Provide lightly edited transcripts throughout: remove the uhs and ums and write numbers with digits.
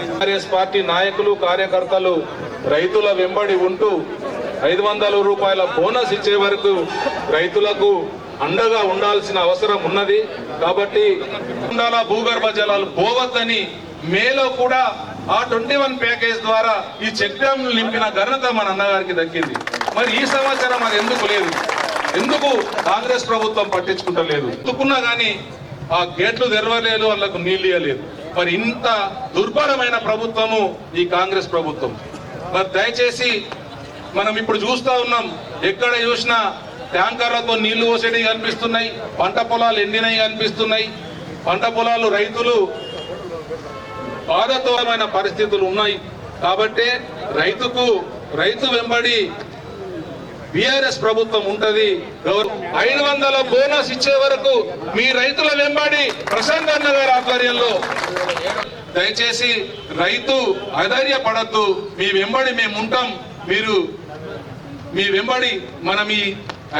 Congress party నాయకులు కార్యకర్తలు రైతుల వెంబడి ఉంటూ 500 రూపాయల బోనస్ ఇచ్చే వరకు రైతులకు అండగా ఉండాల్సిన అవసరం ఉన్నది. కాబట్టి భూగర్భ జలాలు పోవద్దని మేలో కూడా ఆ 21 ప్యాకేజ్ ద్వారా ఈ చెక్ డ్యామ్లు నింపిన ఘనత మన అన్నగారికి దక్కింది. మరి ఈ సంవత్సరం అది ఎందుకు లేదు? ఎందుకు కాంగ్రెస్ ప్రభుత్వం పట్టించుకుంటలేదు? ఎందుకున్నా కానీ ఆ గేట్లు తెరవలేదు, వాళ్ళకు నీళ్ళు ఇవ్వలేదు. మరి ఇంత దుర్భరమైన ప్రభుత్వము ఈ కాంగ్రెస్ ప్రభుత్వం. మరి దయచేసి మనం ఇప్పుడు చూస్తా ఉన్నాం, ఎక్కడ చూసినా ట్యాంకర్లతో నీళ్లు పోసేవి కనిపిస్తున్నాయి, పంట పొలాలు ఎండినవి కనిపిస్తున్నాయి, పంట పొలాలు రైతులు బాధాతోమైన పరిస్థితులు ఉన్నాయి. కాబట్టి రైతు వెంబడి బీఆర్ఎస్ ప్రభుత్వం ఉంటది. 500 బోనస్ ఇచ్చే వరకు మీ రైతుల వెంబడి ప్రశాంత్ అన్న గారి ఆధ్వర్యంలో దయచేసి రైతు అధైర్యపడద్దు. మీ వెంబడి మేము ఉంటాం. మీరు మీ వెంబడి మనం ఈ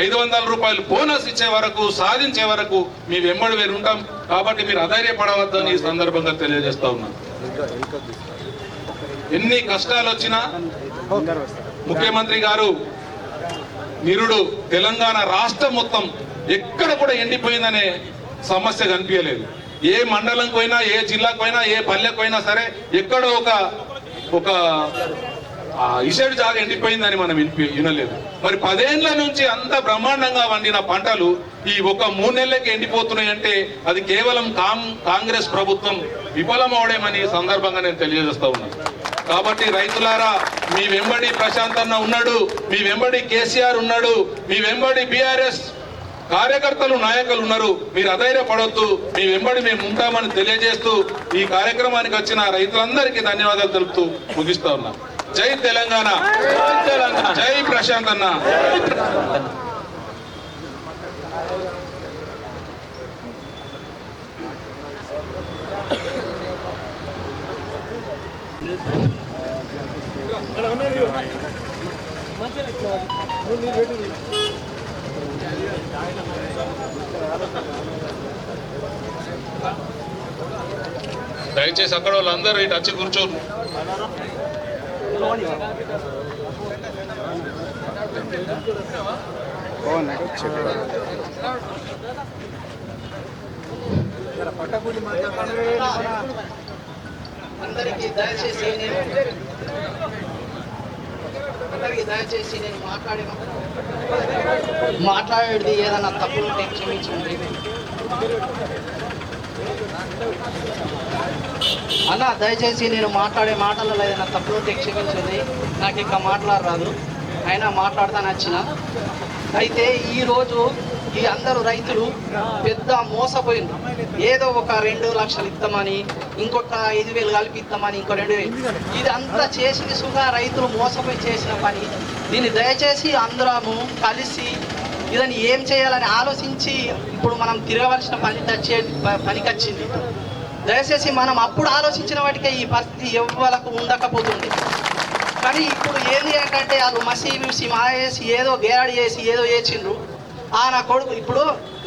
500 రూపాయలు బోనస్ ఇచ్చే వరకు సాధించే వరకు మీ వెంబడి వేరు ఉంటాం. కాబట్టి మీరు అధైర్యపడవద్దని ఈ సందర్భంగా తెలియజేస్తా ఉన్నాం. ఎన్ని కష్టాలు వచ్చినా ముఖ్యమంత్రి గారు నిరుడు తెలంగాణ రాష్ట్రం మొత్తం ఎక్కడ కూడా ఎండిపోయిందనే సమస్య కనిపించలేదు. ఏ మండలంకి పోయినా, ఏ జిల్లాకు పోయినా, ఏ పల్లెకు పోయినా సరే ఎక్కడో ఒక ఇషేడు జాగా ఎండిపోయిందని మనం వినలేదు. మరి 10 ఏళ్ల నుంచి అంత బ్రహ్మాండంగా వండిన పంటలు ఈ ఒక 3 నెలలకి ఎండిపోతున్నాయంటే అది కేవలం కాంగ్రెస్ ప్రభుత్వం విఫలమవడమని సందర్భంగా నేను తెలియజేస్తా ఉన్నాను. కాబట్టి రైతులారా, మీ వెంబడి ప్రశాంత్ అన్న ఉన్నాడు, మీ వెంబడి కేసీఆర్ ఉన్నాడు, మీ వెంబడి బీఆర్ఎస్ కార్యకర్తలు నాయకులు ఉన్నారు. మీరు అధైర్యపడొద్దు, మీ వెంబడి మేము ఉంటామని తెలియజేస్తూ ఈ కార్యక్రమానికి వచ్చిన రైతులందరికీ ధన్యవాదాలు తెలుపుతూ ముగిస్తా ఉన్నాం. జై తెలంగాణ, జై ప్రశాంత్ అన్న. దయచేసి అక్కడ వాళ్ళందరూ ఇటు వచ్చి కూర్చోరు. అందరికీ దయచేసి నేను మాట్లాడేది ఏదైనా తప్పులు ఉంటే క్షమించండి అన్న. దయచేసి నేను మాట్లాడే మాటలలో ఏదైనా తప్పులు ఉంటే క్షమించండి. నాకు ఇంకా మాట్లాడరాదు, అయినా మాట్లాడతాను వచ్చిన. అయితే ఈరోజు ఈ అందరూ రైతులు పెద్ద మోసపోయినారు. ఏదో ఒక 2 లక్షలు ఇస్తామని, ఇంకొక 5,000 కలిపి ఇస్తామని, ఇంకో 2,000, ఇదంతా చేసింది సుగా రైతులు మోసపోయి చేసిన పని. దీన్ని దయచేసి అందరము కలిసి ఇదని ఏం చేయాలని ఆలోచించి ఇప్పుడు మనం తిరగవలసిన పనికి వచ్చింది. దయచేసి మనం అప్పుడు ఆలోచించిన వాటికే ఈ పరిస్థితి ఎవ్వరకు ఉండకపోతుంది. కానీ ఇప్పుడు ఏంది ఏంటంటే వాళ్ళు మసీసి మాయేసి ఏదో గేరాడి చేసి ఏదో చేసిండ్రు. నా కొడుకు ఇప్పుడు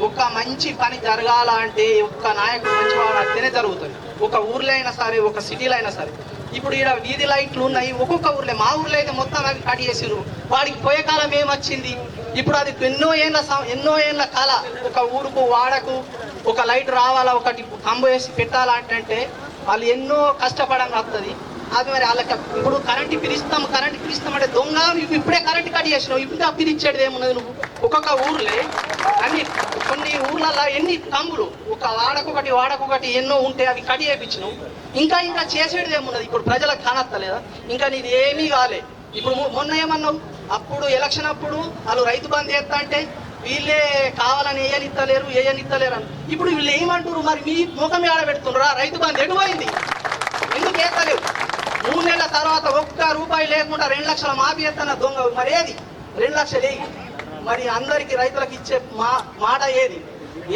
ఒక మంచి పని జరగాల అంటే ఒక్క నాయకుడు మంచివాడు అట్లనే జరుగుతుంది. ఒక ఊర్లో అయినా సరే, ఒక సిటీలో అయినా సరే. ఇప్పుడు ఇక్కడ వీధి లైట్లు ఉన్నాయి ఒక్కొక్క ఊర్లో. మా ఊర్లో అయితే మొత్తం అవి కట్ చేసిర్రు. వాడికి పోయే కాలం ఏమొచ్చింది? ఇప్పుడు అది ఎన్నో ఏళ్ళ కాల ఒక ఊరుకు వాడకు ఒక లైట్ రావాలా, ఒకటి కంబ వేసి పెట్టాలంటే వాళ్ళు ఎన్నో కష్టపడని వస్తుంది. అది మరి వాళ్ళకి ఇప్పుడు కరెంట్ పిలుస్తాం అంటే దొంగ ఇప్పుడే కరెంట్ కట్ చేసినావు, ఇంకా పిలిచేది ఏమున్నది? నువ్వు ఒక్కొక్క ఊర్లే కొన్ని ఊర్లలో ఎన్ని కంబులు, ఒక వాడకొకటి ఎన్నో ఉంటే అవి కట్ చేయించినావు. ఇంకా చేసేది ఏమున్నది? ఇప్పుడు ప్రజలకు కానత్తలేదా? ఇంకా నీది ఏమీ కాలే. ఇప్పుడు మొన్న ఏమన్నావు? అప్పుడు ఎలక్షన్ అప్పుడు వాళ్ళు రైతు బంద్ చేస్తా అంటే వీళ్ళే కావాలని ఏయనిత్తలేరు అని. ఇప్పుడు వీళ్ళు ఏమంటారు? మరి మీ ముఖం ఆడ పెడుతున్నారా? రైతు బంద్ ఎటుపోయింది? ఎందుకు వేస్తలేవు? 3 నెలల తర్వాత ₹1 లేకుండా 2 లక్షల మాఫీ ఎత్తన్న దొంగ. మరి ఏది 2 లక్షలు ఏది? మరి అందరికి రైతులకు ఇచ్చే మాట ఏది?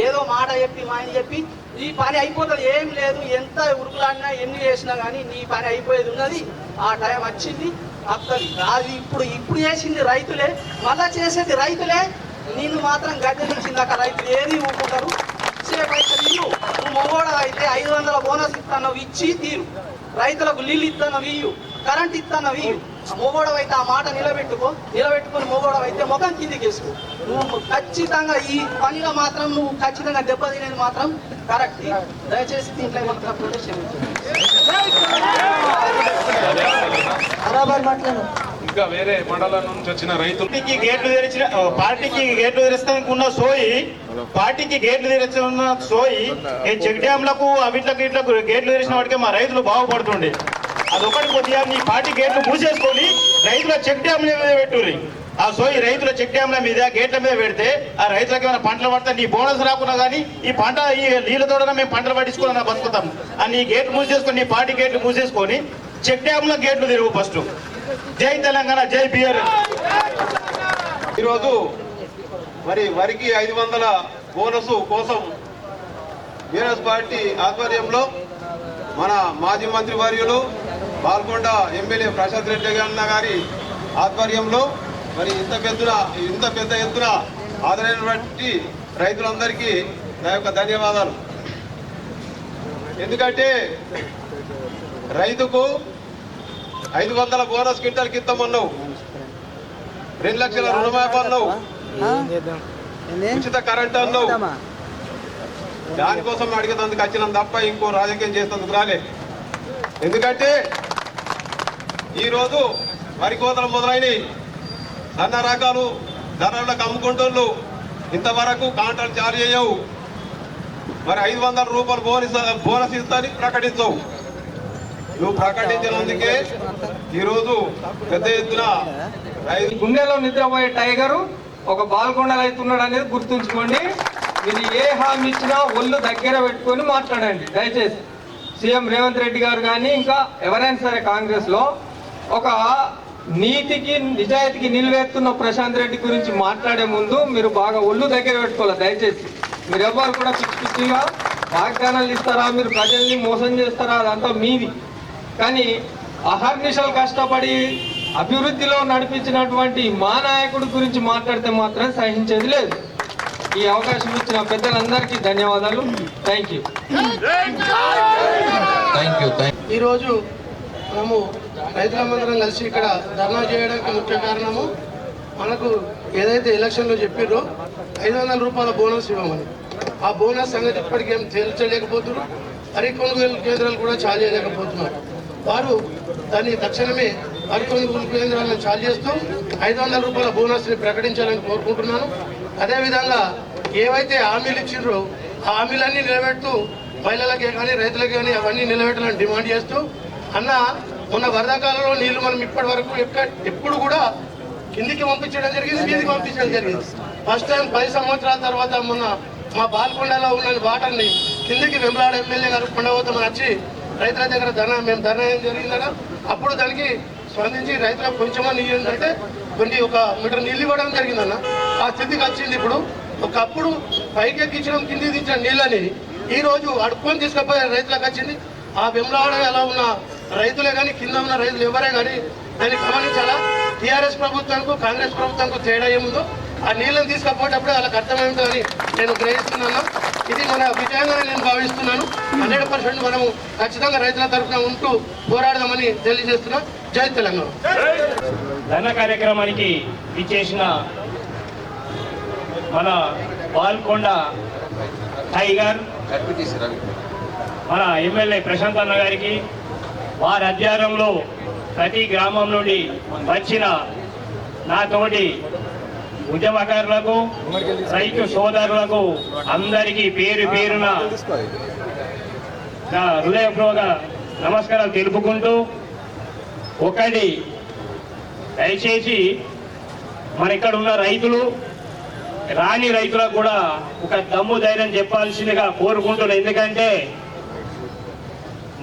ఏదో మాట చెప్పి ఈ పని అయిపోతుంది, ఏం లేదు. ఎంత ఉరుకులాడినా ఎన్ని చేసినా కానీ నీ పని అయిపోయేది ఉన్నది. ఆ టైం వచ్చింది వస్తుంది. అది ఇప్పుడు చేసింది రైతులే, మళ్ళా చేసేది రైతులే. నిన్ను మాత్రం గద్దె నుంచి రైతులు ఏది ఊరుకుంటారు? ఇచ్చే పైసలు ఇల్లు. నువ్వు మొగోడ అయితే 500 బోనస్ ఇస్తాను, ఇచ్చి తీరు. రైతులకు నీళ్ళు ఇస్తాను ఇయ్యు, కరెంట్ ఇస్తాను ఇయ్యు. మొగోడవ అయితే ఆ మాట నిలబెట్టుకుని మొగోడవ అయితే ముఖం కిందికి వేసుకో. నువ్వు ఖచ్చితంగా ఈ పనిలో మాత్రం నువ్వు ఖచ్చితంగా దెబ్బతినేది మాత్రం కరెక్ట్. దయచేసి దీంట్లో ఏమంటారు ప్రొటెస్ట్ ఇంకా వేరే మండలం నుంచి వచ్చిన రైతులు పార్టీకి గేట్లు తెరిస్తానికి ఉన్న సోయి, పార్టీకి గేట్లు తెరిచిన సోయి ఈ చెక్ డ్యాంలకు అవిట్లకు ఇట్లకు గేట్లు తెరిచిన వాటికి మా రైతులు బాగుపడుతుండే. అదొకటి కొద్దిగా నీ పార్టీ గేట్లు మూసేసుకొని రైతుల చెక్ డ్యాంల మీద పెట్టుర్రి. ఆ సోయి రైతుల చెక్ డ్యాంల మీద గేట్ల మీద పెడితే ఆ రైతులకు ఏమైనా పంటలు పడితే నీ బోనస్ రాకున్నా కానీ ఈ పంట ఈ నీళ్ళతో మేము పంటలు పట్టించుకుని బతుకుతాం. ఆ నీ గేట్లు మూసేసుకొని నీ పార్టీ గేట్లు మూసేసుకొని చెక్ డ్యాంల గేట్లు తిరుగు ఫస్ట్. జై తెలంగాణ, జై బిఆర్. ఈరోజు మరి వరికి 500 బోనస్ కోసం బీఆర్ఎస్ పార్టీ ఆధ్వర్యంలో మన మాజీ మంత్రి వర్యులు బాల్కొండ ఎమ్మెల్యే ప్రశాంత్ రెడ్డి గారి ఆధ్వర్యంలో మరి ఇంత పెద్ద ఎత్తున ఆదరైనటువంటి రైతులందరికీ నా యొక్క ధన్యవాదాలు. ఎందుకంటే రైతుకు 500 బోనస్ క్వింటాల్కి ఇస్తామన్నావు, 2 లక్షల రుణమాఫీ అన్నావు, ఉచిత కరెంట్ అన్నావు. దానికోసం అడిగేందుకు వచ్చినాం తప్ప ఇంకో రాజకీయం చేసేందుకు రాలే. ఎందుకంటే ఈరోజు వరి కోతలు మొదలైనవి, సన్న రకాలు ధరలకు అమ్ముకుంటోళ్ళు ఇంతవరకు కాంట్రాక్ట్ చార్జ్ చేయవు. మరి 500 రూపాయలు బోనస్ ఇస్తాని ప్రకటించవు. నువ్వు ప్రకటించినందుకే ఈరోజు పెద్ద ఎత్తున గుండెలో నిద్రపోయే టైగరు ఒక బాల్కొండలు అవుతున్నాడు అనేది గుర్తుంచుకోండి. ఇది ఏ హామీ ఇచ్చినా ఒళ్ళు దగ్గర పెట్టుకొని మాట్లాడండి దయచేసి. సీఎం రేవంత్ రెడ్డి గారు కానీ ఇంకా ఎవరైనా సరే కాంగ్రెస్ లో ఒక నీతికి నిజాయితీకి నిలువెత్తున్న ప్రశాంత్ రెడ్డి గురించి మాట్లాడే ముందు మీరు బాగా ఒళ్ళు దగ్గర పెట్టుకోవాలి దయచేసి. మీరు ఎవరు కూడా పిచ్చి పిచ్చిగా వాగ్దానాలు ఇస్తారా, మీరు ప్రజల్ని మోసం చేస్తారా, అదంతా మీది. కానీ అహర్నిశలు కష్టపడి అభివృద్ధిలో నడిపించినటువంటి మా నాయకుడి గురించి మాట్లాడితే మాత్రం సహించేది లేదు. ఈ అవకాశం ఇచ్చిన పెద్దలందరికీ ధన్యవాదాలు. Thank you. ఈరోజు మనము రైతులందరం కలిసి ఇక్కడ ధర్నా చేయడానికి ముఖ్య కారణము మనకు ఏదైతే ఎలక్షన్లో చెప్పారో 500 రూపాయల బోనస్ ఇవ్వమని. ఆ బోనస్ సంగతి ఇప్పటికేం తేల్చలేకపోతున్నారు. వరి కొనుగోలు కేంద్రాలు కూడా చాలు చేయలేకపోతున్నారు. వారు దాన్ని తక్షణమే వరి కొనుగోలు కేంద్రాలను చాలు చేస్తూ 500 రూపాయల బోనస్ని ప్రకటించాలని కోరుకుంటున్నాను. అదేవిధంగా ఏవైతే హామీలు ఇచ్చిండ్రో ఆ హామీలన్నీ నిలబెడుతూ మహిళలకే కానీ రైతులకే కానీ అవన్నీ నిలబెట్టాలని డిమాండ్ చేస్తూ, అన్న మొన్న వరదకాలంలో నీళ్లు మనం ఇప్పటి వరకు ఎప్పుడు కూడా కిందికి పంపించడం జరిగింది, మీదికి పంపించడం జరిగింది. ఫస్ట్ టైం 10 సంవత్సరాల తర్వాత మొన్న మా బాల్కొండలో ఉన్న వాటర్ని కిందికి వెంబలాడ ఎమ్మెల్యే గారు కొండవతమని వచ్చి రైతుల దగ్గర మేము ధర్నా ఏం జరిగిందన్నా. అప్పుడు దానికి స్పందించి రైతులకు కొంచెమని ఏంటంటే ఒక మీటర్ నీళ్ళు ఇవ్వడం జరిగిందన్న. ఆ స్థితికి వచ్చింది. ఇప్పుడు ఒకప్పుడు పైకి ఎక్కించడం కిందికి దించిన నీళ్ళని ఈరోజు అడుక్కొని తీసుకుపోయే రైతులకు వచ్చింది. ఆ వెంబలాడ ఎలా ఉన్న రైతులే కానీ కింద ఉన్న రైతులు ఎవరే కానీ దాన్ని గమనించాలా. టీఆర్ఎస్ ప్రభుత్వానికి కాంగ్రెస్ ప్రభుత్వానికి తేడా ఏముందో ఆ నీళ్ళని తీసుకపోయేటప్పుడే వాళ్ళకి అర్థమవుతుందని నేను గ్రహిస్తున్నాను. ఇది మన విజయంగానే నేను భావిస్తున్నాను. 100% మనము ఖచ్చితంగా రైతుల తరఫున ఉంటూ పోరాడదామని తెలియజేస్తున్నా. జై తెలంగాణ. ధర్నా కార్యక్రమానికి ఇచ్చేసిన మన బాల్కొండ టైగర్ మన ఎమ్మెల్యే ప్రశాంత్ అన్న గారికి, వారి అధ్వర్యంలో ప్రతి గ్రామం నుండి వచ్చిన నాతోటి ఉద్యమకారులకు, రైతు సోదరులకు అందరికీ పేరు పేరున నా హృదయపూర్వక నమస్కారాలు తెలుపుకుంటూ, ఒకటి దయచేసి మన ఇక్కడ ఉన్న రైతులు, రాని రైతులకు కూడా ఒక దమ్ము ధైర్యం చెప్పాల్సిందిగా కోరుకుంటున్నాను. ఎందుకంటే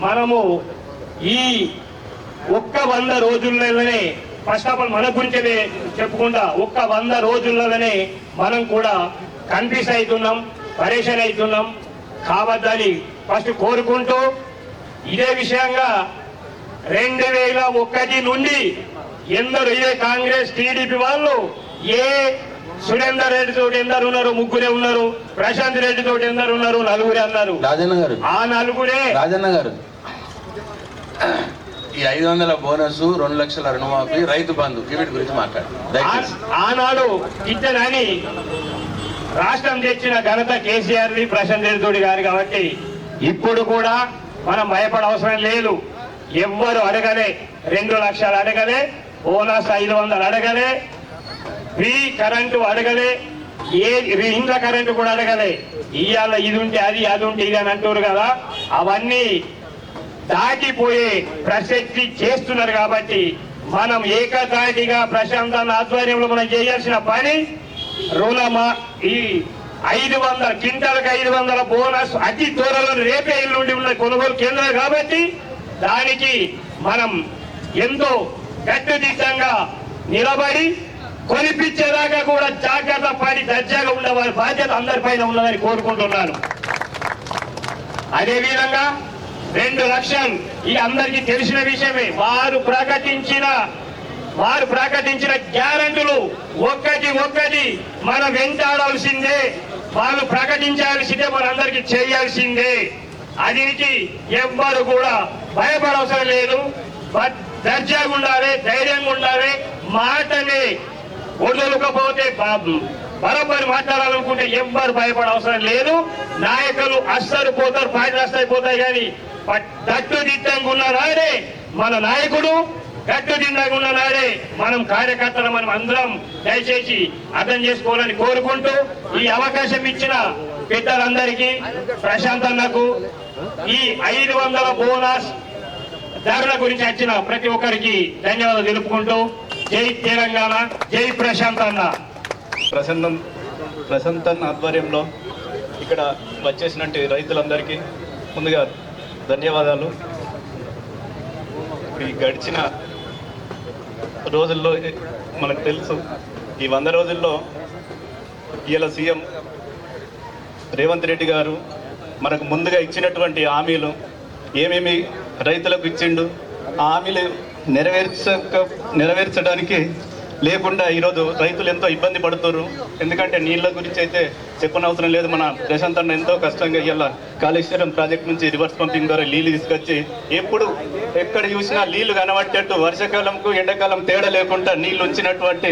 మనము ఈ 100 రోజుల్లోనే ఫస్ట్ ఆఫ్ ఆల్ మన గురించే చెప్పుకుంటా 100 రోజుల్లోనే మనం కూడా కన్ఫ్యూజ్ అవుతున్నాం, పరేషాన్ అవుతున్నాం. కావద్దని ఫస్ట్ కోరుకుంటూ, ఇదే విషయంగా 2001 నుండి ఎందరో ఇదే కాంగ్రెస్ టీడీపీ వాళ్ళు ఏ సురేందర్ రెడ్డి తోటి ఎందరు ఉన్నారు? ముగ్గురే ఉన్నారు. ప్రశాంత్ రెడ్డి తోటి ఎందరు ఉన్నారు? నలుగురే అన్నారు. రాజన్న గారు, ఆ నలుగురే. రాజన్న గారు, ఈ 500 బోనస్, 2 లక్షల రుణమాఫీ, రైతు బంధు, వీటి గురించి మాట్లాడు. ఆనాడు ఇద్దరని రాష్ట్రం తెచ్చిన ఘనత కేసీఆర్ది, ప్రశాంత్ రెడ్డి తోటి గారు. కాబట్టి ఇప్పుడు కూడా మనం భయపడ అవసరం లేదు. ఎవ్వరు అడగలే, 2 లక్షలు అడగలే, బోనస్ 500 అడగలే, ఫ్రీ కరెంటు అడగలే, ఇండ్ల కరెంటు కూడా అడగలే. ఇవాళ ఇది ఉంటే అది, అది ఉంటే ఇది అని అంటారు కదా, అవన్నీ దాటిపోయే ప్రసక్తి చేస్తున్నారు. కాబట్టి మనం ఏకతాటిగా ప్రశాంత్ ఆధ్వర్యంలో మనం చేయాల్సిన పని ఈ 500 క్వింటాలకు 500 బోనస్ అతి త్వరలో రేపే ఎల్లుండి ఉన్న కొనుగోలు కేంద్రాలు. కాబట్టి దానికి మనం ఎంతో కట్టుదిట్టంగా నిలబడి కొనిపించేదాకా కూడా జాగ్రత్త పడి దర్జాగా ఉండవారి బాధ్యత అందరిపైన ఉన్నదని కోరుకుంటున్నాను. అదేవిధంగా 2 లక్షలు ఈ అందరికీ తెలిసిన విషయమే. వారు ప్రకటించిన గ్యారెంటీలు ఒక్కటి మనం వెంటాడాల్సిందే. వాళ్ళు ప్రకటించాల్సిందే, మనందరికీ చేయాల్సిందే. దీనికి ఎవ్వరు కూడా భయపడవసరం లేదు. దర్జాగా ఉండాలి, ధైర్యంగా ఉండాలి. మాటని వదలకపోతే బరాబరి మాట్లాడాలనుకుంటే ఎవ్వరు భయపడవసరం లేదు. నాయకులు అస్సలు పోతారు, పార్టీలు అస్తైపోతాయి. కానీ కట్టుదిట్టంగా ఉన్న నాడే మన నాయకుడు, కట్టుదిట్టంగా ఉన్న నాడే మనం కార్యకర్తలు. మనం అందరం దయచేసి అర్థం చేసుకోవాలని కోరుకుంటూ, ఈ అవకాశం ఇచ్చిన పెద్దలందరికీ, ప్రశాంత్ అన్నకు, ఈ 500 బోనస్ ధరల గురించి వచ్చిన ప్రతి ఒక్కరికి ధన్యవాదాలు తెలుపుకుంటూ, జై తెలంగాణ, జై ప్రశాంత్ అన్న. ప్రశాంత్ అన్న ఆధ్వర్యంలో ఇక్కడ వచ్చేసినట్టు రైతులందరికీ ముందుగా ధన్యవాదాలు. ఈ గడిచిన రోజుల్లో మనకు తెలుసు, ఈ 100 రోజుల్లో ఇలా సీఎం రేవంత్ రెడ్డి గారు మనకు ముందుగా ఇచ్చినటువంటి హామీలు ఏమేమి రైతులకు ఇచ్చిండు, ఆ హామీలు నెరవేర్చడానికి లేకుండా ఈరోజు రైతులు ఎంతో ఇబ్బంది పడుతున్నారు. ఎందుకంటే నీళ్ళ గురించి అయితే చెప్పనవసరం లేదు. మన ప్రశాంత్ అన్న ఎంతో కష్టంగా ఇవాళ కాళేశ్వరం ప్రాజెక్ట్ నుంచి రివర్స్ పంపింగ్ ద్వారా నీళ్ళు తీసుకొచ్చి ఎక్కడ చూసినా నీళ్లు కనబట్టేట్టు, వర్షాకాలంకు ఎండాకాలం తేడా లేకుండా నీళ్లు ఉంచినటువంటి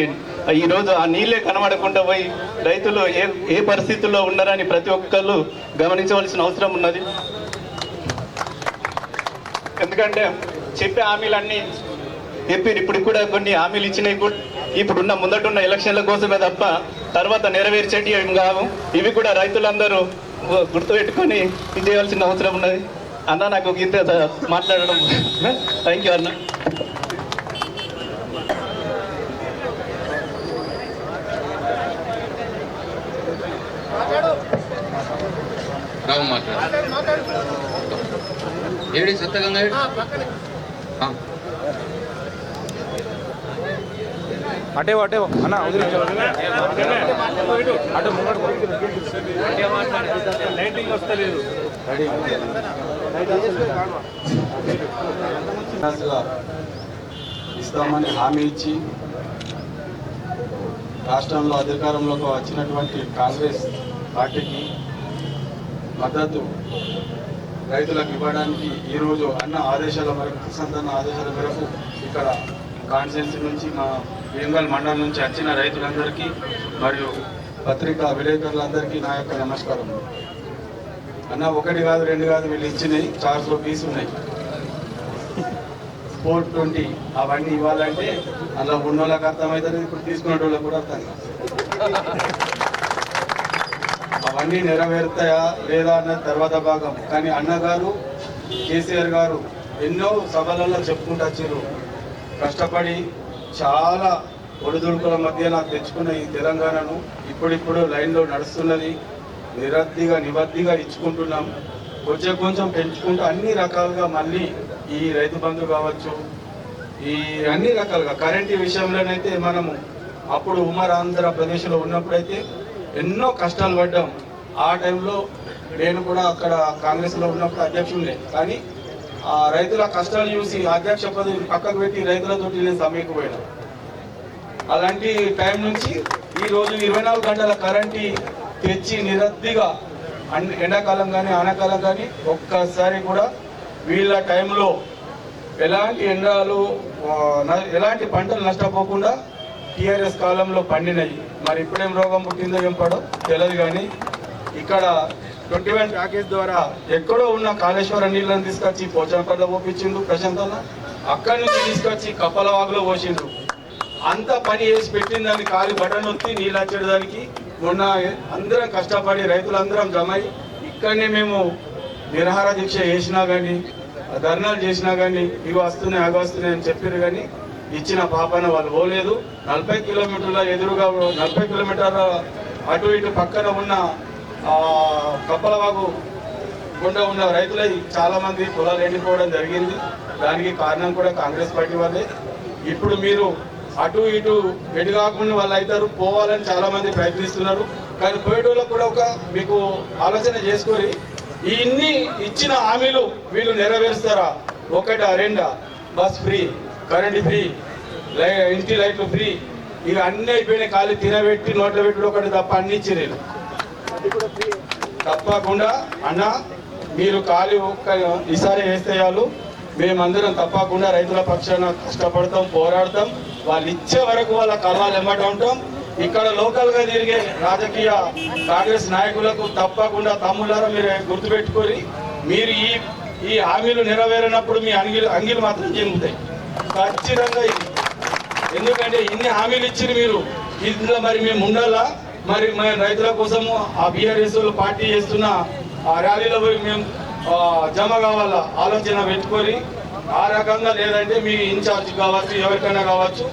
ఈరోజు ఆ నీళ్ళే కనబడకుండా పోయి రైతులు ఏ పరిస్థితుల్లో ఉన్నారని ప్రతి ఒక్కళ్ళు గమనించవలసిన అవసరం ఉన్నది. ఎందుకంటే చెప్పే హామీలన్నీ ఇప్పుడు కూడా కొన్ని హామీలు ఇచ్చినాయి కూడా ఇప్పుడున్న ముందటున్న ఎలక్షన్ల కోసమే తప్ప తర్వాత నెరవేర్చేటి ఏం కావు. ఇవి కూడా రైతులందరూ గుర్తుపెట్టుకొని ఇది చేయాల్సిన అవసరం ఉన్నది. అన్న నాకు గీత మాట్లాడడం థ్యాంక్ యూ అన్న. రావు మాట్లాడు. ఏడి సత్తగంగా అటేవో అన్న అటు ముంగడు వస్తలేదు. ఇస్తామని హామీ ఇచ్చి రాష్ట్రంలో అధికారంలోకి వచ్చినటువంటి కాంగ్రెస్ పార్టీకి మద్దతు రైతులకు ఇవ్వడానికి ఈరోజు అన్న ఆదేశాల మేరకు, ప్రశాంత్ అన్న ఆదేశాల మేరకు ఇక్కడ కాన్స్టిట్యున్సీ నుంచి, మా వేంగల్ మండలం నుంచి వచ్చిన రైతులందరికీ మరియు పత్రికా విలేకరులందరికీ నా యొక్క నమస్కారం. అన్న 1 కాదు 2 కాదు వీళ్ళు ఇచ్చినాయి 400 పీస్ ఉన్నాయి. 420 అవన్నీ ఇవ్వాలంటే అలా ఉన్న వాళ్ళకి అర్థమవుతుంది, ఇప్పుడు తీసుకునే వాళ్ళకి కూడా అర్థం కాదు. అవన్నీ నెరవేరుతాయా లేదా అన్నది తర్వాత భాగం. కానీ అన్నగారు కేసీఆర్ గారు ఎన్నో సభలలో చెప్పుకుంటూ వచ్చారు. కష్టపడి చాలా ఒడిదుడుకుల మధ్య నాకు తెచ్చుకున్న ఈ తెలంగాణను ఇప్పుడిప్పుడు లైన్లో నడుస్తున్నది. నిబద్ధిగా ఇచ్చుకుంటున్నాం. కొంచెం పెంచుకుంటూ అన్ని రకాలుగా మళ్ళీ ఈ రైతు బంధు కావచ్చు, ఈ అన్ని రకాలుగా కరెంటు విషయంలోనైతే మనము అప్పుడు ఉమ్మడి ఆంధ్రప్రదేశ్లో ఉన్నప్పుడైతే ఎన్నో కష్టాలు పడ్డాం. ఆ టైంలో నేను కూడా అక్కడ కాంగ్రెస్లో ఉన్నప్పుడు అధ్యక్షుడినే. కానీ ఆ రైతుల కష్టాలు చూసి అధ్యక్ష పదవి పక్కకు పెట్టి రైతులతో నేను సమ్మెకు పోయినా. అలాంటి టైం నుంచి ఈరోజు 24 గంటల కరెంటు తెచ్చి నిరద్దిగా ఎండాకాలం కానీ ఆనకాలం కానీ ఒక్కసారి కూడా వీళ్ళ టైంలో ఎలాంటి ఎండలు ఎలాంటి పంటలు నష్టపోకుండా టీఆర్ఎస్ కాలంలో పండినాయి. మరి ఇప్పుడేం రోగం పుట్టిందో ఏం పడో తెలియదు. కానీ ఇక్కడ 21 ప్యాకేజ్ ద్వారా ఎక్కడో ఉన్న కాళేశ్వరం నీళ్ళని తీసుకొచ్చి పోచంపల్లిలో పోపించిండు ప్రశాంత్ అన్న. అక్కడి నుంచి తీసుకొచ్చి కప్పలవాగులో పోసిండ్రు. అంత పని చేసి పెట్టిన దాన్ని కాలి బటన్ నొక్కి నీళ్ళు వచ్చేదానికి మొన్న అందరం కష్టపడి రైతులందరం జమ అయ్యి ఇక్కడనే మేము నిరాహార దీక్ష చేసినా కానీ ధర్నాలు చేసినా కానీ ఇవి వస్తున్నాయి అవి వస్తున్నాయి అని చెప్పారు. కానీ ఇచ్చిన పాపన వాళ్ళు పోలేదు. 40 కిలోమీటర్ల ఎదురుగా 40 కిలోమీటర్ల అటు ఇటు పక్కన ఉన్న కప్పలవాగు గుండా ఉన్న రైతులై చాలా మంది పొలాలు ఎండిపోవడం జరిగింది. దానికి కారణం కూడా కాంగ్రెస్ పార్టీ వాళ్ళే. ఇప్పుడు మీరు అటు ఇటు ఎటు కాకుండా వాళ్ళు అవుతారు, పోవాలని చాలా మంది ప్రయత్నిస్తున్నారు. కానీ పోయేటోళ్ళకు కూడా ఒక మీకు ఆలోచన చేసుకొని ఇన్ని ఇచ్చిన హామీలు వీళ్ళు నెరవేరుస్తారా? ఒకటా రెండా? బస్ ఫ్రీ, కరెంట్ ఫ్రీ, ఇంటి లైట్లు ఫ్రీ, ఇక అన్నీ అయిపోయినాయి. ఖాళీ తినబెట్టి నోట్లో పెట్టి ఒకటి తప్ప అన్ని ఇచ్చిరేను. తప్పకుండా అన్న మీరు ఖాళీ ఒక్క ఈసారి వేస్తే చాలు. మేమందరం తప్పకుండా రైతుల పక్షాన కష్టపడతాం, పోరాడతాం. వాళ్ళు ఇచ్చే వరకు వాళ్ళ కళాలు ఎమ్మట ఉంటాం. ఇక్కడ లోకల్గా తిరిగే రాజకీయ కాంగ్రెస్ నాయకులకు తప్పకుండా తమ్ముళ్ళారా మీరు గుర్తుపెట్టుకొని మీరు ఈ హామీలు నెరవేరినప్పుడు మీ అంగిలు మాత్రం చెందుతాయి ఖచ్చితంగా. ఇది ఎందుకంటే ఇన్ని హామీలు ఇచ్చిన మీరు ఇందులో మరి మేము ఉండాలా? మరి మన రైతుల కోసము ఆ బీఆర్ఎస్ పార్టీ చేస్తున్న ఆ ర్యాలీలో పోయి మేము జమ కావాలా ఆలోచన పెట్టుకొని ఆ రకంగా. లేదంటే మీ ఇన్ఛార్జ్ కావచ్చు, ఎవరికైనా కావచ్చు,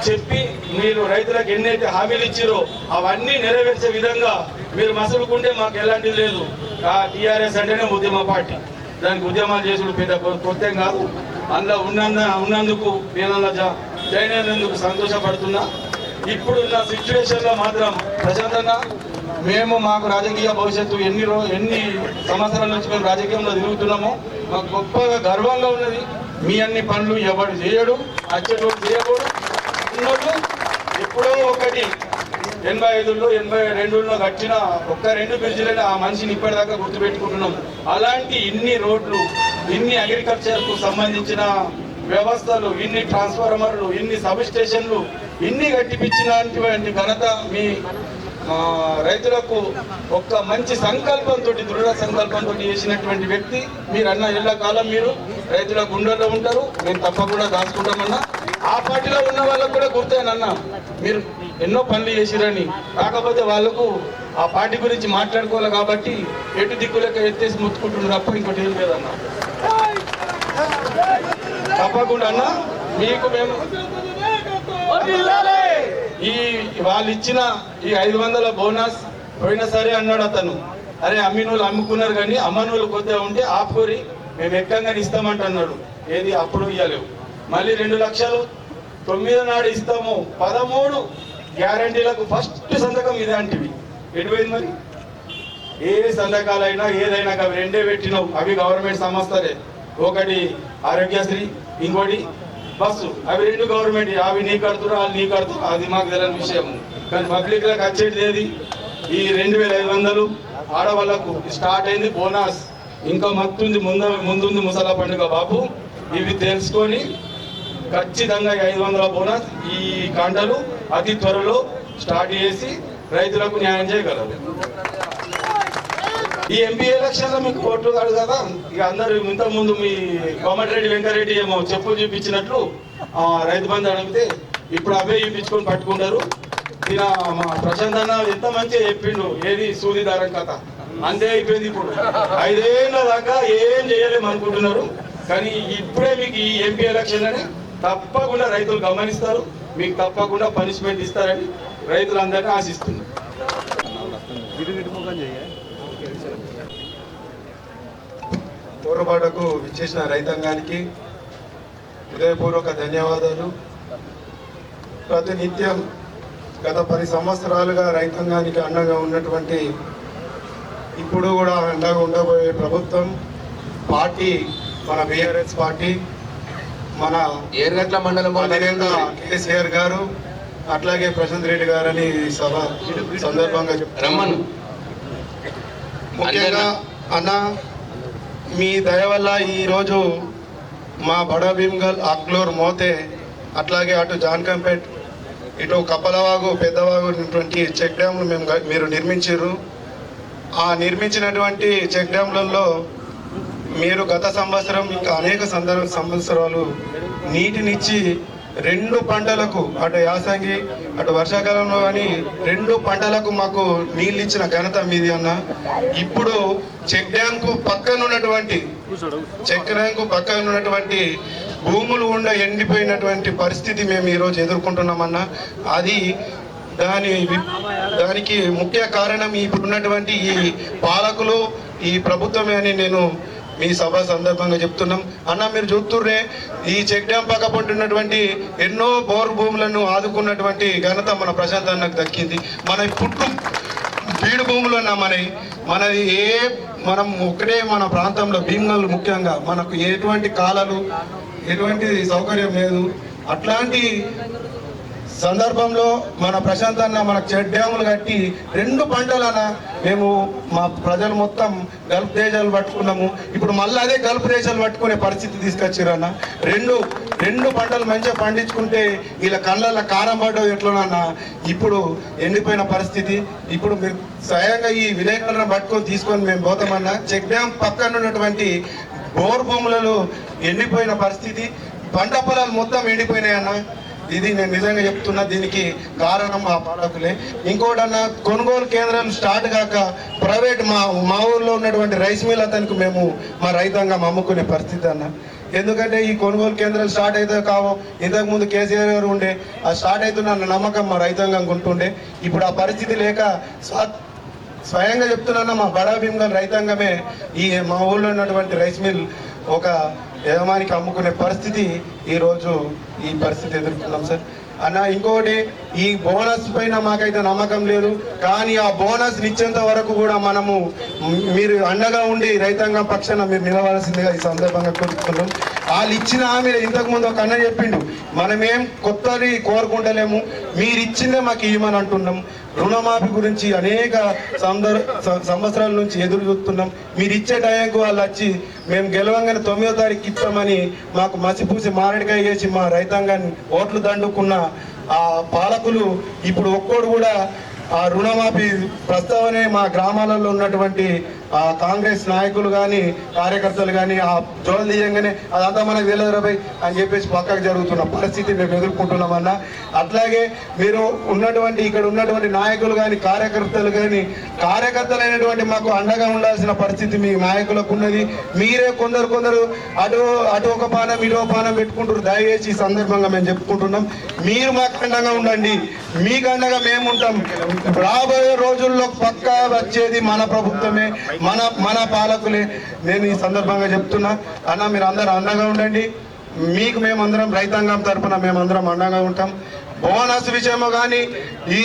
చెప్పి మీరు రైతులకు ఎన్నైతే హామీలు ఇచ్చారో అవన్నీ నెరవేర్చే విధంగా మీరు మసులుకుంటే మాకు ఎలాంటిది లేదు. ఆ టీఆర్ఎస్ అంటేనే ఉద్యమ పార్టీ. దానికి ఉద్యమాలు చేసుడు పెద్ద కొత్త కాదు. అందులో ఉన్నందుకు నేను అలా జాయిన్ అయినందుకు సంతోషపడుతున్నా. ఇప్పుడున్న సిచ్యువేషన్లో మాత్రం ప్రశాంతంగా మేము మాకు రాజకీయ భవిష్యత్తు ఎన్ని సంవత్సరాల నుంచి మేము రాజకీయంలో తిరుగుతున్నామో మాకు గొప్పగా గర్వంగా ఉన్నది. మీ అన్ని పనులు ఎవరు చేయడు, అచ్చేటోడు చేయకూడదు. ఉన్నోళ్ళు ఎప్పుడో ఒకటి 85లో 82లో కట్టిన ఒక్క 2 బ్రిడ్జిలని ఆ మనిషిని ఇప్పటిదాకా గుర్తుపెట్టుకుంటున్నాం. అలాంటి ఇన్ని రోడ్లు, ఇన్ని అగ్రికల్చర్కు సంబంధించిన వ్యవస్థలు, ఇన్ని ట్రాన్స్ఫార్మర్లు, ఇన్ని సబ్ స్టేషన్లు, ఇన్ని కట్టిపించినటువంటి ఘనత మీ రైతులకు ఒక్క మంచి సంకల్పంతో, దృఢ సంకల్పంతో చేసినటువంటి వ్యక్తి మీరు. అన్న ఎల్ల కాలం మీరు రైతుల గుండెల్లో ఉంటారు. మేము తప్పకుండా దాచుకుంటామన్నా. ఆ పార్టీలో ఉన్న వాళ్ళకు కూడా గుర్తేనన్న మీరు ఎన్నో పనులు చేసిరని. కాకపోతే వాళ్ళకు ఆ పార్టీ గురించి మాట్లాడుకోవాలి కాబట్టి ఎటు దిక్కులక ఎత్తేసి ముత్తుకుంటున్నారు తప్ప ఇంకోటి ఏం లేదన్నా. తప్పకుండా అన్న మీకు మేము ఈ వాళ్ళు ఇచ్చిన ఈ 500 బోనస్ పోయినా సరే అన్నాడు అతను. అరే అమ్మినోళ్ళు అమ్ముకున్నారు కానీ అమ్మనోళ్ళు కొద్దిగా ఉంటే ఆపుకోరి మేము ఎక్కంగా ఇస్తామంటున్నాడు. ఏది అప్పుడు ఇవ్వలేవు. మళ్ళీ 2 లక్షలు 9 నాడు ఇస్తాము. 13 గ్యారంటీలకు ఫస్ట్ సంతకం ఇలాంటివి ఎటుపోయింది మరి? ఏ సంతకాలైనా ఏదైనా అవి 2 పెట్టినావు. అవి గవర్నమెంట్ సంస్థలే. ఒకటి ఆరోగ్యశ్రీ, ఇంకోటి బస్సు. అవి 2 గవర్నమెంట్. అవి నీ కడుతురా వాళ్ళు నీ కడుతురా అది మాకు తెలియని విషయం. కానీ పబ్లిక్లకు వచ్చేది ఏది? ఈ 2500 ఆడవాళ్లకు స్టార్ట్ అయింది బోనస్. ఇంకా మత్తుంది ముందుంది ముసలా పండుగ బాబు. ఇవి తెలుసుకొని ఖచ్చితంగా 500 బోనస్ ఈ కాంటలు అతి త్వరలో స్టార్ట్ చేసి రైతులకు న్యాయం చేయగలరు. ఈ ఎంపీ ఎలక్షన్ లో మీకు ఓట్లు కాదు కదా. ఇక అందరూ ఇంతకుముందు మీ కోమటిరెడ్డి వెంకరెడ్డి ఏమో చెప్పులు చూపించినట్లు రైతు బంధు అడిగితే ఇప్పుడు అవే చూపించుకొని పట్టుకుంటారు. ఈయన మా ప్రశాంత్ అన్న ఎంత మంచిగా చెప్పిండు. ఏది సూదిదారం కథ అంతే అయిపోయింది. ఇప్పుడు 5 ఏళ్ళ దాకా ఏం చేయలేము అనుకుంటున్నారు. కానీ ఇప్పుడే మీకు ఈ ఎంపీ ఎలక్షన్లని తప్పకుండా రైతులు గమనిస్తారు. మీకు తప్పకుండా పనిష్మెంట్ ఇస్తారని రైతులందరినీ ఆశిస్తున్నారు. పోరాటకు విచ్చేసిన రైతాంగానికి హృదయపూర్వక ధన్యవాదాలు. ప్రతినిత్యం గత 10 సంవత్సరాలుగా రైతాంగానికి అండగా ఉన్నటువంటి, ఇప్పుడు కూడా అండగా ఉండబోయే ప్రభుత్వం పార్టీ మన బీఆర్ఎస్ పార్టీ, మన ఏర్గట్ల మండలం కేసీఆర్ గారు అట్లాగే ప్రశాంత్ రెడ్డి గారని ఈ సభ సందర్భంగా రమ్మను. ముఖ్యంగా అన్న మీ దయ వల్ల ఈరోజు మా బడా భీమ్గల్ అక్లూర్ మోతే అట్లాగే అటు జాన్కంపేట్ ఇటు కప్పలవాగు పెద్దవాగు చెక్ డ్యామ్లు మీరు నిర్మించారు. ఆ నిర్మించినటువంటి చెక్ డ్యామ్లలో మీరు గత సంవత్సరం ఇంకా అనేక సంవత్సరాలు నీటినిచ్చి 2 పంటలకు అటు యాసంగి అటు వర్షాకాలంలో కానీ 2 పంటలకు మాకు నీళ్ళు ఇచ్చిన ఘనత మీది అన్న. ఇప్పుడు చెక్ డ్యాంకు పక్కన ఉన్నటువంటి భూములు ఎండిపోయినటువంటి పరిస్థితి మేము ఈరోజు ఎదుర్కొంటున్నామన్నా. అది దానికి ముఖ్య కారణం ఇప్పుడున్నటువంటి ఈ పాలకులు ఈ ప్రభుత్వమే అని నేను మీ సభ సందర్భంగా చెప్తున్నాం అన్న. మీరు చూస్తుర్రే ఈ చెక్ డ్యాం పక్క పట్టున్నటువంటి ఎన్నో బోర్ భూములను ఆదుకున్నటువంటి ఘనత మన ప్రశాంత్ అన్నకు దక్కింది. మన బీడు భూములు అన్న మనది మనం ఒకటే మన ప్రాంతంలో భీమ్గల్ ముఖ్యంగా మనకు ఎటువంటి కాలాలు ఎటువంటి సౌకర్యం లేదు. అట్లాంటి సందర్భంలో మన ప్రశాంత్ అన్న మనకు చెక్ డ్యాములు కట్టి 2 పంటలన మేము మా ప్రజలు మొత్తం గల్ఫ్ దేశాలు పట్టుకున్నాము. ఇప్పుడు మళ్ళీ అదే గల్ఫ్ దేశాలు పట్టుకునే పరిస్థితి తీసుకొచ్చిరన్న. 2 పంటలు మంచిగా పండించుకుంటే ఇలా కళ్ళల్లో కారం పడ్డం ఎట్లనన్నా ఇప్పుడు ఎండిపోయిన పరిస్థితి. ఇప్పుడు మీరు స్వయంగా ఈ విలేకరులను పట్టుకొని తీసుకొని మేము పోతామన్నా. చెక్ డ్యామ్ పక్కన ఉన్నటువంటి బోర్ భూములలో ఎండిపోయిన పరిస్థితి, పంట పొలాలు మొత్తం ఎండిపోయినాయన్న. ఇది నేను నిజంగా చెప్తున్నా, దీనికి కారణం ఆ పాలకులే. ఇంకోటన్నా కొనుగోలు కేంద్రాలు స్టార్ట్ కాక ప్రైవేట్ మా ఊర్లో ఉన్నటువంటి రైస్ మిల్ అతనికి మేము మా రైతాంగం అమ్ముకునే పరిస్థితి అన్న. ఎందుకంటే ఈ కొనుగోలు కేంద్రాలు స్టార్ట్ అయితే కావో, ఇంతకుముందు కేసీఆర్ గారు ఉండే ఆ స్టార్ట్ అవుతున్న నమ్మకం మా రైతాంగం ఉంటుండే. ఇప్పుడు ఆ పరిస్థితి లేక స్వయంగా చెప్తున్నా, మా బడా భీమ్గల్ రైతాంగమే ఈ మా ఊళ్ళో ఉన్నటువంటి రైస్ మిల్ ఒక యజమానికి అమ్ముకునే పరిస్థితి ఈరోజు ఈ పరిస్థితి ఎదుర్కొన్నాం సార్ అన్న. ఇంకొకటి, ఈ బోనస్ పైన మాకైతే నమ్మకం లేదు, కానీ ఆ బోనస్ ఇచ్చేంత వరకు కూడా మీరు అండగా ఉండి రైతాంగం పక్షాన మీరు నిలవాల్సిందిగా ఈ సందర్భంగా కోరుతున్నాం. వాళ్ళు ఇచ్చిన హామీలు ఇంతకుముందు ఒక అన్న చెప్పిండు, మనమేం కొత్తది కోరుకుంటలేము, మీరు ఇచ్చిందే మాకు ఇవ్వమని అంటున్నాం. రుణమాఫీ గురించి అనేక సంవత్సరాల నుంచి ఎదురు చూస్తున్నాం. మీరు ఇచ్చే టైంకు వాళ్ళు వచ్చి మేము గెలవంగానే 9వ తారీఖు ఇస్తామని మాకు మసిపూసి మారడికాయ చేసి మా రైతాంగాన్ని ఓట్లు దండుకున్న ఆ పాలకులు ఇప్పుడు ఒక్కోడు కూడా ఆ రుణమాఫీ ప్రస్తావనే మా గ్రామాలలో ఉన్నటువంటి ఆ కాంగ్రెస్ నాయకులు కానీ కార్యకర్తలు కానీ ఆ జోలు తీయంగానే అదంతా మనకు తెలియదు రాబాయ్ అని చెప్పేసి పక్కకు జరుగుతున్న పరిస్థితి మేము ఎదుర్కొంటున్నామన్నా. అట్లాగే మీరు ఇక్కడ ఉన్నటువంటి నాయకులు కానీ కార్యకర్తలు అయినటువంటి మాకు అండగా ఉండాల్సిన పరిస్థితి మీ నాయకులకు ఉన్నది. మీరే కొందరు అటు ఒక పానం ఇటు ఒక పానం పెట్టుకుంటారు. దయచేసి ఈ సందర్భంగా మేము చెప్పుకుంటున్నాం, మీరు మాకు అండగా ఉండండి, మీకు అండగా మేము ఉంటాం. రాబోయే రోజుల్లో పక్కా వచ్చేది మన ప్రభుత్వమే, మన పాలకులే. నేను ఈ సందర్భంగా చెప్తున్నా అన్న, మీరు అందరూ అండగా ఉండండి. మీకు మేమందరం రైతాంగం తరఫున మేమందరం అండగా ఉంటాం. బోనస్ విషయంలో కానీ, ఈ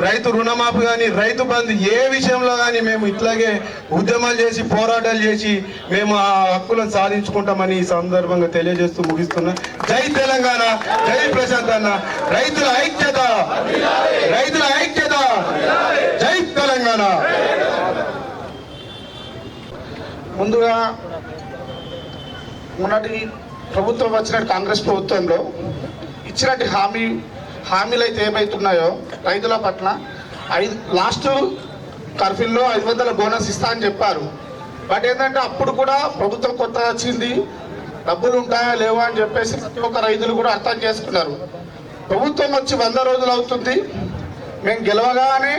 రైతు రుణమాఫీ కానీ, రైతు బంధు ఏ విషయంలో కానీ మేము ఇట్లాగే ఉద్యమాలు చేసి పోరాటాలు చేసి మేము ఆ హక్కులను సాధించుకుంటామని ఈ సందర్భంగా తెలియజేస్తూ ముగిస్తున్నా. జై తెలంగాణ, జై ప్రశాంత్ అన్న. రైతుల ఐక్యత, జై తెలంగాణ. ముందుగా మొన్నటి ప్రభుత్వం వచ్చినట్టు కాంగ్రెస్ ప్రభుత్వంలో ఇచ్చినట్టు హామీలు అయితే ఏమవుతున్నాయో రైతుల పట్ల లాస్ట్ కర్ఫ్యూలో 500 బోనస్ ఇస్తా అని చెప్పారు. బట్ ఏంటంటే అప్పుడు కూడా ప్రభుత్వం కొత్తగా వచ్చింది, డబ్బులు ఉంటాయా లేవా అని చెప్పేసి ప్రతి ఒక్క రైతులు కూడా అర్థం చేసుకున్నారు. ప్రభుత్వం వచ్చి 100 రోజులు అవుతుంది, మేము గెలవగానే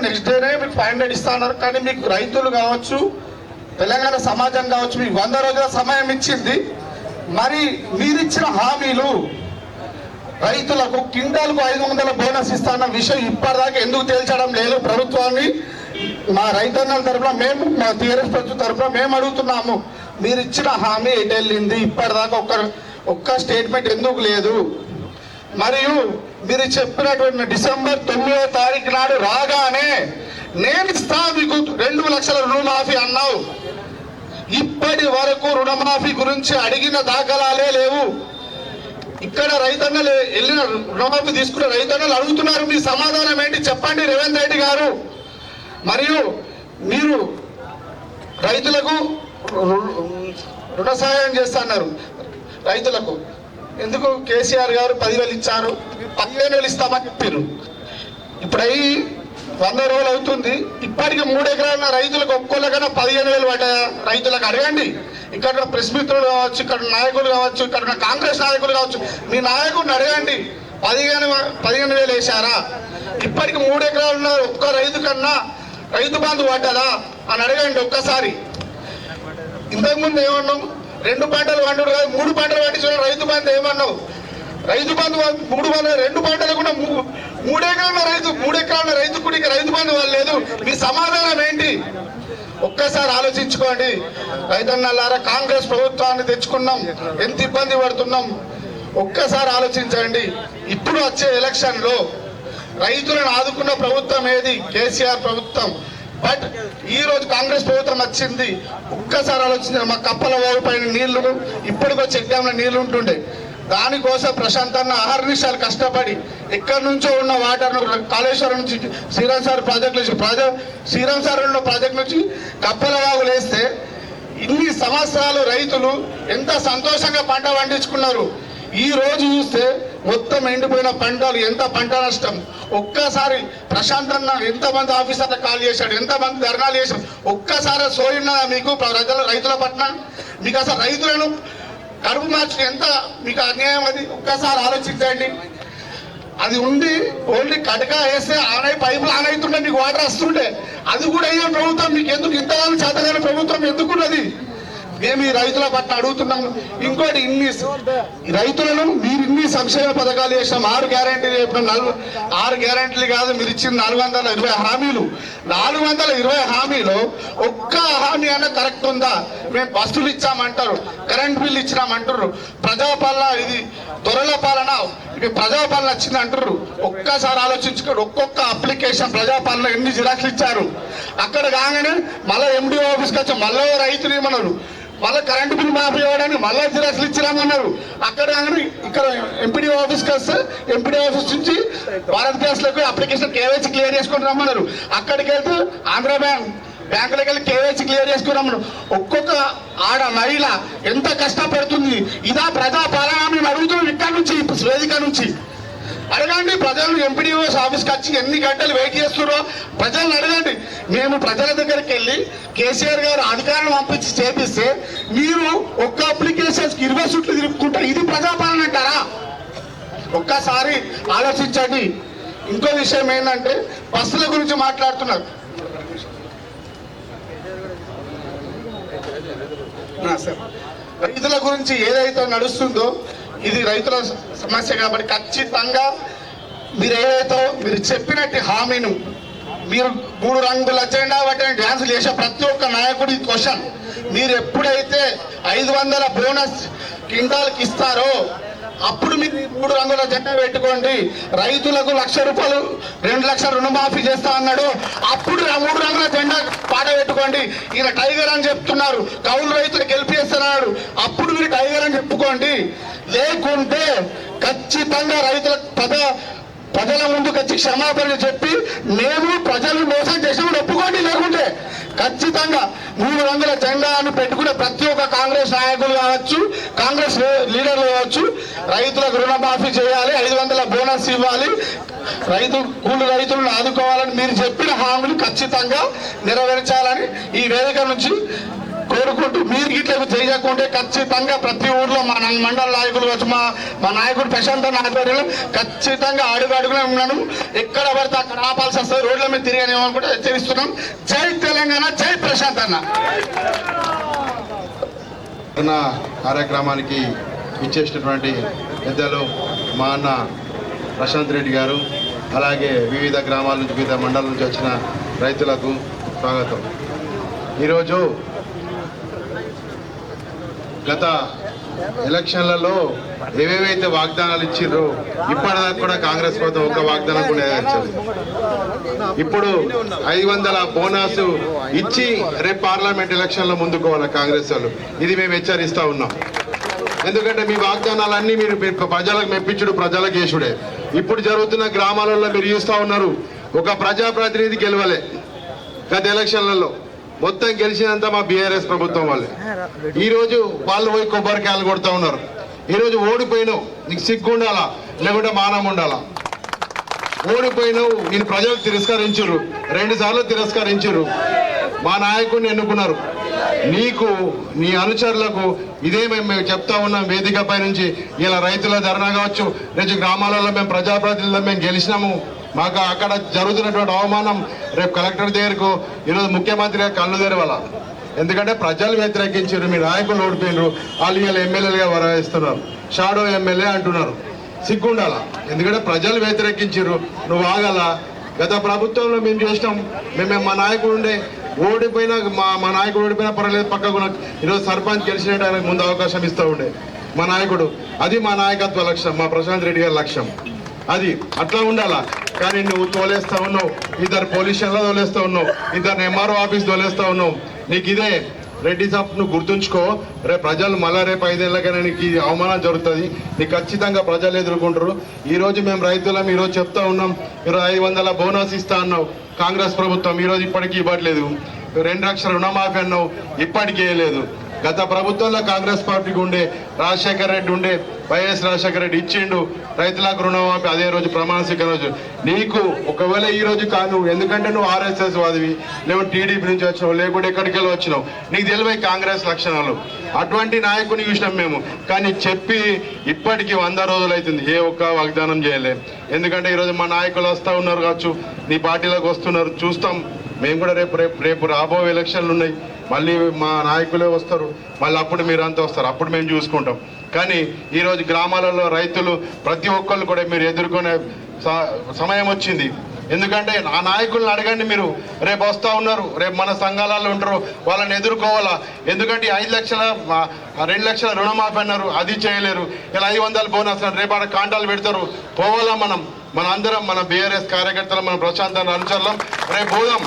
నెక్స్ట్ డేనే మీకు 500 ఇస్తా అన్నారు. కానీ మీకు రైతులు కావచ్చు, తెలంగాణ సమాజం కావచ్చు, మీకు 100 రోజుల సమయం ఇచ్చింది. మరి మీరిచ్చిన హామీలు రైతులకు క్వింటాల్కు 500 బోనస్ ఇస్తాన్న విషయం ఇప్పటిదాకా ఎందుకు తేల్చడం లేదు ప్రభుత్వాన్ని? మా రైతన్నల తరఫున మేము, మా టీఆర్ఎస్ ప్రభుత్వం తరఫున మేము అడుగుతున్నాము, మీరు ఇచ్చిన హామీ ఎటు వెళ్ళింది? ఇప్పటిదాకా ఒక్క స్టేట్మెంట్ ఎందుకు లేదు? మరియు మీరు చెప్పినటువంటి డిసెంబర్ 9వ తారీఖు నాడు రాగానే నేను ఇస్తా మీకు 2 లక్షల రుణమాఫీ అన్నావు. ఇప్పటి వరకు రుణమాఫీ గురించి అడిగిన దాఖలాలే లేవు. ఇక్కడ రైతన్నలు వెళ్ళిన రుణమాఫీ తీసుకున్న రైతన్నలు అడుగుతున్నారు, మీ సమాధానం ఏంటి చెప్పండి రేవంత్ రెడ్డి గారు. మరియు మీరు రైతులకు రుణ సహాయం చేస్తున్నారు. రైతులకు ఎందుకు కేసీఆర్ గారు 10,000 ఇచ్చారు, 15,000 ఇస్తామని చెప్పారు. ఇప్పుడు అయ్యి 100 రోజులు అవుతుంది, ఇప్పటికి 3 ఎకరాల రైతులకు ఒక్కొక్కరికైనా 15,000 పడ్డాయా? రైతులకు అడగండి. ఇక్కడ ప్రెస్ మిత్రులు కావచ్చు, ఇక్కడ నాయకులు కావచ్చు, ఇక్కడ కాంగ్రెస్ నాయకులు కావచ్చు, మీ నాయకుడిని అడగండి 15,000 వేశారా? ఇప్పటికి 3 ఎకరాలు ఉన్న ఒక్క రైతు కన్నా రైతు బంధు పడ్డదా అని అడగండి ఒక్కసారి. ఇంతకుముందు ఏమన్నాం, 2 పంటలు పండు కాదు 3 పంటలు పండించిన రైతు బంధు ఏమన్నావు? రైతు బంధు 2 పంటలు కూడా 3 ఎకరాల రైతు కూడా రైతు బంధు లేదు. మీ సమాధానం ఏంటి? ఒక్కసారి ఆలోచించుకోండి రైతన్నలారా. కాంగ్రెస్ ప్రభుత్వాన్ని తెచ్చుకున్నాం, ఎంత ఇబ్బంది పడుతున్నాం ఒక్కసారి ఆలోచించండి. ఇప్పుడు వచ్చే ఎలక్షన్ లో రైతులను ఆదుకున్న ప్రభుత్వం ఏది? కేసీఆర్ ప్రభుత్వం. బట్ ఈ రోజు కాంగ్రెస్ ప్రభుత్వం వచ్చింది, ఒక్కసారి ఆలోచించారు. మా కప్పల వాగు పైన నీళ్లు ఇప్పటికో చెక్ డ్యాంలో నీళ్లు ఉంటుండే, దానికోసం ప్రశాంత్ అన్న అహర్నిశాలు కష్టపడి ఎక్కడి నుంచో ఉన్న వాటర్ను కాళేశ్వరం నుంచి శ్రీరామ్ సార్ ప్రాజెక్ట్ నుంచి కప్పల వాగులు వేస్తే ఇన్ని సంవత్సరాలు రైతులు ఎంత సంతోషంగా పంట పండించుకున్నారు. ఈ రోజు చూస్తే మొత్తం ఎండిపోయిన పంటలు, ఎంత పంట నష్టం. ఒక్కసారి ప్రశాంత్ అన్న ఎంతమంది ఆఫీసర్లు కాల్ చేశాడు, ఎంతమంది ధర్నాలు చేశాడు, ఒక్కసారి సోయినా మీకు రైతుల పట్ల? మీకు అసలు రైతులను కడుపు మార్చడం ఎంత మీకు అన్యాయం, అది ఒక్కసారి ఆలోచించండి. అది ఉండి ఓన్లీ కటకా వేస్తే పైపులు ఆన్ అవుతుంటే మీకు వాటర్ వస్తుంటే, అది కూడా అయ్యే ప్రభుత్వం మీకు ఎందుకు? ఇంతగానో చేతగానే ప్రభుత్వం ఎందుకున్నది? మేము ఈ రైతుల పట్ల అడుగుతున్నాము. ఇంకోటి, రైతులను మీరు ఇన్ని సంక్షేమ పథకాలు చేసినాం, 6 గ్యారెంటీలు చెప్పినాం. 6 గ్యారెంటీలు కాదు, మీరు ఇచ్చిన 420 హామీలు. 420 హామీలో ఒక్క హామీ అన్న కరెక్ట్ ఉందా? మేము బస్సులు ఇచ్చామంటారు, కరెంట్ బిల్లు ఇచ్చినామంటారు, ప్రజాపాలన ఇది దొరల పాలన, ప్రజాపాలన వచ్చింది అంటారు. ఒక్కసారి ఆలోచించుకోండి. ఒక్కొక్క అప్లికేషన్ ప్రజాపాలన ఎన్ని జిరాక్స్లు ఇచ్చారు. అక్కడ కాగానే మళ్ళీ ఎండిఓ ఆఫీస్కి వచ్చి మళ్ళీ రైతులు ఏమన్నారు, మళ్ళీ కరెంటు బిల్లు మాఫీ అవ్వడానికి మళ్ళీ జిరాక్స్లు ఇచ్చినామన్నారు. అక్కడ ఇక్కడ ఎంపీడీఓ ఆఫీస్కి వస్తే ఎంపీడీ ఆఫీస్ నుంచి భారత్ గ్యాస్లకు అప్లికేషన్ కేవైసీ క్లియర్ చేసుకుని రమ్మన్నారు. అక్కడికి వెళ్తే ఆంధ్ర బ్యాంకులకు వెళ్ళి కేవైసీ క్లియర్ చేసుకుని రమ్మన్నారు. ఒక్కొక్క ఆడ మహిళ ఎంత కష్టపడుతుంది. ఇదా ప్రజాపాలన? మేము అడుగుతున్నాం ఇక్కడ నుంచి, వేదిక నుంచి అడగండి. ప్రజలు ఎంపీడీఓ ఆఫీస్కి వచ్చి ఎన్ని గంటలు వెయిట్ చేస్తున్నారో ప్రజలను అడగండి. మేము ప్రజల దగ్గరికి వెళ్ళి కేసీఆర్ గారు అధికారులు పంపించి చేపిస్తే మీరు ఒక్క అప్లికేషన్స్కి 20 చుట్లు తిరుపుకుంటారు. ఇది ప్రజాపాలన అంటారా? ఒక్కసారి ఆలోచించండి. ఇంకో విషయం ఏంటంటే, బస్సుల గురించి మాట్లాడుతున్నారు. రైతుల గురించి ఏదైతే నడుస్తుందో ఇది రైతుల సమస్య కాబట్టి ఖచ్చితంగా మీరు చెప్పినట్టు హామీను, మీరు 3 రంగుల జెండా పట్టిన డ్యాన్సులు చేసే ప్రతి ఒక్క నాయకుడి క్వశ్చన్, మీరు ఎప్పుడైతే 500 బోనస్ క్వింటాల్కి ఇస్తారో అప్పుడు మీరు 3 రంగుల జెండా పెట్టుకోండి. రైతులకు 1,00,000 రూపాయలు 2 లక్షల రుణమాఫీ చేస్తా అన్నాడు, అప్పుడు 3 రంగుల జెండా పాట పెట్టుకోండి. ఈయన టైగర్ అని చెప్తున్నారు, కౌలు రైతులు గెలిపిస్తున్నాడు, అప్పుడు మీరు టైగర్ అని చెప్పుకోండి. లేకుంటే ఖచ్చితంగా ప్రజల ముందుకు వచ్చి క్షమాపణ చెప్పి మేము ప్రజలు మోసం చేసినప్పుడు ఒప్పుకోండి. లేకుంటే ఖచ్చితంగా 3 రంగుల జెండాను పెట్టుకునే ప్రతి ఒక్క కాంగ్రెస్ నాయకులు కావచ్చు, కాంగ్రెస్ లీడర్లు కావచ్చు, రైతులకు రుణమాఫీ చేయాలి, 500 బోనస్ ఇవ్వాలి, కూలి రైతులను ఆదుకోవాలని మీరు చెప్పిన హామీలు ఖచ్చితంగా నెరవేర్చాలని ఈ వేదిక నుంచి కోరుకుంటూ, మీరు గిట్లకు చేయకుంటే ఖచ్చితంగా ప్రతి ఊర్లో మా మండల నాయకులు వచ్చి మా నాయకుడు ప్రశాంత్ ఆధ్వర్యంలో ఖచ్చితంగా అడుగునే ఉన్నాను. ఎక్కడ పడితే అక్కడ ఆపాల్సి వస్తుంది, రోడ్ల మీద తిరిగానేమనుకుంటే హెచ్చరిస్తున్నాం. జై తెలంగాణ, జై ప్రశాంత్ అన్న. కార్యక్రమానికి ఇచ్చేసినటువంటి పెద్దలు మా అన్న ప్రశాంత్ రెడ్డి గారు, అలాగే వివిధ గ్రామాల నుంచి, వివిధ మండలాల నుంచి వచ్చిన రైతులకు స్వాగతం. ఈరోజు గత ఎలక్షన్లలో ఏవేవైతే వాగ్దానాలు ఇచ్చిర్రో ఇప్పటిదాకా కూడా కాంగ్రెస్ ప్రభుత్వం ఒక్క వాగ్దానం కూడా నెరవేర్చారు. ఇప్పుడు 500 బోనస్ ఇచ్చి రేపు పార్లమెంట్ ఎలక్షన్లో ముందుకోవాలి కాంగ్రెస్ వాళ్ళు. ఇది మేము హెచ్చరిస్తా ఉన్నాం. ఎందుకంటే మీ వాగ్దానాలన్నీ మీరు ప్రజలకు మెప్పించుడు, ప్రజలకు చేసుడే. ఇప్పుడు జరుగుతున్న గ్రామాలలో మీరు చూస్తూ ఉన్నారు, ఒక ప్రజాప్రతినిధి గెలవలే గత ఎలక్షన్లలో. మొత్తం గెలిచినంత మా బీఆర్ఎస్ ప్రభుత్వం వాళ్ళే. ఈ రోజు వాళ్ళు పోయి కొబ్బరికాయలు కొడతా ఉన్నారు. ఈ రోజు ఓడిపోయినావు, నీకు సిగ్గు ఉండాలా, లేకుంటే మానం ఉండాలా? ఓడిపోయినావు, నేను ప్రజలు తిరస్కరించురు, 2 సార్లు తిరస్కరించురు. మా నాయకుడిని ఎన్నుకున్నారు. నీకు నీ అనుచరులకు ఇదే మేము చెప్తా ఉన్నాం వేదికపై నుంచి. ఇలా రైతుల ధర్నా కావచ్చు, రేపు గ్రామాలలో మేము ప్రజాప్రతినిధులు మేము గెలిచినాము, మాకు అక్కడ జరుగుతున్నటువంటి అవమానం రేపు కలెక్టర్ దగ్గరకు ఈరోజు ముఖ్యమంత్రి కళ్ళు తెరవాల. ఎందుకంటే ప్రజలు వ్యతిరేకించారు, మీ నాయకులు ఓడిపోయినారు, వాళ్ళు ఇలా ఎమ్మెల్యేలుగా వరవేస్తున్నారు, షాడో ఎమ్మెల్యే అంటున్నారు. సిగ్గుండాల, ఎందుకంటే ప్రజలు వ్యతిరేకించారు, నువ్వు ఆగల. గత ప్రభుత్వంలో మేము చేసినాం, మా నాయకుడు ఉండే ఓడిపోయినా మా నాయకుడు ఓడిపోయినా పర్వాలేదు, పక్కకు ఈరోజు సర్పంచ్ గెలిచినట్టు ఆయనకు ముందు అవకాశం ఇస్తూ ఉండే మా నాయకుడు. అది మా నాయకత్వ లక్ష్యం, మా ప్రశాంత్ రెడ్డి గారి లక్ష్యం. అది అట్లా ఉండాలా. కానీ నువ్వు తోలేస్తా ఉన్నావు, 2 పోలీస్ స్టేషన్లో తోలేస్తా ఉన్నావు, 2 ఎంఆర్ఓ ఆఫీస్ తోలేస్తా ఉన్నావు. నీకు ఇదే రెడ్డి సాబ్, నువ్వు గుర్తుంచుకో, రేపు ప్రజలు మళ్ళా రేపు 5 ఏళ్ళకైనా నీకు ఈ అవమానం జరుగుతుంది. నీకు ఖచ్చితంగా ప్రజలు ఎదుర్కొంటారు. ఈ రోజు మేము రైతులం, ఈరోజు చెప్తా ఉన్నాం, 500 బోనస్ ఇస్తా అన్నావు కాంగ్రెస్ ప్రభుత్వం, ఈరోజు ఇప్పటికీ ఇవ్వట్లేదు. 2 లక్షల రుణమాఫీ అన్నావు, ఇప్పటికీ వేయలేదు. గత ప్రభుత్వంలో కాంగ్రెస్ పార్టీకి ఉండే రాజశేఖర రెడ్డి ఉండే, వైఎస్ రాజశేఖర రెడ్డి ఇచ్చిండు రైతులకు రుణమాఫీ, అదే రోజు ప్రమాణ స్వీకారం రోజు. నీకు ఒకవేళ ఈ రోజు కాదు, ఎందుకంటే నువ్వు ఆర్ఎస్ఎస్ వాదివి, లేవు టీడీపీ నుంచి వచ్చినావు, లేకుంటే ఎక్కడికి వెళ్ళి వచ్చినావు, నీకు తెలివై కాంగ్రెస్ లక్షణాలు. అటువంటి నాయకుని చూసినాం మేము. కానీ చెప్పి ఇప్పటికీ 100 రోజులు అవుతుంది, ఏ ఒక్క వాగ్దానం చేయలే. ఎందుకంటే ఈరోజు మా నాయకులు వస్తూ ఉన్నారు కావచ్చు, నీ పార్టీలోకి వస్తున్నారు, చూస్తాం. మేము కూడా రేపు రాబోయే ఎలక్షన్లు ఉన్నాయి, మళ్ళీ మా నాయకులే వస్తారు, మళ్ళీ అప్పుడు మీరంతా వస్తారు, అప్పుడు మేము చూసుకుంటాం. కానీ ఈరోజు గ్రామాలలో రైతులు ప్రతి ఒక్కళ్ళు కూడా మీరు ఎదుర్కొనే సమయం వచ్చింది. ఎందుకంటే ఆ నాయకులను అడగండి, మీరు రేపు వస్తూ ఉన్నారు, రేపు మన సంఘాలలో ఉంటారు, వాళ్ళని ఎదుర్కోవాలా. ఎందుకంటే 5 లక్షల 2 లక్షల రుణమాఫీ అన్నారు, అది చేయలేరు. ఇలా 500 బోనస్ రేపు ఆడ కాంటాలు పెడతారు, పోవాలా. మన అందరం, మన బీఆర్ఎస్ కార్యకర్తలు, మన ప్రశాంత్ అనుచరులం రేపు పోదాం,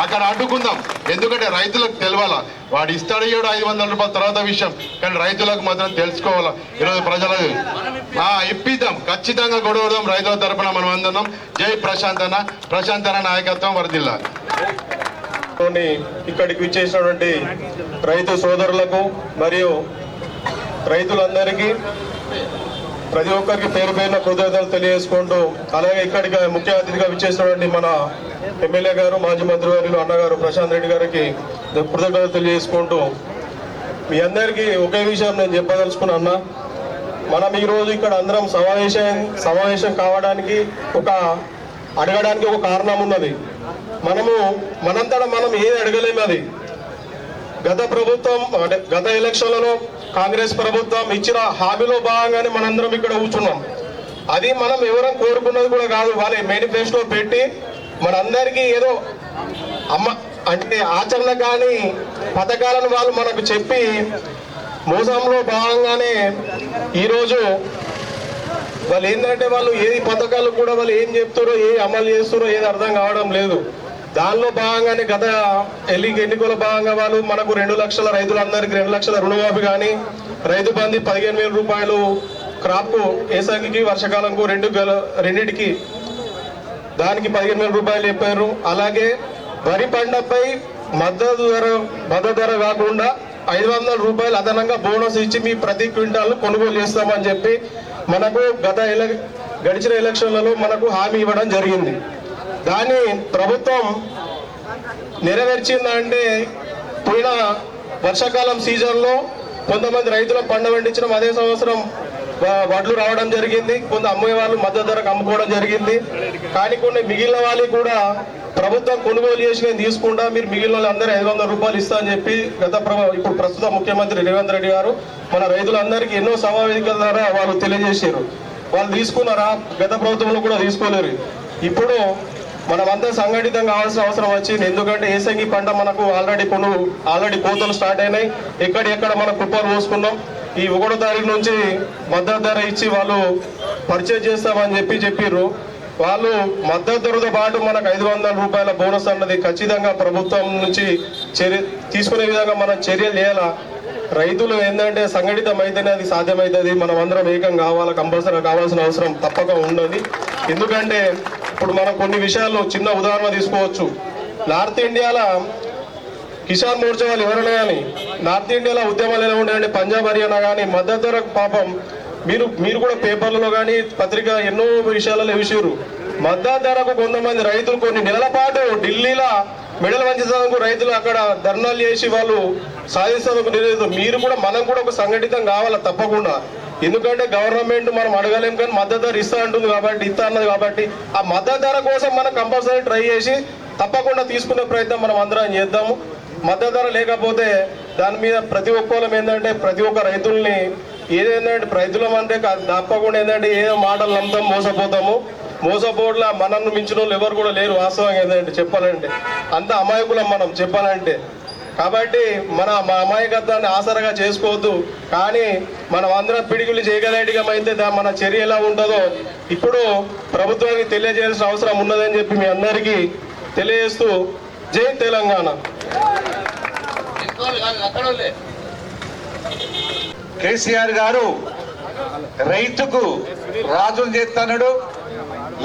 అక్కడ అడ్డుకుందాం. ఎందుకంటే రైతులకు తెలవాలా, వాడు ఇస్తాడు 500 రూపాయల తర్వాత విషయం, కానీ రైతులకు మాత్రం తెలుసుకోవాలా. ఈరోజు ప్రజలకు ఇప్పిద్దాం, ఖచ్చితంగా గొడవదాం రైతుల తరపున మనం అందరం. జై ప్రశాంత్ అన్న నాయకత్వం వర్ధిల్లా. ఇక్కడికి విచ్చేసినటువంటి రైతు సోదరులకు మరియు రైతులందరికీ ప్రతి ఒక్కరికి పేరు పేరున కృతజ్ఞతలు తెలియజేసుకుంటూ, అలాగే ఇక్కడికి ముఖ్య అతిథిగా విచ్చేసినటువంటి మన ఎమ్మెల్యే గారు, మాజీ మంత్రివర్యులు అన్నగారు ప్రశాంత్ రెడ్డి గారికి కృతజ్ఞతలు తెలియజేసుకుంటూ, మీ అందరికీ ఒకే విషయం నేను చెప్పదలుచుకున్నా. మనం ఈరోజు ఇక్కడ అందరం సమావేశం కావడానికి అడగడానికి ఒక కారణం ఉన్నది. మనంతటా మనం ఏది అడగలేము. అది గత ఎలక్షన్లలో కాంగ్రెస్ ప్రభుత్వం ఇచ్చిన హామీలో భాగంగానే మనందరం ఇక్కడ కూర్చున్నాం. అది మనం ఎవరం కోరుకున్నది కూడా కాదు, వాళ్ళ మేనిఫెస్టో పెట్టి మనందరికీ ఏదో అంటే ఆచరణ కానీ పథకాలను వాళ్ళు మనకు చెప్పి మోసంలో భాగంగానే ఈరోజు వాళ్ళు ఏంటంటే వాళ్ళు ఏది పథకాలు కూడా వాళ్ళు ఏం చెప్తారో, ఏ అమలు చేస్తారో ఏది అర్థం కావడం లేదు. దానిలో భాగంగానే గత ఎన్నికల భాగంగా వాళ్ళు మనకు 2 లక్షల రైతులందరికీ 2 లక్షల రుణమాఫీ కానీ, రైతు బంధు 15,000 రూపాయలు క్రాప్కు, ఏసంగికి వర్షకాలంకు రెండింటికి దానికి 15,000 రూపాయలు చెప్పారు. అలాగే వరి పంటపై మద్దతు ధర కాకుండా 500 రూపాయలు అదనంగా బోనస్ ఇచ్చి మీ ప్రతి క్వింటాల్ కొనుగోలు చేస్తామని చెప్పి మనకు గడిచిన ఎలక్షన్లలో మనకు హామీ ఇవ్వడం జరిగింది. దాన్ని ప్రభుత్వం నెరవేర్చిందంటే, పోయిన వర్షాకాలం సీజన్లో కొంతమంది రైతుల పంట పండించడం, అదే సంవత్సరం వడ్లు రావడం జరిగింది, కొంత అమ్మే వాళ్ళు మద్దతు ధరకు అమ్ముకోవడం జరిగింది. కానీ కొన్ని మిగిలిన వాళ్ళు కూడా ప్రభుత్వం కొనుగోలు చేసి తీసుకుంటా, మీరు మిగిలిన వాళ్ళు అందరూ 500 రూపాయలు ఇస్తా అని చెప్పి ఇప్పుడు ప్రస్తుత ముఖ్యమంత్రి రేవంత్ రెడ్డి గారు మన రైతులందరికీ ఎన్నో సమావేశాల ద్వారా వాళ్ళు తెలియజేశారు. వాళ్ళు తీసుకున్నారా? గత ప్రభుత్వంలో కూడా తీసుకోలేరు. ఇప్పుడు మనమంతా సంఘటితం కావాల్సిన అవసరం వచ్చింది. ఎందుకంటే ఏసంగి పంట మనకు ఆల్రెడీ కోతలు స్టార్ట్ అయినాయి. ఎక్కడ మనం కుప్పలు పోసుకున్నాం. ఈ 1వ తారీఖు నుంచి మద్దతు ధర ఇచ్చి వాళ్ళు పర్చేజ్ చేస్తామని చెప్పారు. వాళ్ళు మద్దతు ధరతో పాటు మనకు 500 రూపాయల బోనస్ అన్నది ఖచ్చితంగా ప్రభుత్వం నుంచి తీసుకునే విధంగా మనం చర్యలు చేయాలా. రైతులు ఏంటంటే సంఘటితం అయితేనే అది సాధ్యమవుతుంది. మనం అందరం ఏకం కావాలా, కంపల్సరీ కావాల్సిన అవసరం తప్పక ఉన్నది. ఎందుకంటే ఇప్పుడు మనం కొన్ని విషయాల్లో చిన్న ఉదాహరణ తీసుకోవచ్చు. నార్త్ ఇండియాలో కిసాన్ మోర్చా వాళ్ళు ఎవరైనా కానీ నార్త్ ఇండియాలో ఉద్యమాలు ఎలా ఉంటాయంటే పంజాబ్ హర్యానా కానీ మద్దతు ధరకు పాపం మీరు కూడా పేపర్లలో కానీ పత్రిక ఎన్నో విషయాలలో చూసారు. మద్దతు ధరకు కొంతమంది రైతులు కొన్ని నెలల పాటు ఢిల్లీలో మెడల్ వంచేందుకు రైతులు అక్కడ ధర్నాలు చేసి వాళ్ళు సాధిస్తేందుకు నిలదు. మీరు కూడా మనం కూడా ఒక సంఘటితం కావాలా తప్పకుండా. ఎందుకంటే గవర్నమెంట్ మనం అడగలేం కానీ మద్దతు ధర ఇస్తా అంటుంది కాబట్టి ఇస్తా అన్నది కాబట్టి ఆ మద్దతు ధర కోసం మనం కంపల్సరీ ట్రై చేసి తప్పకుండా తీసుకునే ప్రయత్నం మనం అందరం చేద్దాము. మద్దతు ధర లేకపోతే దాని మీద ప్రతి ఒక్కరం ఏంటంటే ప్రతి ఒక్క రైతుల్ని ఏదేంటంటే రైతులం అంటే తప్పకుండా ఏంటంటే ఏదో మాటలు నమ్ముతాం, మోసపోట్ల మనల్ని మించిన వాళ్ళు ఎవరు కూడా లేరు. వాస్తవంగా ఏంటంటే చెప్పాలంటే అంత అమాయకులం మనం చెప్పాలంటే. కాబట్టి మా అమాయకత్వాన్ని ఆసరగా చేసుకోవద్దు. కానీ మనం అందరం పిడిగులు చేయగలిగమైతే మన చర్య ఎలా ఉంటుందో ఇప్పుడు ప్రభుత్వానికి తెలియజేయాల్సిన అవసరం ఉన్నదని చెప్పి మీ అందరికీ తెలియజేస్తూ జై తెలంగాణ. కేసీఆర్ గారు రైతుకు రాజులు చేస్తున్నాడు,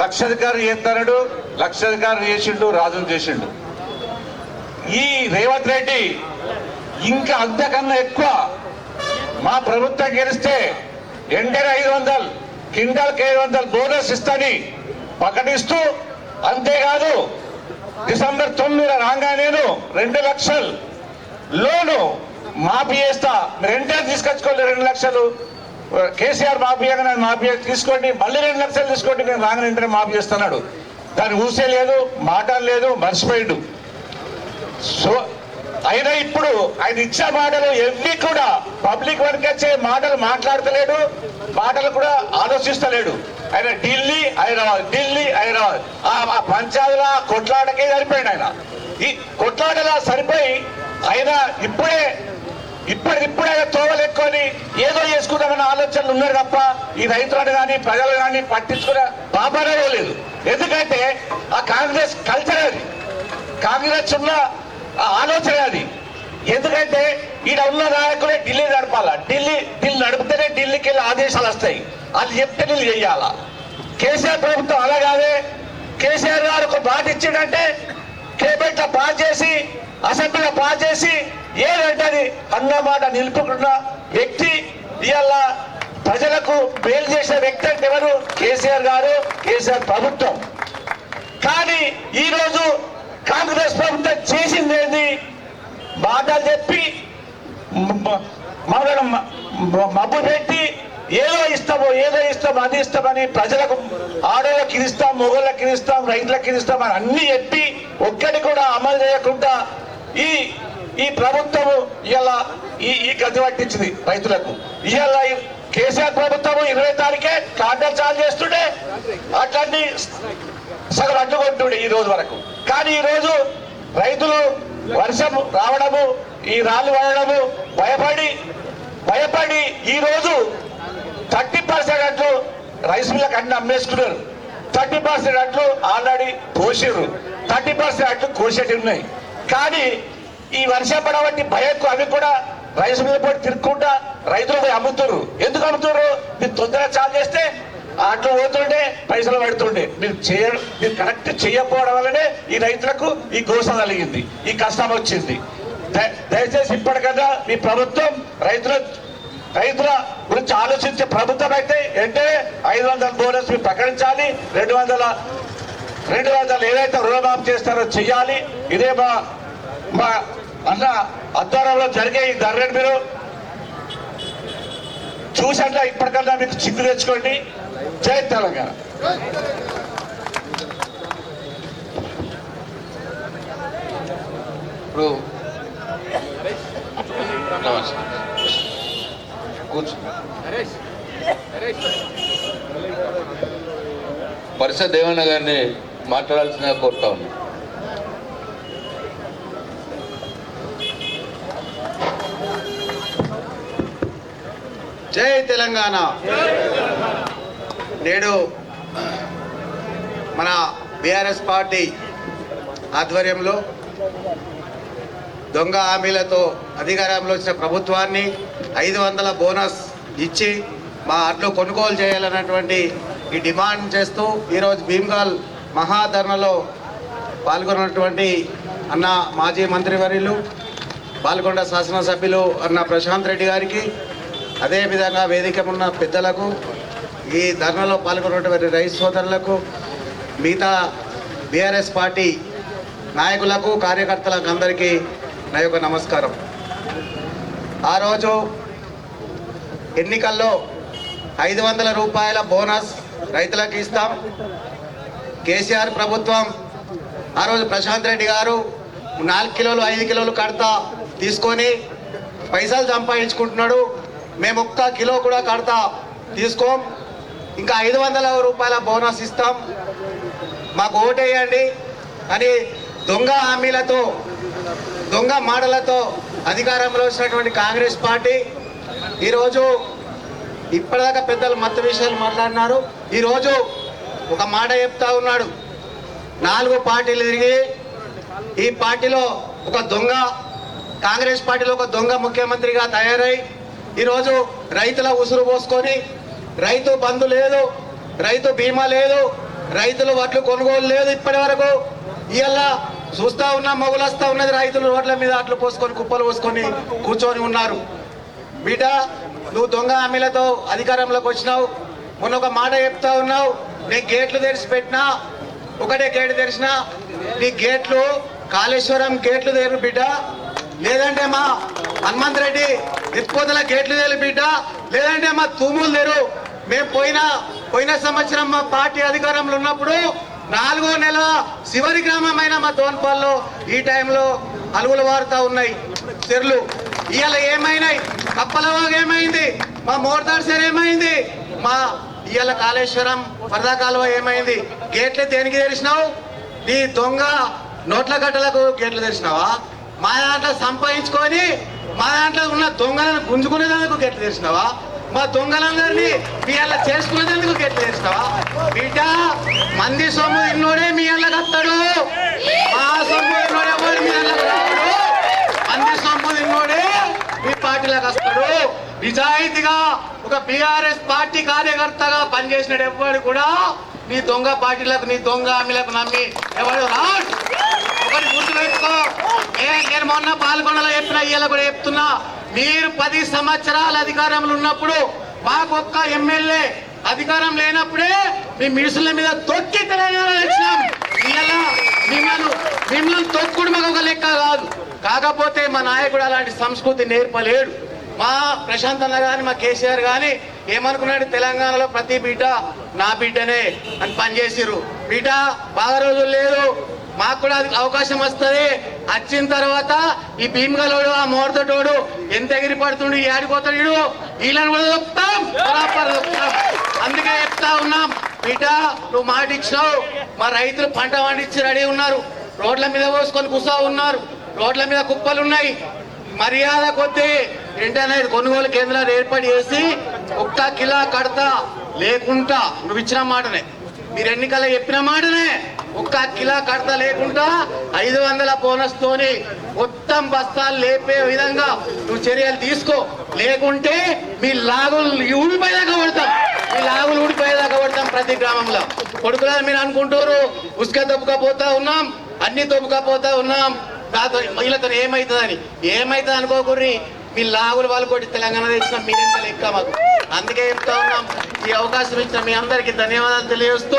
లక్షాధికారి చేస్తున్నాడు, లక్షాధికారి చేసిండు, రాజులు చేసిండు. ఈ రేవంత్ రెడ్డి ఇంకా అంతకన్నా ఎక్కువ మా ప్రభుత్వం గెలిస్తే ఎండర్ 500 కింటాల్కి 500 బోనస్ ఇస్తాని ప్రకటిస్తూ, అంతేకాదు డిసెంబర్ 9 రాగా నేను 2 లక్షలు లోను మాఫీ చేస్తా, మీరు వెంటనే తీసుకొచ్చుకోండి 2 లక్షలు. కేసీఆర్ మాఫీ మాఫీ తీసుకోండి, మళ్ళీ 2 లక్షలు తీసుకోండి, నేను రాగానే వెంటనే మాఫీ చేస్తున్నాడు. దాన్ని ఊసే లేదు, మాట లేదు, మర్చిపోయాడు. సో అయినా ఇప్పుడు ఆయన ఇచ్చే మాటలు ఎన్ని కూడా పబ్లిక్ వరకు వచ్చే మాటలు మాట్లాడతలేడు, మాటలు కూడా ఆలోచిస్తలేడు. ఆయన ఢిల్లీ హైదరాబాద్ ఆ పంచాయతీల కొట్లాటకే సరిపోయాడు. ఆయన ఈ కొట్లాటలా సరిపోయి ఆయన ఇప్పుడే తోవలెక్కుని ఏదో చేసుకుందామన్న ఆలోచనలు ఉన్నారు తప్ప ఈ రైతులను కానీ ప్రజలు కానీ పట్టించుకునే పాపనే లేదు. ఎందుకంటే ఆ కాంగ్రెస్ కల్చర్ అది, కాంగ్రెస్ ఉన్న ఆలోచన అది. ఎందుకంటే ఈడ ఉన్న నాయకులే ఢిల్లీ నడపాలా, ఢిల్లీ నడిపితేనే ఢిల్లీకి వెళ్ళి ఆదేశాలు వస్తాయి, వాళ్ళు చెప్తే నీళ్ళు చెయ్యాలా. కేసీఆర్ ప్రభుత్వం అలా కాదే. కేసీఆర్ గారు ఒక మాట ఇచ్చిండంటే కేబినెట్ లో పాస్ చేసి, అసెంబ్లీలో పాస్ చేసి ఏదంటే అది అన్నమాట నిలుపుకున్న వ్యక్తి. ఇవాళ ప్రజలకు మేలు చేసిన వ్యక్తి అంటే ఎవరు? కేసీఆర్ గారు, కేసీఆర్ ప్రభుత్వం. కానీ ఈరోజు కాంగ్రెస్ ప్రభుత్వం చేసింది ఏంది? మాటలు చెప్పి మబ్బు పెట్టి ఏదో ఇస్తాం అది ఇస్తామని ప్రజలకు ఆడోళ్ళకి ఇస్తాం, మొగోళ్ళకి ఇస్తాం, రైతులకి ఇస్తాం అని అన్ని చెప్పి ఒక్కటి కూడా అమలు చేయకుండా ఈ ప్రభుత్వము ఇవాళ ఈ గతి పట్టించింది రైతులకు. ఇవాళ కేసీఆర్ ప్రభుత్వము 20 తారీఖే కాంటాలు చాలు చేస్తుండే, అట్లన్నీ సగం అడ్డుకుంటుండే ఈ రోజు వరకు. కానీ ఈ రోజు రైతులు వర్షం రావడము, ఈ రాళ్ళు పడడము భయపడి ఈ రోజు 30% అట్లు రైస్ మిల్లకు అన్ని అమ్మేసుకున్నారు. 30% అట్లు ఆల్రెడీ కోసారు, 30% అట్లు కోసేటి ఉన్నాయి. కానీ ఈ వర్షం పడబట్టి భయంకు అవి కూడా రైస్ మిల్ పోటీ తిరుక్కుంటా రైతులు పోయి అమ్ముతున్నారు. ఎందుకు అమ్ముతున్నారు? మీరు తొందరగా చాలు చేస్తే అట్లు పోతుండే, పైసలు పడుతుండే. మీరు కరెక్ట్ చేయకపోవడం వల్లనే ఈ రైతులకు ఈ గోస కలిగింది, ఈ కష్టం వచ్చింది. దయచేసి ఇప్పటికన్నా మీ ప్రభుత్వం రైతుల గురించి ఆలోచించే ప్రభుత్వం అయితే వెంటనే 500 బోనస్ మీరు ప్రకటించాలి. 200 ఏదైతే రుణమాఫీ చేస్తారో చెయ్యాలి. ఇదే మా అన్న ఆధ్వర్యంలో జరిగే ఈ ధర్నాన్ని మీరు చూసంటే ఇప్పటికన్నా మీకు చిక్కు తెచ్చుకోండి. జై తెలంగాణ. ఇప్పుడు కూర్చో. పరిష దేవన్న గారిని మాట్లాడాల్సిందిగా కోరుతా ఉన్నా. జై తెలంగాణ. నేడు మన బీఆర్ఎస్ పార్టీ ఆధ్వర్యంలో దొంగ హామీలతో అధికారంలో వచ్చిన ప్రభుత్వాన్ని 500 బోనస్ ఇచ్చి మా అట్లు కొనుగోలు చేయాలన్నటువంటి ఈ డిమాండ్ చేస్తూ ఈరోజు భీమ్గల్ మహాధర్నలో పాల్గొన్నటువంటి అన్న మాజీ మంత్రివర్యులు పాల్గొండ శాసనసభ్యులు అన్న ప్రశాంత్ రెడ్డి గారికి, అదేవిధంగా వేదిక ఉన్న పెద్దలకు, ఈ ధర్నాలో పాల్గొన్నటువంటి రైతు సోదరులకు, మిగతా బీఆర్ఎస్ పార్టీ నాయకులకు, కార్యకర్తలకు అందరికీ నా యొక్క నమస్కారం. ఆ రోజు ఎన్నికల్లో 500 రూపాయల బోనస్ రైతులకు ఇస్తాం. కేసీఆర్ ప్రభుత్వం ఆ రోజు ప్రశాంత్ రెడ్డి గారు 4 కిలోలు 5 కిలోలు కడతా తీసుకొని పైసలు సంపాదించుకుంటున్నాడు. మేము 1 కిలో కూడా కడతా తీసుకోం, ఇంకా 500 రూపాయల బోనస్ ఇస్తాం, మాకు ఓటేయండి అని దొంగ హామీలతో, దొంగ మాటలతో అధికారంలో వచ్చినటువంటి కాంగ్రెస్ పార్టీ ఈరోజు ఇప్పటిదాకా పెద్దలు మత విషయాలు మాట్లాడినారు. ఈరోజు ఒక మాట చెప్తా ఉన్నాడు. 4 పార్టీలు తిరిగి ఈ పార్టీలో ఒక దొంగ, కాంగ్రెస్ పార్టీలో ఒక దొంగ ముఖ్యమంత్రిగా తయారై ఈరోజు రైతుల ఉసురు పోసుకొని రైతు బంధు లేదు, రైతు బీమా లేదు, రైతులు వడ్లు కొనుగోలు లేదు. ఇప్పటి వరకు ఇవాళ చూస్తూ ఉన్నా మొగులొస్తా ఉన్నది, రైతులు రోడ్ల మీద అట్లు పోసుకొని కుప్పలు పోసుకొని కూర్చొని ఉన్నారు. బిడ్డ, నువ్వు దొంగ హామీలతో అధికారంలోకి వచ్చినావు. మొన్న ఒక మాట చెప్తా ఉన్నావు, నీ గేట్లు తెరిచి పెట్టినా, ఒకటే గేటు తెరిచినా, నీ గేట్లు కాళేశ్వరం గేట్లు తెరు బిడ్డ, లేదంటే మా హనుమంత్ రెడ్డి ఎత్తిపోతల గేట్లు తెరు బిడ్డ, లేదంటే మా తూములు తెరు. మేము పోయిన సంవత్సరం మా పార్టీ అధికారంలో ఉన్నప్పుడు 4వ నెల చివరి గ్రామమైన మా తోన్పాల్లో ఈ టైంలో అలుగులు వారుతా ఉన్నాయి చెర్లు. ఇవాళ ఏమైనాయి? కప్పలవాగు ఏమైంది? మా మోర్దార్ సార్ ఏమైంది? మా ఇవాళ కాళేశ్వరం వరద కాలువ ఏమైంది? గేట్లు దేనికి తెరిచినావు? నీ దొంగ నోట్ల గడ్డలకు గేట్లు తెరిచినావా? మా దాంట్లో సంపాదించుకొని మా దాంట్లో ఉన్న దొంగలను గుంజుకునేందుకు గేట్లు తెరిచినావా? మా దొంగలందరినీ మీ అలా చేసుకునేందుకు గేట్లు తెరిచినావా? బిడ్డ, మంది సొమ్ము తిన్నోడే మీ అల్లకి వస్తాడు, మా సొమ్ము తిన్నోడే ఎవడు మీ అల్లకి రాడు. మంది సొమ్ము తిన్నోడే మీ పార్టీలకు వస్తాడు. నిజాయితీగా ఒక బీఆర్ఎస్ పార్టీ కార్యకర్తగా పనిచేసిన ఎవరు కూడా నీ దొంగ పార్టీలకు, నీ దొంగ హామీలకు నమ్మి ఎవరు రాడు. ఒకటి గుర్తుపెట్టుకో, నేను మొన్న పాల్గొనలో చెప్పిన, ఇవాళ కూడా చెప్తున్నా, మీరు 10 సంవత్సరాల అధికారంలో ఉన్నప్పుడు మాకు ఒక్క ఎమ్మెల్యే అధికారం లేనప్పుడే మీ మిడుసుల మీద తొక్కి తెలంగాణ ఇచ్చినాం. ఇలా మిమ్మల్ని తొక్కుడు మాకు ఒక లెక్క కాదు. కాకపోతే మా నాయకుడు అలాంటి సంస్కృతి నేర్పలేడు. మా ప్రశాంత్ అన్న కానీ, మా కేసీఆర్ కానీ ఏమనుకున్నాడు, తెలంగాణలో ప్రతి బిడ్డ నా బిడ్డనే అని పనిచేసిర్రు. బిడ్డ బాగా రోజులు లేదు, మాకు కూడా అవకాశం వస్తుంది. వచ్చిన తర్వాత ఈ భీమ్గలోడు, ఆ మోర్దటోడు ఎంత ఎగిరి పడుతుండు, ఏడిపోతాడు, వీళ్ళని కూడా చెప్తాం, చెప్తాం. అందుకే చెప్తా ఉన్నాం, బిడ్డ నువ్వు మాట ఇచ్చినావు. మా రైతులు పంట పండించి రెడీ ఉన్నారు, రోడ్ల మీద పోసుకొని కూర్చో ఉన్నారు, రోడ్ల మీద కుప్పలు ఉన్నాయి. మర్యాద కొద్దీ వెంటనే కొనుగోలు కేంద్రాలు ఏర్పాటు చేసి 1 కిలో కడతా, లేకుండా నువ్వు ఇచ్చిన మాటనే, మీరు ఎన్నికల్లో చెప్పిన మాటనే, 1 కిలో కడతా లేకుండా 500 బోనస్ తోని మొత్తం బస్తాలు లేపే విధంగా నువ్వు చర్యలు తీసుకో. లేకుంటే మీ లాగులు ఊడిపోయేదాకా పడతాం, మీ లాగులు ఊడిపోయేదాకా పడతాం. ప్రతి గ్రామంలో కొడుకులని మీరు అనుకుంటారు, ఉసుక దొబ్బకపోతా ఉన్నాం, అన్ని దొబ్బకపోతా ఉన్నాం, నాతో వీళ్ళతో ఏమవుతుందని. ఏమవుతుంది అనుకోకుర్రి, మీ లాగులు వాళ్ళు కొట్టి తెలంగాణ తెచ్చిన మీరెంత లెక్క మాకు. అందుకే చెప్తా ఉన్నాం, ఈ అవకాశం ఇచ్చిన మీ అందరికీ ధన్యవాదాలు తెలియజేస్తూ,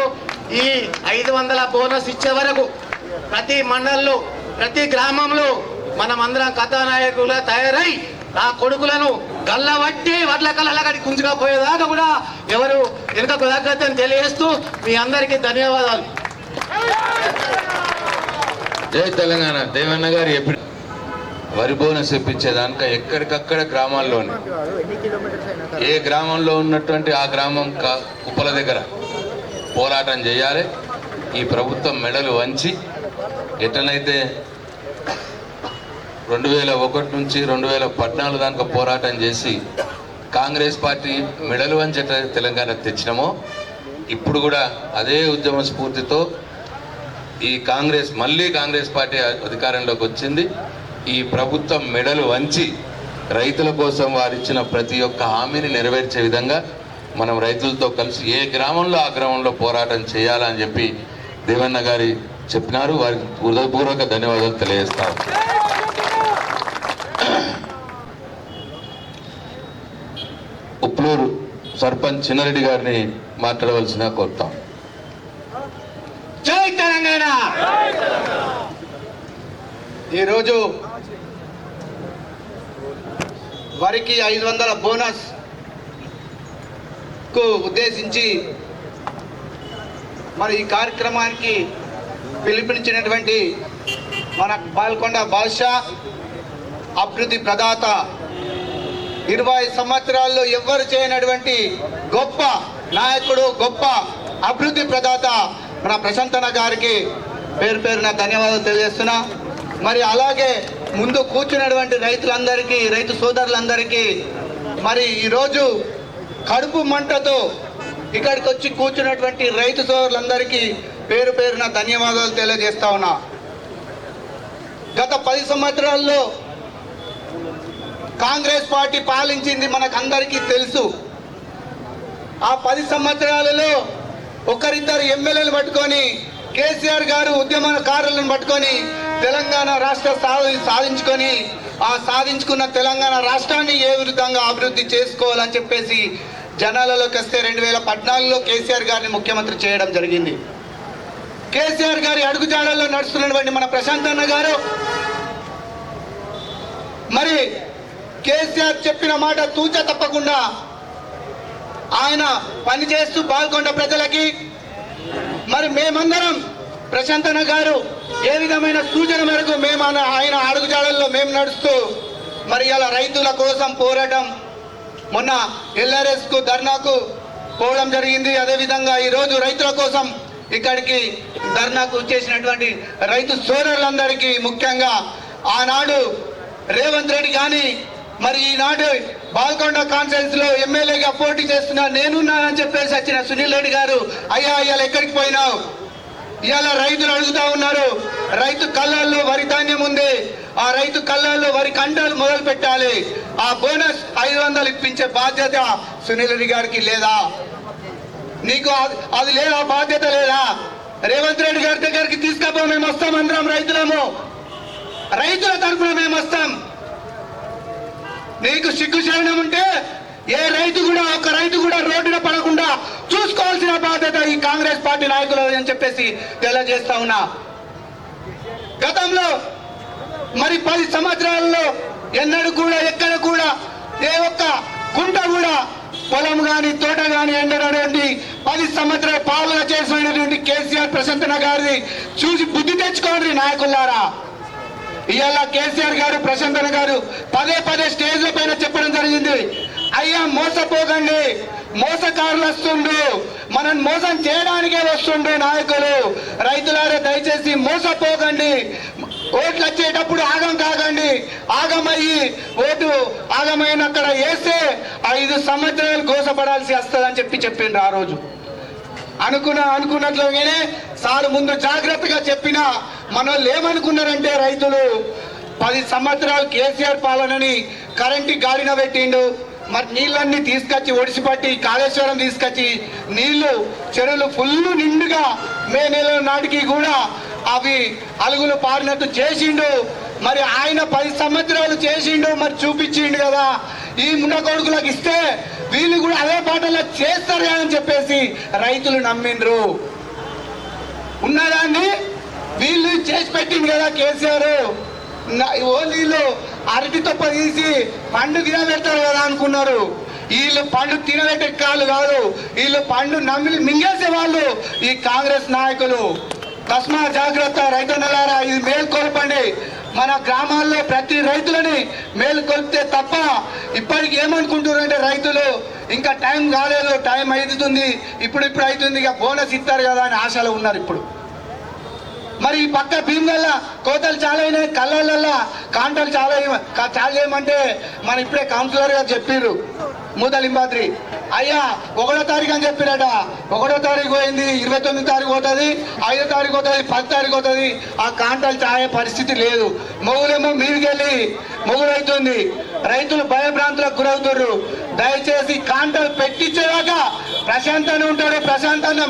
ఈ 500 బోనస్ ఇచ్చే వరకు ప్రతి మండలంలో, ప్రతి గ్రామంలో మనం అందరం కథానాయకులుగా తయారై ఆ కొడుకులను గల్లబట్టి వడ్ల కళ్ళగడి కుంచుకపోయేదాకా కూడా ఎవరు వెనుకకు తగ్గద్దని తెలియజేస్తూ మీ అందరికీ ధన్యవాదాలు. జై తెలంగాణ. దేవన్న గారు ఎప్పుడు వరి బోనస్ ఇప్పించేదానిక ఎక్కడికక్కడ గ్రామాల్లోనే, ఏ గ్రామంలో ఉన్నటువంటి ఆ గ్రామం కుప్పల దగ్గర పోరాటం చేయాలి. ఈ ప్రభుత్వం మెడలు వంచి ఎట్లనైతే 2001 నుంచి 2014 దాకా పోరాటం చేసి కాంగ్రెస్ పార్టీ మెడలు వంచి తెలంగాణ తెచ్చినామో, ఇప్పుడు కూడా అదే ఉద్యమ స్ఫూర్తితో ఈ కాంగ్రెస్ పార్టీ అధికారంలోకి వచ్చింది. ఈ ప్రభుత్వం మెడలు వంచి రైతుల కోసం వారిచ్చిన ప్రతి ఒక్క హామీని నెరవేర్చే విధంగా మనం రైతులతో కలిసి ఏ గ్రామంలో ఆ గ్రామంలో పోరాటం చేయాలని చెప్పి దేవన్న గారి చెప్పినారు. వారికి హృదయపూర్వక ధన్యవాదాలు తెలియజేస్తాను. ఉప్లూరు సర్పంచ్ చిన్నారెడ్డి గారిని మాట్లాడవలసిన కోరుతాం. జై తెలంగాణ. ఈరోజు వరికి 500 బోనస్ కు ఉద్దేశించి మరి ఈ కార్యక్రమానికి పిలుపునిచ్చినటువంటి మన బాల్కొండ బాద్షా అభివృద్ధి ప్రదాత 20 సంవత్సరాల్లో ఎవ్వరు చేయనటువంటి గొప్ప నాయకుడు, గొప్ప అభివృద్ధి ప్రదాత మన ప్రశాంతన గారికి పేరు పేరున ధన్యవాదాలు తెలియజేస్తున్నా. మరి అలాగే ముందు కూర్చున్నటువంటి రైతులందరికీ, రైతు సోదరులందరికీ మరి ఈరోజు కడుపు మంటతో ఇక్కడికి వచ్చి కూర్చున్నటువంటి రైతు సోదరులందరికీ పేరు పేరున ధన్యవాదాలు తెలియజేస్తా ఉన్నా. గత 10 సంవత్సరాల్లో కాంగ్రెస్ పార్టీ పాలించింది మనకందరికీ తెలుసు. ఆ 10 సంవత్సరాలలో ఒకరిద్దరు ఎమ్మెల్యేలు పట్టుకొని కేసీఆర్ గారు ఉద్యమకారులను పట్టుకొని తెలంగాణ రాష్ట్ర సాధించుకొని ఆ సాధించుకున్న తెలంగాణ రాష్ట్రాన్ని ఏ విధంగా అభివృద్ధి చేసుకోవాలని చెప్పేసి జనాలలోకి వస్తే 2014లో కేసీఆర్ గారిని ముఖ్యమంత్రి చేయడం జరిగింది. కేసీఆర్ గారి అడుగుజాడల్లో నడుస్తున్నటువంటి మన ప్రశాంత్ అన్న గారు మరి కేసీఆర్ చెప్పిన మాట తూచ తప్పకుండా ఆయన పనిచేస్తూ బాల్కొండ ప్రజలకి మరి మేమందరం ప్రశాంతన గారు ఏ విధమైన సూచన మేరకు మేము ఆయన అడుగుజాడల్లో మేము నడుస్తూ మరి ఇలా రైతుల కోసం పోరాటం మొన్న LRS కు ధర్నాకు పోవడం జరిగింది. అదేవిధంగా ఈరోజు రైతుల కోసం ఇక్కడికి ధర్నాకు చేసినటువంటి రైతు సోదరులందరికీ ముఖ్యంగా ఆనాడు రేవంత్ రెడ్డి కానీ మరి ఈనాడు బాల్కొండ కాన్ఫరెన్స్ లో ఎమ్మెల్యేగా పోటీ చేస్తున్నా నేనున్నానని చెప్పేసి వచ్చిన సునీల్ రెడ్డి గారు, అయ్యా ఇవాళ ఎక్కడికి పోయినావు? ఇవాళ రైతులు అడుగుతా ఉన్నారు. రైతు కళ్ళల్లో వరి ధాన్యం ఉంది, ఆ రైతు కళ్ళల్లో వరి కంటాలు మొదలు పెట్టాలి. ఆ బోనస్ 500 ఇప్పించే బాధ్యత సునీల్ రెడ్డి గారికి లేదా? నీకు అది లేదా? బాధ్యత లేదా? రేవంత్ రెడ్డి గారి దగ్గరికి తీసుకపో, మేము వస్తాం, అందరం రైతులము, రైతుల తరఫున మేము వస్తాం. నీకు సిగ్గు శరణం ఉంటే ఏ రైతు కూడా, ఒక రైతు కూడా రోడ్డున పడకుండా చూసుకోవాల్సిన బాధ్యత ఈ కాంగ్రెస్ పార్టీ నాయకులు అని చెప్పేసి తెలియజేస్తా ఉన్నా. గతంలో మరి 10 సంవత్సరాల్లో ఎన్నడూ కూడా ఎక్కడ కూడా ఏ ఒక్క గుంట కూడా పొలం కానీ తోట కానీ ఎండనటువంటి 10 సంవత్సరాల పాలన చేసినటువంటి కేసీఆర్ ప్రశాంతన గారిని చూసి బుద్ధి తెచ్చుకోండి నాయకులారా. ఇవాళ కేసీఆర్ గారు, ప్రశాంతన గారు పదే స్టేజ్ల పైన చెప్పడం జరిగింది, అయ్యా మోసపోకండి, మోసకారులు వస్తుండు, మనం మోసం చేయడానికే వస్తుండు నాయకులు, రైతులారా దయచేసి మోసపోకండి, ఓట్లు వచ్చేటప్పుడు ఆగం కాకండి, ఆగమయ్యి ఓటు ఆగమైన అక్కడ వేస్తే 5 సంవత్సరాలు గోసపడాల్సి వస్తుందని చెప్పిండ్రు ఆ రోజు. అనుకున్నట్లుగానే సార్ ముందు జాగ్రత్తగా చెప్పిన మనోళ్ళు ఏమనుకున్నారంటే రైతులు 10 సంవత్సరాలు కేసీఆర్ పాలనని కరెంటు గాడిన పెట్టిండు, మరి నీళ్ళన్నీ తీసుకొచ్చి ఒడిసిపట్టి కాళేశ్వరం తీసుకొచ్చి నీళ్లు చెరువులు ఫుల్ నిండుగా మే నెల నాటికి కూడా అవి అలుగులు పారినట్టు చేసిండు. మరి ఆయన 10 సంవత్సరాలు చేసిండు, మరి చూపించిండు కదా, ఈ ముండ కొడుకులకు ఇస్తే వీళ్ళు కూడా అదే పాటలో చేస్తారు అని చెప్పేసి రైతులు నమ్మిండ్రు. ఉన్నదాన్ని వీళ్ళు చేసి పెట్టింది కదా కేసీఆర్. ఓన్లీళ్ళు అరటి తొప్ప తీసి పండు తినబెడతారు కదా అనుకున్నారు. వీళ్ళు పండు తినబెట్టే కాళ్ళు కాదు, వీళ్ళు పండు నమ్మి మింగేసే వాళ్ళు ఈ కాంగ్రెస్ నాయకులు. తస్మా జాగ్రత్త రైతన్నలారా, ఇది మేల్కొల్పండి. మన గ్రామాల్లో ప్రతి రైతులని మేలుకొల్పితే తప్ప ఇప్పటికి ఏమనుకుంటున్నారంటే రైతులు ఇంకా టైం కాలేదు, టైం అవుతుంది, ఇప్పుడు అవుతుంది, ఇక బోనస్ ఇస్తారు కదా అని ఆశలో ఉన్నారు ఇప్పుడు. మరి ఈ పక్క భీమగల్ల కోతలు చాలా అయినాయి, కళ్ళల్లో కాంటలు చాలా చేయమంటే మన ఇప్పుడే కౌన్సిలర్ గారు చెప్పారు మూదలింబాద్రి, అయ్యా 1వ తారీఖు అని చెప్పిరట. 1వ తారీఖు పోయింది, 29వ తారీఖు పోతుంది, 5వ తారీఖు పోతుంది, 10వ తారీఖు పోతుంది. ఆ కాంటాలు చాయే పరిస్థితి లేదు. మొగులేమో మీదికెళ్ళి మొగులైతుంది, రైతులు భయభ్రాంతులకు గురవుతున్నారు. దయచేసి కాంటాలు పెట్టించేదాకా ప్రశాంతంగా ఉంటాడు, ప్రశాంతంగా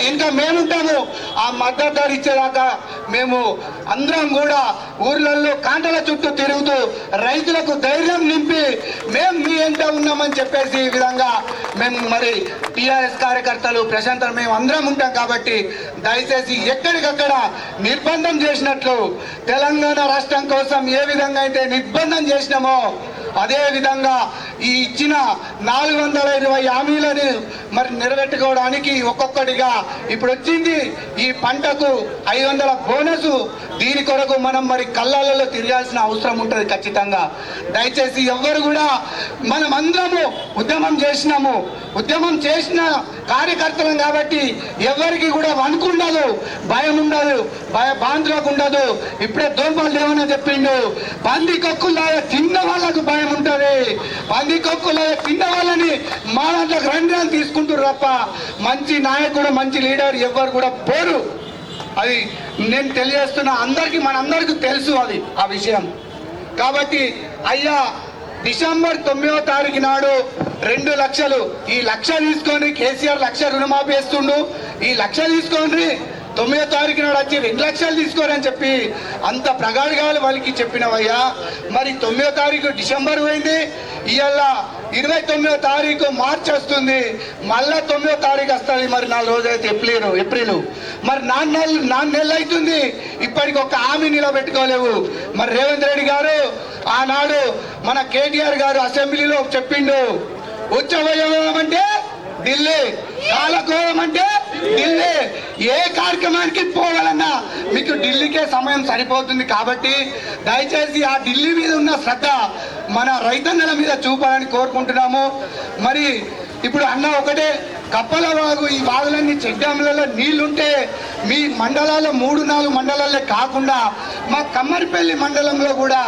ఇంకా మేముంటాము. ఆ మద్దతు ధర ఇచ్చేదాకా మేము అందరం కూడా ఊర్లలో కాంటల చుట్టూ తిరుగుతూ రైతులకు ధైర్యం నింపి మేము మీ వెంట ఉన్నామని చెప్పేసి ఈ విధంగా మేము మరి టీఆర్ఎస్ కార్యకర్తలు ప్రశాంతంగా మేము అందరం ఉంటాం. కాబట్టి దయచేసి ఎక్కడికక్కడ నిర్బంధం చేసినట్లు తెలంగాణ రాష్ట్రం కోసం ఏ విధంగా అయితే నిర్బంధం చేసినామో అదే విధంగా ఈ ఇచ్చిన 420 హామీలను మరి నెరవేర్చుకోవడానికి ఒక్కొక్కటిగా ఇప్పుడు వచ్చింది ఈ పంటకు 500 బోనస్. దీని కొరకు మనం మరి కళ్ళాలలో తిరగాల్సిన అవసరం ఉంటుంది ఖచ్చితంగా. దయచేసి ఎవ్వరు కూడా మనం అందరము ఉద్యమం చేసినాము, ఉద్యమం చేసిన కార్యకర్తలం కాబట్టి ఎవరికి కూడా వణుకుండదు, భయం ఉండదు, భయభ్రాంతులకు ఉండదు. ఇప్పుడే దోంపలు ఏమన్నా చెప్పిండు, పందికొక్కులాగా తిన్న వాళ్ళకు భయం ఉంటుంది, పందికొక్కులాగా తిన్న వాళ్ళని మా దాంట్లోకి రండి అని తీసుకుంటారు తప్ప మంచి నాయకుడు మంచి లీడర్ ఎవరు కూడా పోరు. అది నేను తెలియజేస్తున్నా, అందరికీ మనందరికీ తెలుసు అది ఆ విషయం. కాబట్టి అయ్యా డిసెంబర్ 9వ తారీఖు నాడు 2 లక్షలు, ఈ 1 లక్ష తీసుకొని కేసీఆర్ 1 లక్ష రుణమాఫీ వేస్తుండు. ఈ 1 లక్ష తీసుకొని 9వ తారీఖు నాడు వచ్చి 2 లక్షలు తీసుకోరని చెప్పి అంత ప్రగాఢగాలు వాళ్ళకి చెప్పినవయ్యా. మరి 9వ తారీఖు డిసెంబర్ పోయింది, ఇవాళ 29వ తారీఖు మార్చి వస్తుంది, మళ్ళా 9వ తారీఖు వస్తుంది. మరి 4 రోజులు అయితే ఏప్రిల్ మరి 4 నెలలు అవుతుంది, ఇప్పటికి ఒక హామీ నిలబెట్టుకోలేవు. మరి రేవంత్ రెడ్డి గారు ఆనాడు మన కేటీఆర్ గారు అసెంబ్లీలో చెప్పిండు, ఉచ్చవయం అంటే ఢిల్లీ, కాలకోవం అంటే ఢిల్లీ. ఏ కార్యక్రమానికి పోవాలన్నా మీకు ఢిల్లీకే సమయం సరిపోతుంది. కాబట్టి దయచేసి ఆ ఢిల్లీ మీద ఉన్న శ్రద్ధ మన రైతన్నల మీద చూపాలని కోరుకుంటున్నాము. మరి ఇప్పుడు అన్న ఒకటే, కప్పల వాగు, ఈ వాగులన్నీ చెక్ డ్యామ్లలో నీళ్లుంటే మీ మండలాల్లో 3-4 మండలాలే కాకుండా మా కమ్మరిపల్లి మండలంలో కూడా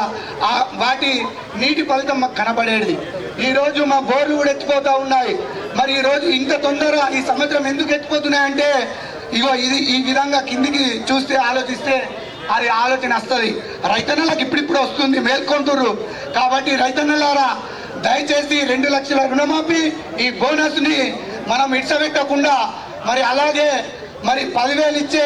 వాటి నీటి ఫలితం మాకు కనబడేది. ఈరోజు మా బోర్లు కూడా ఎత్తిపోతూ ఉన్నాయి. మరి ఈరోజు ఇంత తొందర ఈ సంవత్సరం ఎందుకు ఎత్తిపోతున్నాయంటే ఇగో ఇది ఈ విధంగా కిందికి చూస్తే ఆలోచిస్తే అది ఆలోచన వస్తుంది. రైతన్నలకు ఇప్పుడిప్పుడు వస్తుంది, మేల్కొంటుర్రు. కాబట్టి రైతన్నలారా దయచేసి 2 లక్షల రుణమాఫీ, ఈ బోనస్ని మనం ఇడ్చబెట్టకుండా మరి అలాగే మరి 10,000 ఇచ్చే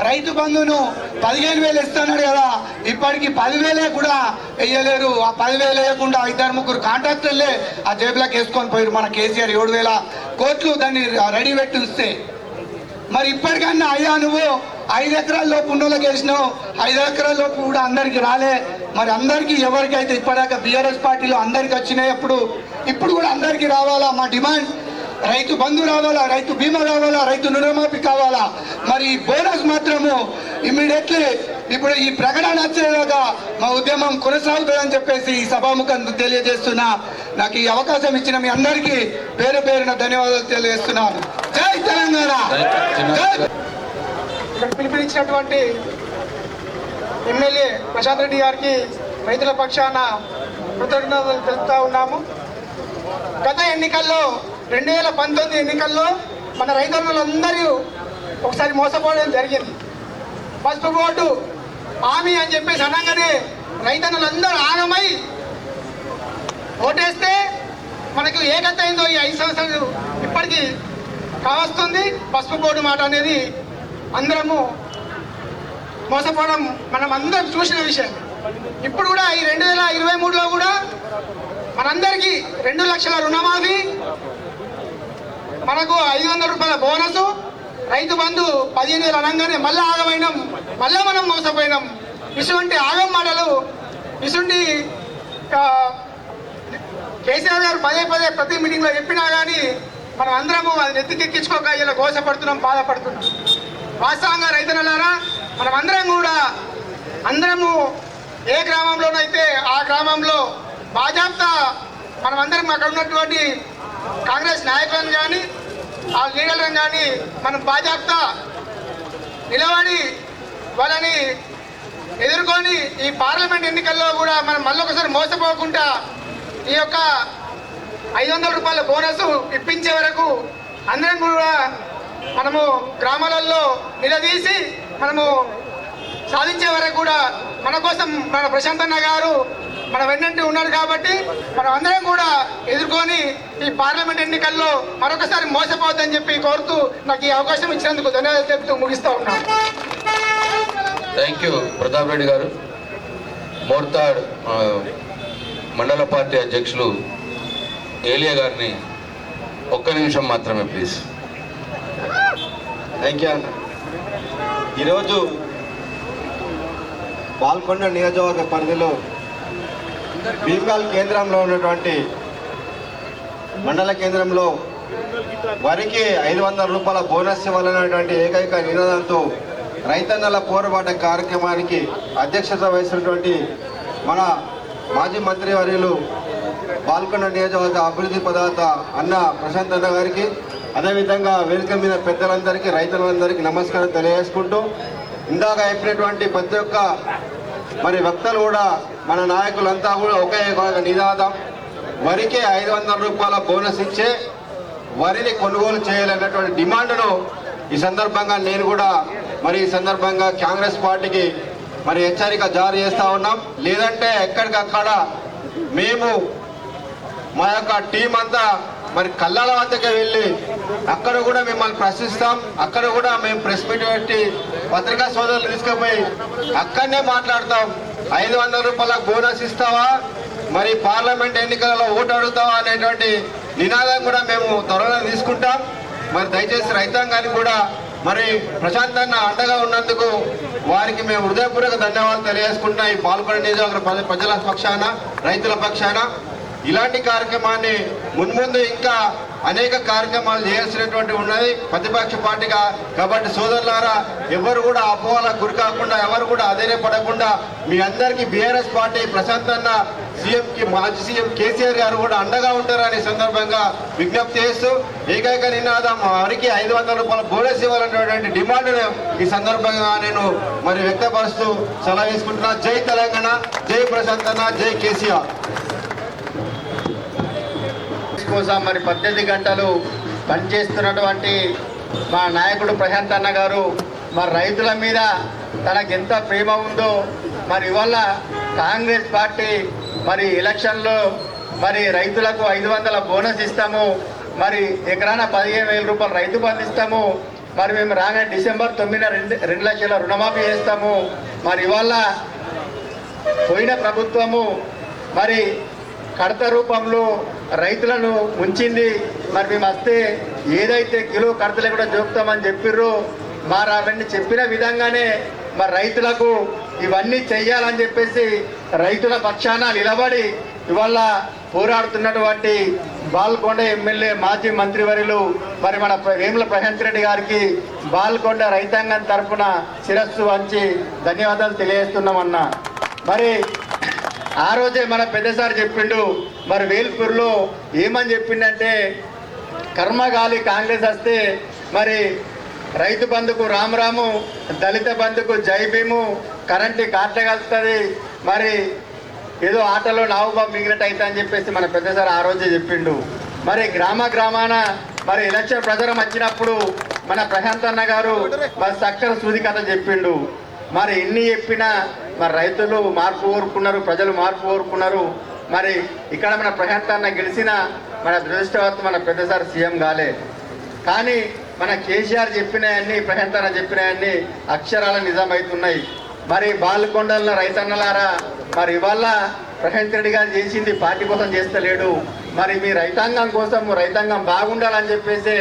రైతు బంధును 15,000 ఇస్తున్నాడు కదా, ఇప్పటికి 10,000 కూడా వేయలేరు. ఆ 10,000 వేయకుండా 2-3 కాంట్రాక్టర్లే ఆ జేబులకు వేసుకొని పోయారు. మన కేసీఆర్ 7,000 కోట్లు దాన్ని రెడీ పెట్టి ఉంచితే మరి ఇప్పటికన్నా అయ్యా నువ్వు 5 ఎకరాల లోపు ఉన్నోళ్ళకి వేసినావు, 5 ఎకరాల లోపు కూడా అందరికి రాలే. మరి అందరికీ ఎవరికైతే ఇప్పటిదాకా బీఆర్ఎస్ పార్టీలో అందరికి వచ్చినాయి, ఇప్పుడు కూడా అందరికీ రావాలా. మా డిమాండ్ రైతు బంధు రావాలా, రైతు బీమా కావాలా, రైతు రుణమాఫీ కావాలా. మరి బోనస్ మాత్రము ఇమ్మీడియట్లీ ఇప్పుడు ఈ ప్రకటన వచ్చేలాగా మా ఉద్యమం కొనసాగుతుందని చెప్పేసి ఈ సభాముఖం తెలియజేస్తున్నా. నాకు ఈ అవకాశం ఇచ్చిన మీ అందరికీ పేరు పేరున ధన్యవాదాలు తెలియజేస్తున్నాను. జై తెలంగాణ. ఇక్కడ పిలుపునిచ్చినటువంటి ఎమ్మెల్యే ప్రశాంత్ రెడ్డి గారికి రైతుల పక్షాన కృతజ్ఞతలు తెలుపుతా ఉన్నాము. గత ఎన్నికల్లో 2019 ఎన్నికల్లో మన రైతన్నులందరూ ఒకసారి మోసపోవడం జరిగింది. పసుపు బోర్డు హామీ అని చెప్పేసి అనగానే రైతన్నులందరూ ఆగమై ఓటేస్తే మనకు ఏ గత అయిందో ఈ 5 సంవత్సరాలు ఇప్పటికీ కావస్తుంది. పసుపు బోర్డు మాట అనేది అందరము మోసపోవడం మనం అందరం చూసిన విషయం. ఇప్పుడు కూడా ఈ 2023లో కూడా మనందరికీ 2 లక్షల రుణమాఫీ, మనకు 500 రూపాయల బోనసు, రైతు బంధు 15,000 అనగానే మళ్ళీ ఆగమైనాం, మళ్ళీ మనం మోసపోయినాం. ఇటువంటి ఆగం మాటలు ఇటువంటి కేసీఆర్ గారు పదే ప్రతి మీటింగ్లో చెప్పినా కానీ మనం అందరము అది నెత్తికెక్కించుకోక ఇలా గోసపడుతున్నాం, బాధపడుతున్నాం. వాస్తవంగా రైతన్నలారా మనం అందరము ఏ గ్రామంలోనైతే ఆ గ్రామంలో బాజాప్తా మనమందరం అక్కడ ఉన్నటువంటి కాంగ్రెస్ నాయకులను కానీ ఆ లీడర్లను కానీ మనం బాజాప్తా నిలబడి వాళ్ళని ఎదుర్కొని ఈ పార్లమెంట్ ఎన్నికల్లో కూడా మనం మళ్ళొకసారి మోసపోకుండా ఈ యొక్క 500 రూపాయల బోనస్ ఇప్పించే వరకు అందరం కూడా మనము గ్రామాలలో నిలదీసి మనము సాధించే వరకు కూడా మన కోసం మన ప్రశాంత్ అన్న గారు మన వెన్నంటి ఉన్నాడు కాబట్టి మనం అందరం కూడా ఎదుర్కొని ఈ పార్లమెంట్ ఎన్నికల్లో మరొకసారి మోసపోవద్దని చెప్పి కోరుతూ నాకు ఈ అవకాశం ఇచ్చినందుకు ధన్యవాదాలు చెప్తూ ముగిస్తూ ఉన్నాను. థ్యాంక్ యూ ప్రతాప్ రెడ్డి గారు. మోర్తాడ్ మండల పార్టీ అధ్యక్షులు ఏలియా గారిని ఒక్క నిమిషం మాత్రమే ప్లీజ్. థ్యాంక్ యూ అన్న. ఈరోజు పాల్కొండ నియోజకవర్గ పరిధిలో భీమ్గల్ కేంద్రంలో ఉన్నటువంటి మండల కేంద్రంలో వరికి 500 రూపాయల బోనస్ ఇవ్వాలనేటువంటి ఏకైక నినాదంతో రైతన్నల పోరాట కార్యక్రమానికి అధ్యక్షత వహిస్తున్నటువంటి మన మాజీ మంత్రి వర్యులు పాల్కొండ నియోజకవర్గ అభివృద్ధి పదార్థ అన్న ప్రశాంత్ అన్న గారికి, అదేవిధంగా వేదిక మీద పెద్దలందరికీ రైతులందరికీ నమస్కారం తెలియజేసుకుంటూ, ఇందాక చెప్పినటువంటి ప్రతి ఒక్క వక్తలు కూడా మన నాయకులంతా కూడా ఒకే నినాదం, వరికి 500 రూపాయల బోనస్ ఇచ్చే వరిని కొనుగోలు చేయాలన్నటువంటి డిమాండ్ను ఈ సందర్భంగా నేను కూడా ఈ సందర్భంగా కాంగ్రెస్ పార్టీకి హెచ్చరిక జారీ చేస్తూ ఉన్నాం. లేదంటే ఎక్కడికక్కడ మేము మా యొక్క టీం అంతా కల్లాల వద్దకే వెళ్ళి అక్కడ కూడా మిమ్మల్ని ప్రశ్నిస్తాం. అక్కడ కూడా మేము ప్రెస్ మీట్ పెట్టి పత్రికా సోదరులు తీసుకుపోయి అక్కడనే మాట్లాడతాం. 500 రూపాయల బోనస్ ఇస్తావా, పార్లమెంట్ ఎన్నికలలో ఓటు అడుగుతావా అనేటువంటి నినాదం కూడా మేము త్వరలో తీసుకుంటాం. దయచేసి రైతాంగానికి కూడా ప్రశాంత్ అన్న అండగా ఉన్నందుకు వారికి మేము హృదయపూర్వక ధన్యవాదాలు తెలియజేసుకుంటున్నాం. ఈ పాల్గొనే నియోజకవర్గ ప్రజల పక్షాన, రైతుల పక్షాన ఇలాంటి కార్యక్రమాన్ని మున్ముందు ఇంకా అనేక కార్యక్రమాలు చేయాల్సినటువంటి ఉన్నది ప్రతిపక్ష పార్టీగా. కాబట్టి సోదరులారా, ఎవరు కూడా అపోహలకు గురి కాకుండా, ఎవరు కూడా అధైర్యపడకుండా మీ అందరికీ బీఆర్ఎస్ పార్టీ ప్రశాంత్ అన్న సీఎంకి, మాజీ సీఎం కేసీఆర్ గారు కూడా అండగా ఉంటారని సందర్భంగా విజ్ఞప్తి చేస్తూ, ఏకైక నినాదం వారికి 500 రూపాయల బోనస్ ఇవ్వాలనేటువంటి డిమాండ్ను ఈ సందర్భంగా నేను వ్యక్తపరుస్తూ సెలవు తీసుకుంటున్నా. జై తెలంగాణ, జై ప్రశాంత్ అన్న, జై కేసీఆర్. కోసం 18 గంటలు పనిచేస్తున్నటువంటి మా నాయకుడు ప్రశాంత్ అన్న గారు రైతుల మీద తనకు ఎంత ప్రేమ ఉందో ఇవాళ కాంగ్రెస్ పార్టీ ఎలక్షన్లో రైతులకు 500 బోనస్ ఇస్తాము, ఎకరాన 15,000 రూపాయలు రైతు బంధు ఇస్తాము, మేము రాగానే డిసెంబర్ 9న 2 లక్షల రుణమాఫీ చేస్తాము. ఇవాళ పోయిన ప్రభుత్వము కడత రూపంలో రైతులను ముంచింది. మేము వస్తే ఏదైతే కిలో కడతలే కూడా జోపుతామని చెప్పిర్రో అవన్నీ చెప్పిన విధంగానే రైతులకు ఇవన్నీ చెయ్యాలని చెప్పేసి రైతుల పక్షాన నిలబడి ఇవాళ పోరాడుతున్నటువంటి బాల్కొండ ఎమ్మెల్యే మాజీ మంత్రివర్యులు మన వేముల ప్రశాంత్ రెడ్డి గారికి బాల్కొండ రైతాంగం తరఫున శిరస్సు వంచి ధన్యవాదాలు తెలియజేస్తున్నామన్నా. ఆ రోజే మన పెద్దసారి చెప్పిండు వేల్పూర్లో ఏమని చెప్పిండంటే, కర్మగాలి కాంగ్రెస్ వస్తే రైతు బంధుకు రామరాము, దళిత బంధుకు జై భీము, కరెంటు కాట్ల కలుస్తుంది, ఏదో ఆటలో నావుబాబు మిగిలినట్టు అవుతా అని చెప్పేసి మన పెద్దసారి ఆ రోజే చెప్పిండు. గ్రామాన ఎలక్షన్ ప్రచారం వచ్చినప్పుడు మన ప్రశాంత్ అన్న గారు చక్కర సూది కథ చెప్పిండు. ఎన్ని చెప్పినా రైతులు మార్పు కోరుకున్నారు, ప్రజలు మార్పు కోరుకున్నారు. ఇక్కడ మన ప్రశాంత్ అన్న గెలిచిన దురదృష్టవత్తు మన పెద్దసారి సీఎం కాలే. కానీ మన కేసీఆర్ చెప్పినవన్నీ, ప్రశాంత్ అన్న చెప్పినవన్నీ అక్షరాల నిజమవుతున్నాయి. బాల్కొండల రైతన్నలారా, ఇవాళ ప్రశాంత్ రెడ్డి గారు చేసింది పార్టీ కోసం చేస్తలేడు. మీ రైతాంగం కోసం, రైతాంగం బాగుండాలని చెప్పేసి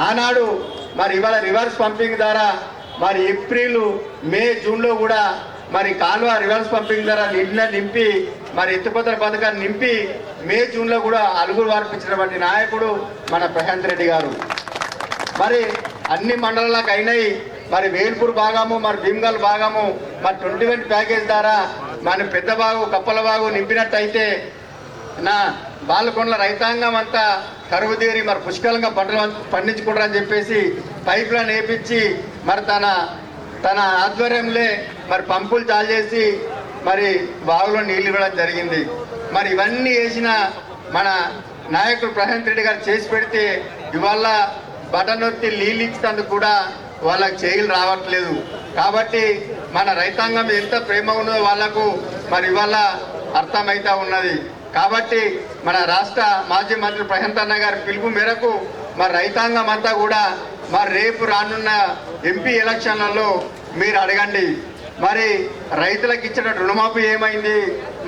ఆనాడు ఇవాళ రివర్స్ పంపింగ్ ద్వారా ఏప్రిల్, మే, జూన్లో కూడా కాలువ రివర్స్ పంపింగ్ ద్వారా నీటిని నింపి ఎత్తిపోతల పథకాన్ని నింపి మే, జూన్లో కూడా అలుగురు వార్పించినటువంటి నాయకుడు మన ప్రశాంత్ రెడ్డి గారు. అన్ని మండలాలకు అయినాయి. వేల్పూర్ భాగము, భీమ్గల్ భాగము 2020 ప్యాకేజ్ ద్వారా పెద్ద బాగు, కప్పల బాగు నింపినట్టయితే నా బాల్కొండల రైతాంగం అంతా కరువు తీరి పుష్కలంగా పంటలు పండించుకుంటారని చెప్పేసి పైప్ లైన్ వేయించి తన ఆధ్వర్యంలో పంపులు చాలు చేసి బావులో నీళ్ళు ఇవ్వడం జరిగింది. ఇవన్నీ వేసిన మన నాయకుడు ప్రశాంత్ రెడ్డి గారు చేసి పెడితే ఇవాళ బటన్ నొత్తి నీళ్ళు ఇచ్చినందుకు కూడా వాళ్ళకి చేయలు రావట్లేదు. కాబట్టి మన రైతాంగం ఎంత ప్రేమ ఉన్నదో వాళ్లకు మరి ఇవాళ అర్థమైతా ఉన్నది. కాబట్టి మన రాష్ట్ర మాజీ మంత్రి ప్రశాంత్ అన్న గారి పిలుపు మేరకు మరి రైతాంగం అంతా కూడా మరి రేపు రానున్న ఎంపీ ఎలక్షన్లలో మీరు అడగండి, మరి రైతులకు ఇచ్చిన రుణమాఫీ ఏమైంది,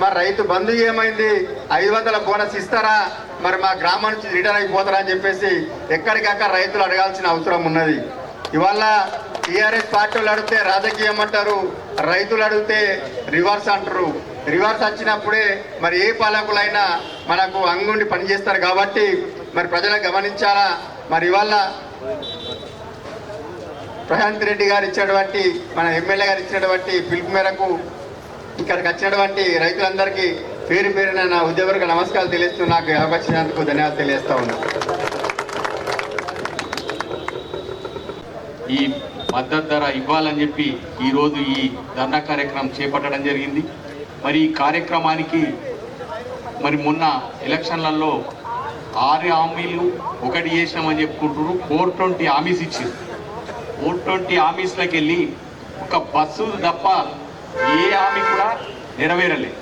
మరి రైతు బంధు ఏమైంది, 500 బోనస్ ఇస్తారా, మరి మా గ్రామం నుంచి రిటర్న్ అయిపోతారా అని చెప్పేసి ఎక్కడికక్కడ రైతులు అడగాల్సిన అవసరం ఉన్నది. ఇవాళ టీఆర్ఎస్ పార్టీలు అడిగితే రాజకీయం అంటారు, రైతులు అడిగితే రివర్స్ అంటారు. రివర్స్ వచ్చినప్పుడే మరి ఏ పాలకులైనా మనకు అంగుండి పనిచేస్తారు. కాబట్టి మరి ప్రజలకు గమనించాలా. మరి ఇవాళ ప్రశాంత్ రెడ్డి గారు ఇచ్చినటువంటి మన ఎమ్మెల్యే గారు ఇచ్చినటువంటి పిలుపు మేరకు ఇక్కడికి వచ్చినటువంటి రైతులందరికీ పేరు పేరున నా ఉద్యోగ నమస్కారాలు తెలియస్తూ నాకు అవకాశం ఇచ్చినందుకు ధన్యవాదాలు తెలియజేస్తా ఉన్నాను. ఈ మద్దతు ధర ఇవ్వాలని చెప్పి ఈరోజు ఈ ధర్నా కార్యక్రమం చేపట్టడం జరిగింది. మరి ఈ కార్యక్రమానికి మరి మొన్న ఎలక్షన్లలో 6 హామీలు ఒకటి చేసినామని చెప్పుకుంటారు. 420 హామీస్ ఇచ్చారు. 420 హామీస్లోకి వెళ్ళి ఒక బస్సు తప్ప ఏ హామీ కూడా నెరవేరలేదు.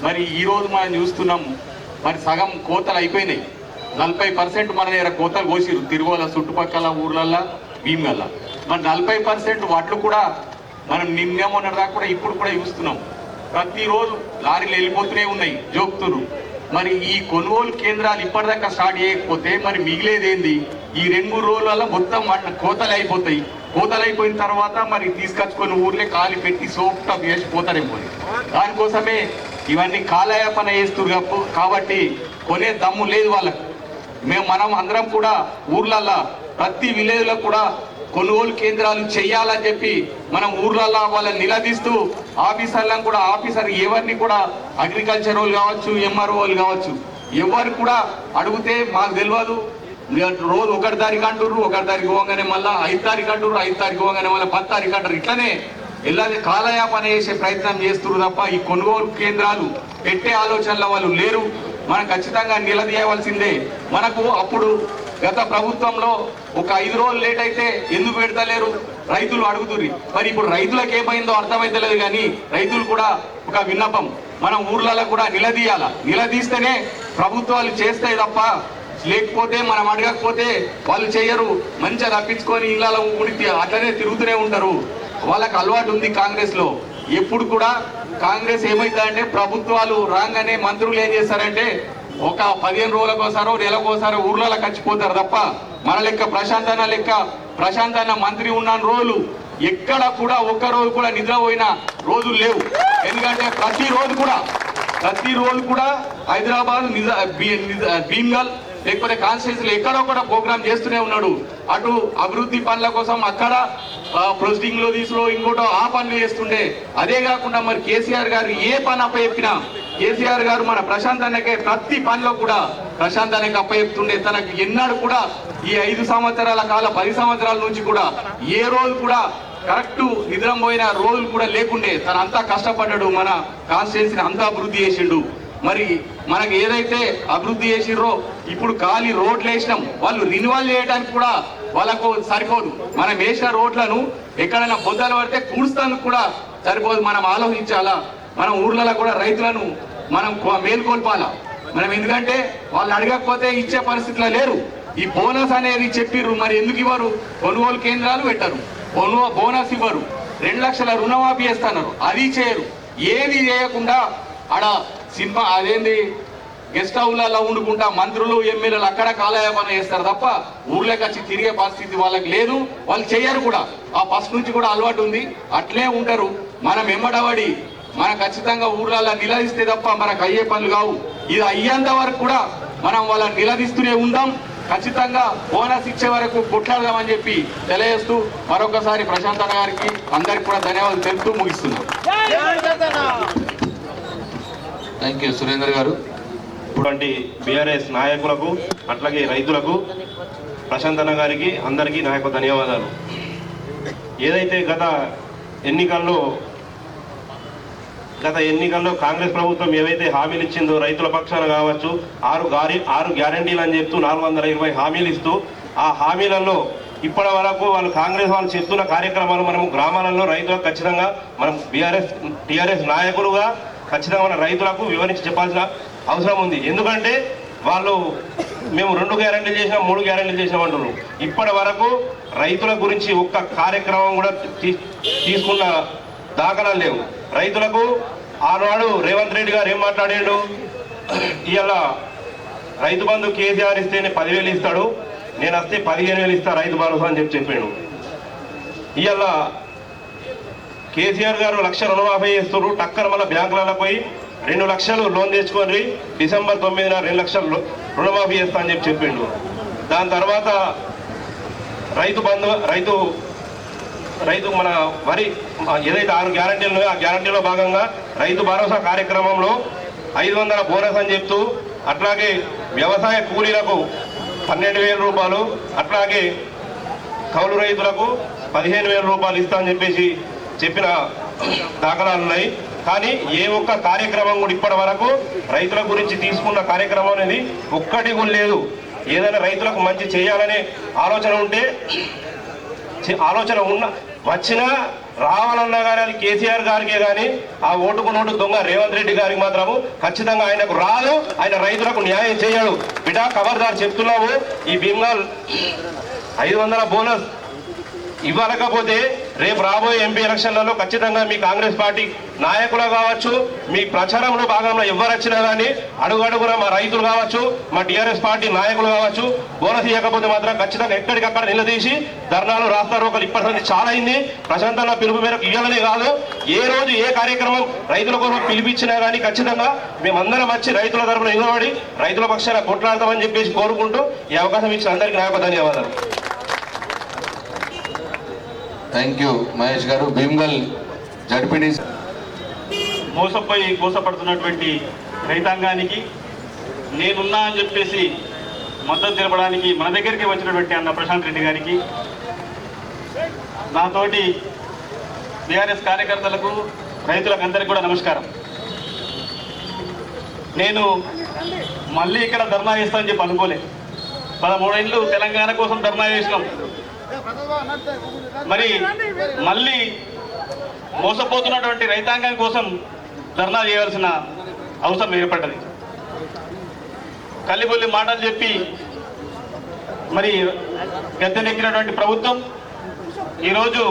మరి ఈరోజు మనం చూస్తున్నాం, మరి సగం కోతలు అయిపోయినాయి. 40% మన దగ్గర కోతలు కోసిరు తిరుగోల చుట్టుపక్కల ఊర్లల్లో భీమ్గల్లా. మరి 40% వాటిలో కూడా మనం నిన్న మొన్నటిదాకా కూడా ఇప్పుడు కూడా చూస్తున్నాం. ప్రతిరోజు లారీలు వెళ్ళిపోతూనే ఉన్నాయి, జోకుతున్నారు. మరి ఈ కొనుగోలు కేంద్రాలు ఇప్పటిదాకా స్టార్ట్ చేయకపోతే మరి మిగిలేదేంది? ఈ 2-3 రోజులలో మొత్తం కోతలు అయిపోతాయి. కోతలు అయిపోయిన తర్వాత మరి తీసుకొచ్చుకొని ఊర్లే కాలి పెట్టి సోప్ టాప్ వేసి పోతారేమో. దానికోసమే ఇవన్నీ కాలయాపన చేస్తున్నారు. కాబట్టి కొనే దమ్ము లేదు వాళ్ళకు. మనం అందరం కూడా ఊర్లల్లో ప్రతి విలేజ్లో కూడా కొనుగోలు కేంద్రాలు చేయాలని చెప్పి మనం ఊర్లలో వాళ్ళని నిలదీస్తూ ఆఫీసర్లను కూడా ఆఫీసర్ ఎవరిని కూడా అగ్రికల్చర్ వాళ్ళు కావచ్చు, ఎంఆర్ఓ వాళ్ళు కావచ్చు, ఎవరు కూడా అడిగితే మాకు తెలియదు, రోజు 1 తారీఖు అంటుర్రు, 1 తారీఖు పోగానే మళ్ళీ 5 తారీఖు అంటుర్రు, 5 తారీఖు పోగానే మళ్ళీ 10 తారీఖు అంటారు. ఇట్లనే ఇలాగే కాలయాపన చేసే ప్రయత్నం చేస్తున్నారు తప్ప ఈ కొనుగోలు కేంద్రాలు పెట్టే ఆలోచనలో వాళ్ళు లేరు. మనం ఖచ్చితంగా నిలదీయవలసిందే. మనకు అప్పుడు గత ప్రభుత్వంలో ఒక 5 రోజులు లేట్ అయితే ఎందుకు పెడతలేరు రైతులు అడుగుతుర్రి. మరి ఇప్పుడు రైతులకు ఏమైందో అర్థమైతలేదు. కానీ రైతులు కూడా ఒక విన్నపం, మనం ఊర్లలో కూడా నిలదీయాల. నిలదీస్తేనే ప్రభుత్వాలు చేస్తాయి తప్ప లేకపోతే మనం అడగకపోతే వాళ్ళు చేయరు. మంచిగా తప్పించుకొని ఇళ్ళలో ఉడికి అట్లనే తిరుగుతూనే ఉంటారు. వాళ్ళకి అలవాటు ఉంది కాంగ్రెస్ లో. ఎప్పుడు కూడా కాంగ్రెస్ ఏమైందంటే ప్రభుత్వాలు రాగానే మంత్రులు ఏం చేస్తారంటే ఒక 15 రోజులకోసారో నెలకోసారో ఊర్లలో ఖర్చిపోతారు తప్ప మన లెక్క ప్రశాంత్ అన్న మంత్రి ఉన్న రోజులు ఎక్కడ కూడా ఒక్క రోజు కూడా నిద్రపోయిన రోజులు లేవు. ఎందుకంటే ప్రతిరోజు కూడా హైదరాబాద్ భీమ్గల్ లేకపోతే కాన్స్టిట్యూన్సీలో ఎక్కడో కూడా ప్రోగ్రామ్ చేస్తూనే ఉన్నాడు. అటు అభివృద్ధి పనుల కోసం అక్కడ ప్రొసీడింగ్ లో తీసులో ఇంకోటో ఆ పనులు చేస్తుండే. అదే కాకుండా మరి కేసీఆర్ గారు ఏ పని అప్పచెప్పినా కేసీఆర్ గారు మన ప్రశాంత్ అన్నకే ప్రతి పనిలో కూడా ప్రశాంత్ అన్నకి అప్పచెప్తుండే. తనకు ఎన్నాడు కూడా ఈ 5 సంవత్సరాల కాల 10 సంవత్సరాల నుంచి కూడా ఏ రోజు కూడా కరెక్ట్ నిద్రం పోయిన రోజులు కూడా లేకుండే. తను అంతా కష్టపడ్డాడు, మన కాన్స్టిట్యూన్సీని అంతా అభివృద్ధి చేసిండు. మరి మనకు ఏదైతే అభివృద్ధి చేసిర్రో ఇప్పుడు ఖాళీ రోడ్లు వేసినాం, వాళ్ళు రినివల్ చేయడానికి కూడా వాళ్ళకు సరిపోదు. మనం వేసిన రోడ్లను ఎక్కడైనా బొద్దలు పడితే కూడుస్తానికి కూడా సరిపోదు. మనం ఆలోచించాలా. మనం ఊర్లలో కూడా రైతులను మనం మేల్కొల్పాలా. మనం ఎందుకంటే వాళ్ళు అడగకపోతే ఇచ్చే పరిస్థితిలో లేరు. ఈ బోనస్ అనేది చెప్పిర్రు, మరి ఎందుకు ఇవ్వరు? కొనుగోలు కేంద్రాలు పెట్టరు, బోనస్ ఇవ్వరు, 2 లక్షల రుణమాఫీ చేస్తున్నారు, అది చేయరు. ఏది చేయకుండా ఆడ సినిమా అదేంది గెస్ట్ హౌస్లలో వండుకుంటా మంత్రులు ఎమ్మెల్యేలు అక్కడ కాలయాపన చేస్తారు తప్ప ఊర్లోకి వచ్చి తిరిగే పరిస్థితి వాళ్ళకి లేదు. వాళ్ళు చేయరు కూడా. ఆ ఫస్ట్ నుంచి కూడా అలవాటు ఉంది, అట్లే ఉంటారు. మనం ఎంబడబడి మనం ఖచ్చితంగా ఊర్లలో నిలదీస్తే తప్ప మనకు అయ్యే పనులు కావు. ఇది అయ్యేంత వరకు కూడా మనం వాళ్ళని నిలదీస్తూనే ఉందాం. ఖచ్చితంగా బోనస్ ఇచ్చే వరకు కొట్లాడదామని చెప్పి తెలియజేస్తూ మరొకసారి ప్రశాంత్ అన్న గారికి అందరికి కూడా ధన్యవాదాలు తెలుపుతూ ముగిస్తున్నాం. థ్యాంక్ యూ సురేందర్ గారు. ఇటువంటి బీఆర్ఎస్ నాయకులకు అట్లాగే రైతులకు ప్రశాంత్ అన్న గారికి అందరికీ నా యొక్క ధన్యవాదాలు. ఏదైతే గత ఎన్నికల్లో గత ఎన్నికల్లో కాంగ్రెస్ ప్రభుత్వం ఏవైతే హామీలు ఇచ్చిందో రైతుల పక్షాన కావచ్చు 6 గ్యారంటీలు అని చెప్తూ 420 హామీలు ఇస్తూ ఆ హామీలలో ఇప్పటి వరకు వాళ్ళు కాంగ్రెస్ వాళ్ళు చేస్తున్న కార్యక్రమాలు మనము గ్రామాలలో రైతులకు ఖచ్చితంగా మనం టీఆర్ఎస్ నాయకులుగా ఖచ్చితంగా మన రైతులకు వివరించి చెప్పాల్సిన అవసరం ఉంది. ఎందుకంటే వాళ్ళు మేము 2 గ్యారెంటీలు చేసినాం 3 గ్యారెంటీలు చేసినాం అంటున్నారు. ఇప్పటి వరకు రైతుల గురించి ఒక్క కార్యక్రమం కూడా తీసుకున్న దాఖలాలు లేవు. రైతులకు ఆనాడు రేవంత్ రెడ్డి గారు ఏం మాట్లాడాడు, ఇవాళ రైతు బంధు కేసీఆర్ ఇస్తేనే 10,000 ఇస్తాడు, నేను వస్తే 15,000 ఇస్తా రైతు భరోసా అని చెప్పాడు. ఇవాళ కేసీఆర్ గారు 1,00,000 రుణమాఫీ చేస్తున్నారు, టక్కన మళ్ళీ బ్యాంకులలో పోయి 2 లక్షలు లోన్ తెచ్చుకొని డిసెంబర్ 9న 2 లక్షలు రుణమాఫీ చేస్తా అని చెప్పిండు. దాని తర్వాత రైతు మన వరి ఏదైతే 6 గ్యారంటీలు ఉన్నాయో ఆ గ్యారంటీలో భాగంగా రైతు భరోసా కార్యక్రమంలో 500 బోనస్ అని చెప్తూ, అట్లాగే వ్యవసాయ కూలీలకు 12,000 రూపాయలు, అట్లాగే కౌలు రైతులకు 15,000 రూపాయలు ఇస్తా అని చెప్పిన దాఖలాలు ఉన్నాయి. కానీ ఏ ఒక్క కార్యక్రమం కూడా ఇప్పటి వరకు రైతుల గురించి తీసుకున్న కార్యక్రమం అనేది ఒక్కటి కూడా లేదు. ఏదైనా రైతులకు మంచి చేయాలనే ఆలోచన వచ్చినా రావాలన్నా కానీ అది కేసీఆర్ గారికే కానీ ఆ ఓటుకు నోటు దొంగ రేవంత్ రెడ్డి గారికి మాత్రము ఖచ్చితంగా ఆయనకు రాదు. ఆయన రైతులకు న్యాయం చేయడు. బిడ్డా ఖబర్దార్ చెప్తున్నాము, ఈ భీమ్గల్ 500 బోనస్ ఇవ్వలేకపోతే రేపు రాబోయే ఎంపీ ఎలక్షన్లలో ఖచ్చితంగా మీ కాంగ్రెస్ పార్టీ నాయకులు కావచ్చు, మీ ప్రచారంలో భాగంలో ఎవరు వచ్చినా కానీ అడుగడుగున మా రైతులు కావచ్చు, మా టీఆర్ఎస్ పార్టీ నాయకులు కావచ్చు, బోనస్ ఇవ్వకపోతే మాత్రం ఖచ్చితంగా ఎక్కడికక్కడ నిలదీసి ధర్నాలు రాస్తారు. ఒకరు ఇప్పటి చాలా అయింది. ప్రశాంతంగా పిలుపు మేరకు ఇవ్వాలనే కాదు, ఏ రోజు ఏ కార్యక్రమం రైతుల కోసం పిలిపించినా కానీ ఖచ్చితంగా మేమందరం వచ్చి రైతుల తరఫున నిలబడి రైతుల పక్షాన కొట్లాడతామని కోరుకుంటూ ఈ అవకాశం ఇచ్చిన అందరికీ నా యొక్క ధన్యవాదాలు. థ్యాంక్ యూ మహేష్ గారు. భీమ్గల్ జడ్పీటీ మోసపడుతున్నటువంటి రైతాంగానికి నేనున్నా అని చెప్పేసి మద్దతు తెలపడానికి మన దగ్గరికి వచ్చినటువంటి అన్న ప్రశాంత్ రెడ్డి గారికి, నాతోటి బీఆర్ఎస్ కార్యకర్తలకు రైతులకు అందరికీ కూడా నమస్కారం. నేను మళ్ళీ ఇక్కడ ధర్నా చేస్తానని చెప్పి అనుకోలే. 13 ఏళ్ళు తెలంగాణ కోసం ధర్నా చేసినాం. మరి మళ్ళీ మోసపోతున్నటువంటి రైతాంగం కోసం ధర్నా చేయాల్సిన అవసరం ఏర్పడ్డది. కల్లిబొల్లి మాటలు చెప్పి మరి గద్దెనెక్కినటువంటి ప్రభుత్వం ఈరోజు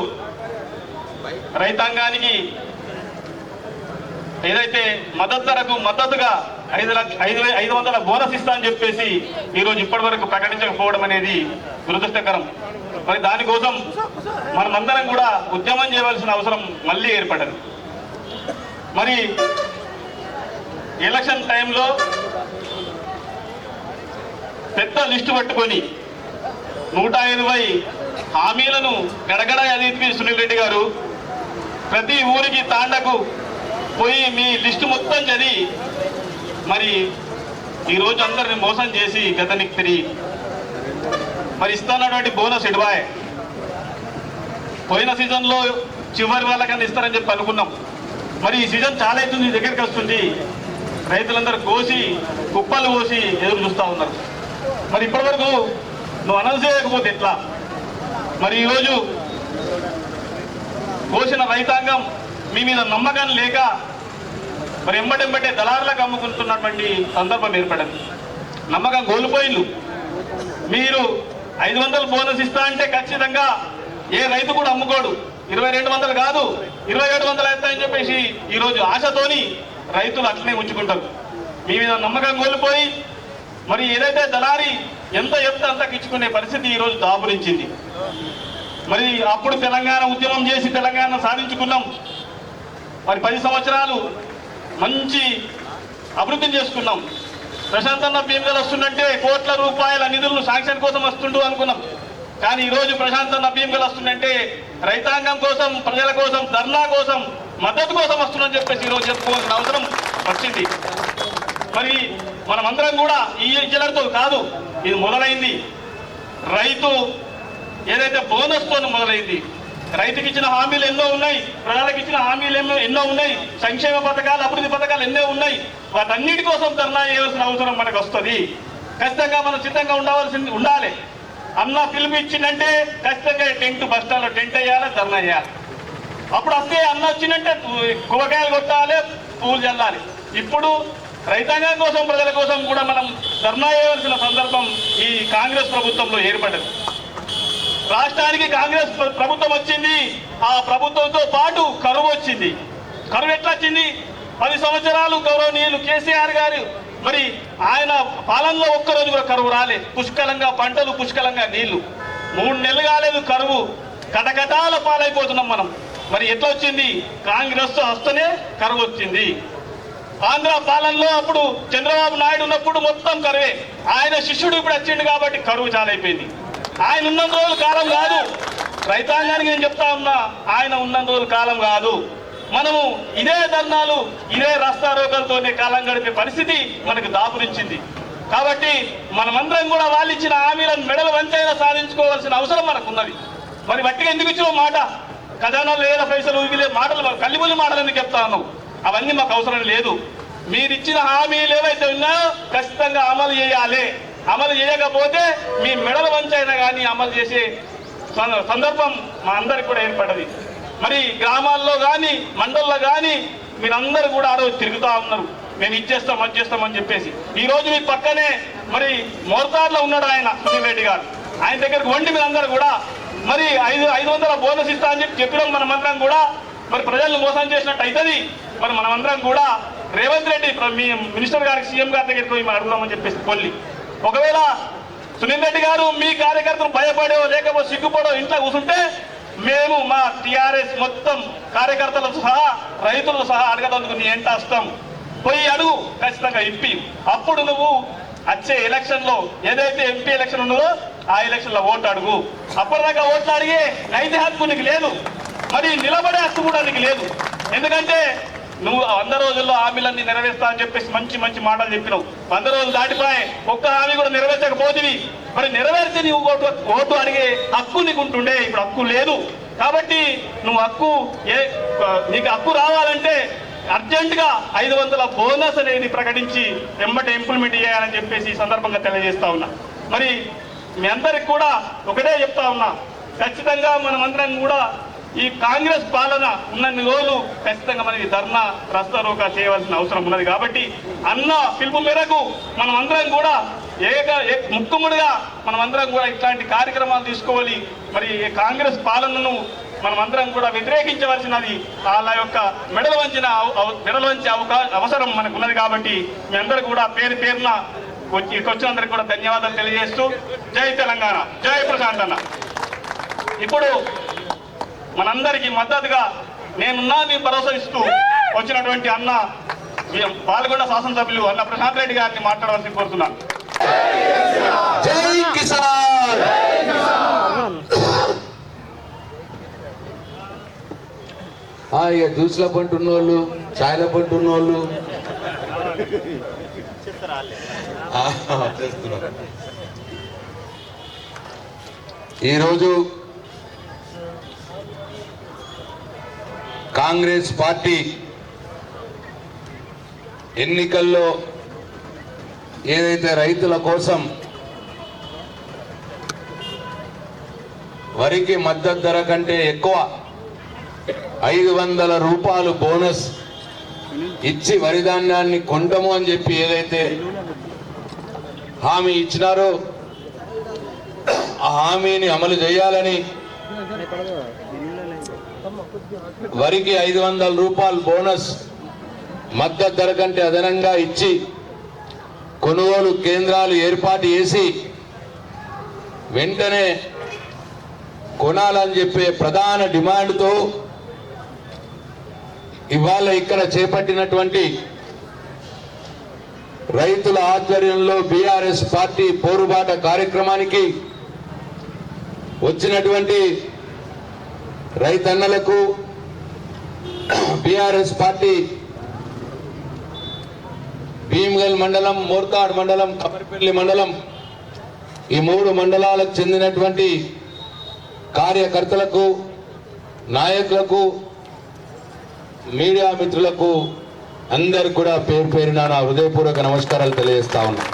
రైతాంగానికి ఏదైతే మద్దతు ధరకు మద్దతుగా 500 బోనస్ ఇస్తా అని చెప్పేసి ఈరోజు ఇప్పటి వరకు ప్రకటించకపోవడం అనేది దురదృష్టకరం. మరి దానికోసం మనమందరం కూడా ఉద్యమం చేయవలసిన అవసరం మళ్ళీ ఏర్పడ్డది. మరి ఎలక్షన్ టైంలో పెద్ద లిస్టు పట్టుకొని 120 హామీలను గడగడ అదిపి సునీల్ రెడ్డి గారు ప్రతి ఊరికి తాండకు పోయి మీ లిస్టు మొత్తం చదివి మరి ఈరోజు అందరిని మోసం చేసి గతనికి తిరిగి మరి ఇస్తున్నటువంటి బోనస్ ఎడబాయ్. పోయిన సీజన్లో చివరి వాళ్ళకన్నా ఇస్తారని చెప్పి అనుకున్నాం. మరి ఈ సీజన్ చాలా అవుతుంది, దగ్గరికి వస్తుంది. రైతులందరూ కోసి కుప్పలు కోసి ఎదురు చూస్తూ ఉన్నారు. మరి ఇప్పటి వరకు నువ్వు అనౌన్స్ చేయకపోతే ఎట్లా? మరి ఈరోజు కోసిన రైతాంగం మీ మీద నమ్మకం లేక మరి ఎంబటెంబటే దళారులకు అమ్ముకుంటున్నటువంటి సందర్భం ఏర్పడింది. నమ్మకం కోల్పోయిళ్ళు. మీరు 500 బోనస్ ఇస్తా అంటే ఖచ్చితంగా ఏ రైతు కూడా అమ్ముకోడు. 2200 కాదు 2700 అవుతాయని చెప్పేసి ఈరోజు ఆశతోని రైతులు అట్లనే ఉంచుకుంటారు. మీ మీద నమ్మకం కోల్పోయి మరి ఏదైతే దళారి ఎంత చెప్తే అంతకు ఇచ్చుకునే పరిస్థితి ఈరోజు దాపురించింది. మరి అప్పుడు తెలంగాణ ఉద్యమం చేసి తెలంగాణ సాధించుకున్నాం. మరి 10 సంవత్సరాలు మంచి అభివృద్ధిని చేసుకున్నాం. ప్రశాంత్ అన్న భీమ్గల్ వస్తుందంటే కోట్ల రూపాయల నిధులను శాంక్షన్ కోసం వస్తుండు అనుకున్నాం. కానీ ఈరోజు ప్రశాంత్ అన్న భీమ్గల్ వస్తుందంటే రైతాంగం కోసం, ప్రజల కోసం, ధర్నా కోసం, మద్దతు కోసం వస్తుందని చెప్పేసి ఈరోజు చెప్పుకోవాల్సిన అవసరం వచ్చింది. మరి మనమందరం కూడా ఈ జిల్లాతో కాదు, ఇది మొదలైంది రైతు ఏదైతే బోనస్తో మొదలైంది. రైతుకి ఇచ్చిన హామీలు ఎన్నో ఉన్నాయి, ప్రజలకు ఇచ్చిన హామీలు ఎన్నో ఉన్నాయి, సంక్షేమ పథకాలు, అభివృద్ధి పథకాలు ఎన్నో ఉన్నాయి. వాటన్నిటి కోసం ధర్నా చేయాల్సిన అవసరం మనకు వస్తుంది. ఖచ్చితంగా మనం సిద్ధంగా ఉండాలి. అన్న పిలుపు ఇచ్చిందంటే ఖచ్చితంగా టెంట్ బస్ స్టాండ్లో టెంట్ వేయాలి, ధర్నా చేయాలి. అప్పుడు వస్తే అన్న వచ్చిందంటే కువకాయలు కొట్టాలి, పూలు చల్లాలి. ఇప్పుడు రైతాంగం కోసం, ప్రజల కోసం కూడా మనం ధర్నా చేయవలసిన సందర్భం ఈ కాంగ్రెస్ ప్రభుత్వంలో ఏర్పడ్డది. రాష్ట్రానికి కాంగ్రెస్ ప్రభుత్వం వచ్చింది, ఆ ప్రభుత్వంతో పాటు కరువు వచ్చింది. కరువు ఎట్లా వచ్చింది? 10 సంవత్సరాలు గౌరవనీయులు కేసీఆర్ గారు మరి ఆయన పాలనలో ఒక్కరోజు కూడా కరువు రాలే. పుష్కలంగా పంటలు, పుష్కలంగా నీళ్లు. 3 నెలలు కాలేదు కరువు, కటకటాల పాలైపోతున్నాం మనం. మరి ఎట్లా వచ్చింది? కాంగ్రెస్ వస్తేనే కరువు వచ్చింది. ఆంధ్ర పాలనలో అప్పుడు చంద్రబాబు నాయుడు ఉన్నప్పుడు మొత్తం కరువే. ఆయన శిష్యుడు ఇప్పుడు వచ్చిండు కాబట్టి కరువు చాలా అయిపోయింది. ఆయన ఉన్న రోజుల కాలం కాదు, రైతాంగానికి నేను చెప్తా ఉన్నా, ఆయన ఉన్న రోజుల కాలం కాదు. మనము ఇదే ధర్నాలు, ఇదే రాస్తారోకలతోనే కాలం గడిపే పరిస్థితి మనకు దాపురించింది. కాబట్టి మనమందరం కూడా వాళ్ళు ఇచ్చిన హామీలను మెడలు వంచైనా సాధించుకోవాల్సిన అవసరం మనకు ఉన్నది. మరి వట్టిగా ఎందుకు ఇచ్చిన మాట, ఖజానాలు లేదా పైసలు ఊగిలే మాటలు, కల్లిబుల్లి మాటలు ఎందుకు చెప్తా ఉన్నాం? అవన్నీ మాకు అవసరం లేదు. మీరు ఇచ్చిన హామీలు ఏవైతే ఉన్నాయో ఖచ్చితంగా అమలు చేయాలి. అమలు చేయకపోతే మీ మెడల వంచైనా కానీ అమలు చేసే సందర్భం మా అందరికి కూడా ఏర్పడ్డది. మరి గ్రామాల్లో కానీ మండల్లో కానీ మీరందరూ కూడా ఆ రోజు తిరుగుతూ ఉన్నారు, మేము ఇచ్చేస్తాం అది చేస్తామని చెప్పేసి. ఈ రోజు మీ పక్కనే మరి మోర్తాడ్లో ఉన్నాడు ఆయన సునీల్ రెడ్డి గారు. ఆయన దగ్గరకు వండి మీరందరూ కూడా మరి 500 బోనస్ ఇస్తా అని చెప్పినాం. మనమందరం కూడా మరి ప్రజలను మోసం చేసినట్టు అవుతుంది. మరి మనమందరం కూడా రేవంత్ రెడ్డి మీ మినిస్టర్ గారికి, సీఎం గారి దగ్గరికి పోయి మనం అడుగుదామని చెప్పేసి పొల్లి. ఒకవేళ సునీల్ రెడ్డి గారు మీ కార్యకర్తలు భయపడో లేకపోతే సిగ్గుపడో ఇంట్లో కూర్చుంటే మేము మా టీఆర్ఎస్ మొత్తం కార్యకర్తలతో సహా రైతులతో సహా అడగదందుకు నీ ఎంట వస్తాం. పోయి అడుగు, ఖచ్చితంగా ఇప్పి. అప్పుడు నువ్వు వచ్చే ఎలక్షన్లో ఏదైతే ఎంపీ ఎలక్షన్ ఉన్నదో ఆ ఎలక్షన్లో ఓటు అడుగు. అప్పటిదాకా ఓట్లు అడిగే నైతిక హక్కు నీకు లేదు, మరి నిలబడే హక్కు కూడా నీకు లేదు. ఎందుకంటే నువ్వు 100 రోజుల్లో హామీలన్నీ నెరవేర్స్తా అని చెప్పేసి మంచి మంచి మాటలు చెప్పినావు. 100 రోజులు దాటిపోయి ఒక్క హామీ కూడా నెరవేర్చకపోతుంది. మరి నెరవేర్చి నీవు ఓటు అడిగే హక్కు నీకు ఉంటుండే, ఇప్పుడు హక్కు లేదు. కాబట్టి నువ్వు నీకు హక్కు రావాలంటే అర్జెంటుగా 500 బోనస్ అనేది ప్రకటించి వెంబట ఇంప్లిమెంట్ చేయాలని చెప్పేసి ఈ సందర్భంగా తెలియజేస్తా ఉన్నా. మరి మీ అందరికి కూడా ఒకటే చెప్తా ఉన్నా, ఖచ్చితంగా మనమందరం కూడా ఈ కాంగ్రెస్ పాలన ఉన్నన్ని రోజులు ఖచ్చితంగా మనకి ధర్నా రాస్తారోకా చేయవలసిన అవసరం ఉన్నది. కాబట్టి అన్న పిలుపు మేరకు మనమందరం కూడా ముక్కుముడిగా మనమందరం కూడా ఇట్లాంటి కార్యక్రమాలు తీసుకోవాలి. మరి కాంగ్రెస్ పాలనను మనమందరం కూడా వ్యతిరేకించవలసినది, వాళ్ళ యొక్క మెడలు వంచే అవసరం మనకు ఉన్నది. కాబట్టి మీ అందరూ కూడా పేరు పేరున వచ్చినందరికి కూడా ధన్యవాదాలు తెలియజేస్తూ జై తెలంగాణ, జై ప్రశాంత్ అన్న. ఇప్పుడు మనందరికీ మద్దతుగా నేనున్నా నీ భరోసా ఇస్తూ వచ్చినటువంటి అన్న పాల్గొండ శాసనసభ్యులు అన్న ప్రశాంత్ రెడ్డి గారిని మాట్లాడవలసి కోరుతున్నాను. ఇక జ్యూస్ల పంట ఉన్నోళ్ళు, చాయ్ల పంట ఉన్నోళ్ళు ఈరోజు కాంగ్రెస్ పార్టీ ఎన్నికల్లో ఏదైతే రైతుల కోసం వరికి మద్దతు ధర కంటే ఎక్కువ 500 రూపాయలు బోనస్ ఇచ్చి వరి ధాన్యాన్ని కొంటాము అని చెప్పి ఏదైతే హామీ ఇచ్చినారో ఆ హామీని అమలు చేయాలని వరికి 500 రూపాయలు బోనస్ మద్దతు ధర కంటే అదనంగా ఇచ్చి కొనుగోలు కేంద్రాలు ఏర్పాటు చేసి వెంటనే కొనాలని చెప్పే ప్రధాన డిమాండ్తో ఇవాళ ఇక్కడ చేపట్టినటువంటి రైతుల ఆధ్వర్యంలో బీఆర్ఎస్ పార్టీ పోరుబాట కార్యక్రమానికి వచ్చినటువంటి రైతన్నలకు బీఆర్ఎస్ పార్టీ భీమ్గల్ మండలం, మోర్తాడ్ మండలం, కమర్పల్లి మండలం ఈ 3 మండలాలకు చెందినటువంటి కార్యకర్తలకు నాయకులకు, మీడియా మిత్రులకు అందరికి కూడా పేరు పేరున నా హృదయపూర్వక నమస్కారాలు తెలియజేస్తా ఉన్నా.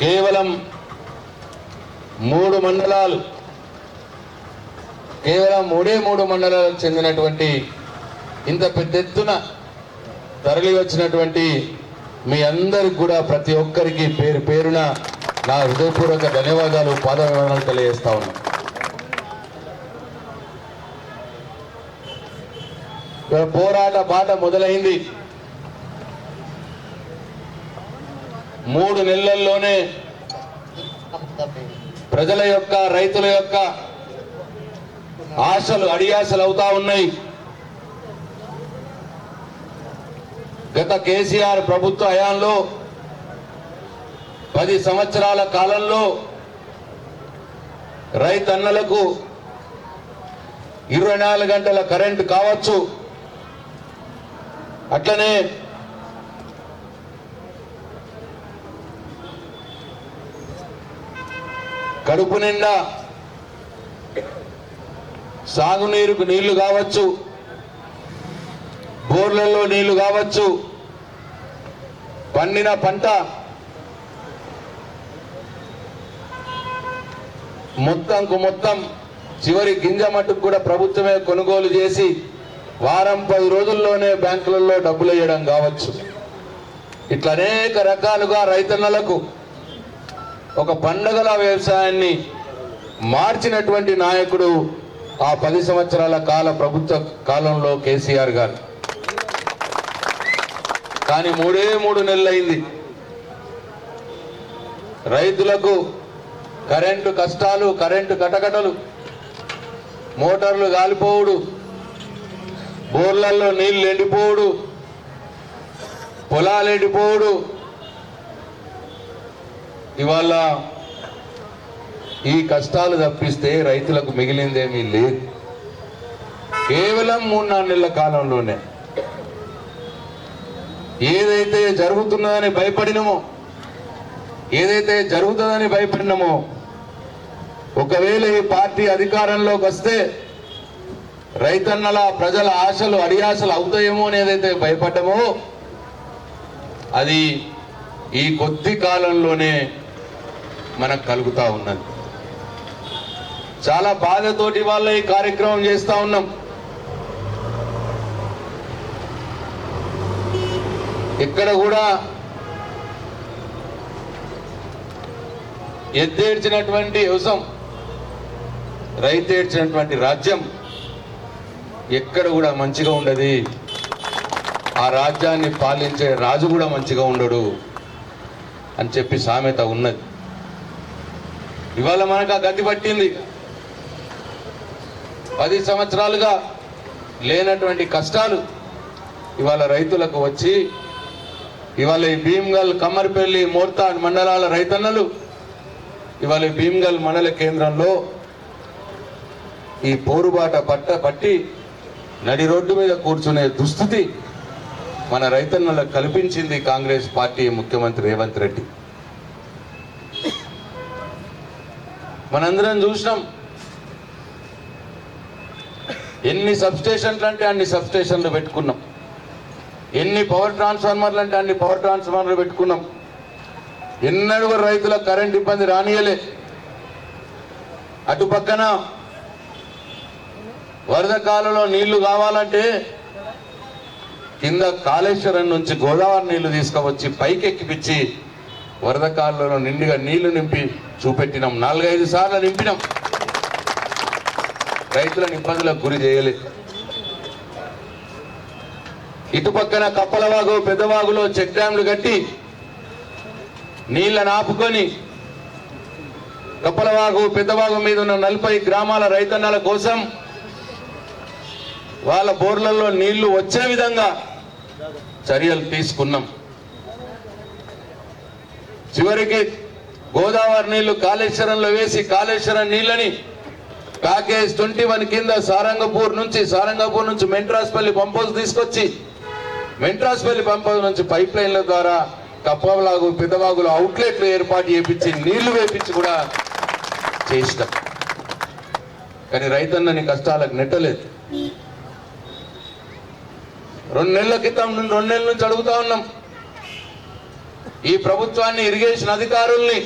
కేవలం 3 మండలాలు, కేవలం 3 మండలాలకు చెందినటువంటి ఇంత పెద్ద ఎత్తున తరలి వచ్చినటువంటి మీ అందరికి కూడా ప్రతి ఒక్కరికి పేరు పేరున నా హృదయపూర్వక ధన్యవాదాలు, పాదాభివందనాలు తెలియజేస్తా ఉన్నా. పోరాట బాట మొదలైంది. 3 నెలల్లోనే ప్రజల యొక్క, రైతుల యొక్క ఆశలు అడియాసలు అవుతా ఉన్నాయి. గత కేసీఆర్ ప్రభుత్వ హయాంలో 10 సంవత్సరాల కాలంలో రైతన్నలకు 24 గంటల కరెంటు కావచ్చు, అట్లనే కడుపు నిండా సాగునీరుకు నీళ్లు కావచ్చు, బోర్లలో నీళ్లు కావచ్చు, పండిన పంట మొత్తం చివరి గింజ మట్టుకు కూడా ప్రభుత్వమే కొనుగోలు చేసి వారం 10 రోజుల్లోనే బ్యాంకులలో డబ్బులు వేయడం కావచ్చు. ఇట్లా అనేక రకాలుగా రైతన్నలకు ఒక పండగల వ్యవసాయాన్ని మార్చినటువంటి నాయకుడు ఆ 10 సంవత్సరాల ప్రభుత్వ కాలంలో కేసీఆర్ గారు. కానీ 3 నెలలైంది. రైతులకు కరెంటు కష్టాలు, కరెంటు కటకటలు, మోటార్లు గాలిపోవుడు, బోర్లలో నీళ్లు ఎండిపోవుడు, పొలాలు ఎండిపోవుడు. ఇవాళ ఈ కష్టాలు తప్పిస్తే రైతులకు మిగిలిందేమీ లేదు. కేవలం 3-4 నెలల కాలంలోనే ఏదైతే జరుగుతుందని భయపడినమో, ఒకవేళ ఈ పార్టీ అధికారంలోకి వస్తే రైతన్నల, ప్రజల ఆశలు అడియాసలు అవుతాయేమో అని ఏదైతే భయపడ్డామో అది ఈ కొద్ది కాలంలోనే మనకు కలుగుతా ఉన్నది. చాలా బాధతోటి వాళ్ళ ఈ కార్యక్రమం చేస్తా ఉన్నాం. ఇక్కడ కూడా ఎద్దేడ్చినటువంటి వ్యవసాయం, రైతు ఏడ్చినటువంటి రాజ్యం ఎక్కడ కూడా మంచిగా ఉండదు. ఆ రాజ్యాన్ని పాలించే రాజు కూడా మంచిగా ఉండడు అని చెప్పి సామెత ఉన్నది. ఇవాళ మనకు ఆ గతి పట్టింది. 10 సంవత్సరాలుగా లేనటువంటి కష్టాలు ఇవాళ రైతులకు వచ్చి, ఇవాళ ఈ భీమ్గల్, కమ్మరిపల్లి, మోర్తాడ్ మండలాల రైతన్నలు ఇవాళ భీమ్గల్ మండల కేంద్రంలో ఈ పోరుబాట పట్టి నడి రోడ్డు మీద కూర్చునే దుస్థితి మన రైతన్నలకు కల్పించింది కాంగ్రెస్ పార్టీ, ముఖ్యమంత్రి రేవంత్ రెడ్డి. మనందరం చూసినాం. ఎన్ని సబ్స్టేషన్లు అంటే అన్ని సబ్స్టేషన్లు పెట్టుకున్నాం, ఎన్ని పవర్ ట్రాన్స్ఫార్మర్లు అంటే అన్ని పవర్ ట్రాన్స్ఫార్మర్లు పెట్టుకున్నాం. ఎన్నడూ రైతులకు కరెంట్ ఇబ్బంది రానియలే. అటు పక్కన వరద కాలంలో నీళ్లు కావాలంటే కింద కాళేశ్వరం నుంచి గోదావరి నీళ్లు తీసుకువచ్చి పైకెక్కిపించి వరద కాలంలో నిండుగా నీళ్లు నింపి చూపెట్టినాం. 4-5 సార్లు నింపినాం. రైతులను ఇబ్బందులకు గురి చేయలేదు. ఇటు పక్కన కప్పలవాగు, పెద్దవాగులో చెక్ డ్యాంలు కట్టి నీళ్లను ఆపుకొని కప్పలవాగు, పెద్దవాగు మీద ఉన్న 40 గ్రామాల రైతన్నల కోసం వాళ్ళ బోర్లలో నీళ్లు వచ్చే విధంగా చర్యలు తీసుకున్నాం. చివరికి గోదావరి నీళ్లు కాళేశ్వరంలో వేసి కాళేశ్వరం నీళ్ళని ప్యాకేజ్ 21 కింద సారంగపూర్ నుంచి మెంట్రాస్పల్లి పంప్ హౌస్ తీసుకొచ్చి మెంట్రాస్పల్లి పంప్ హౌస్ నుంచి పైప్ లైన్ల ద్వారా కప్పలవాగు, పెద్దవాగులో అవుట్లెట్లు ఏర్పాటు చేయించి నీళ్లు వేపించి కూడా చేసినాం. కానీ రైతన్నని కష్టాలకు నెట్టలేదు. 2 నెలల క్రితం 2 నెలల నుంచి అడుగుతా ఉన్నాం ఈ ప్రభుత్వాన్ని, ఇరిగేషన్ అధికారుల్ని,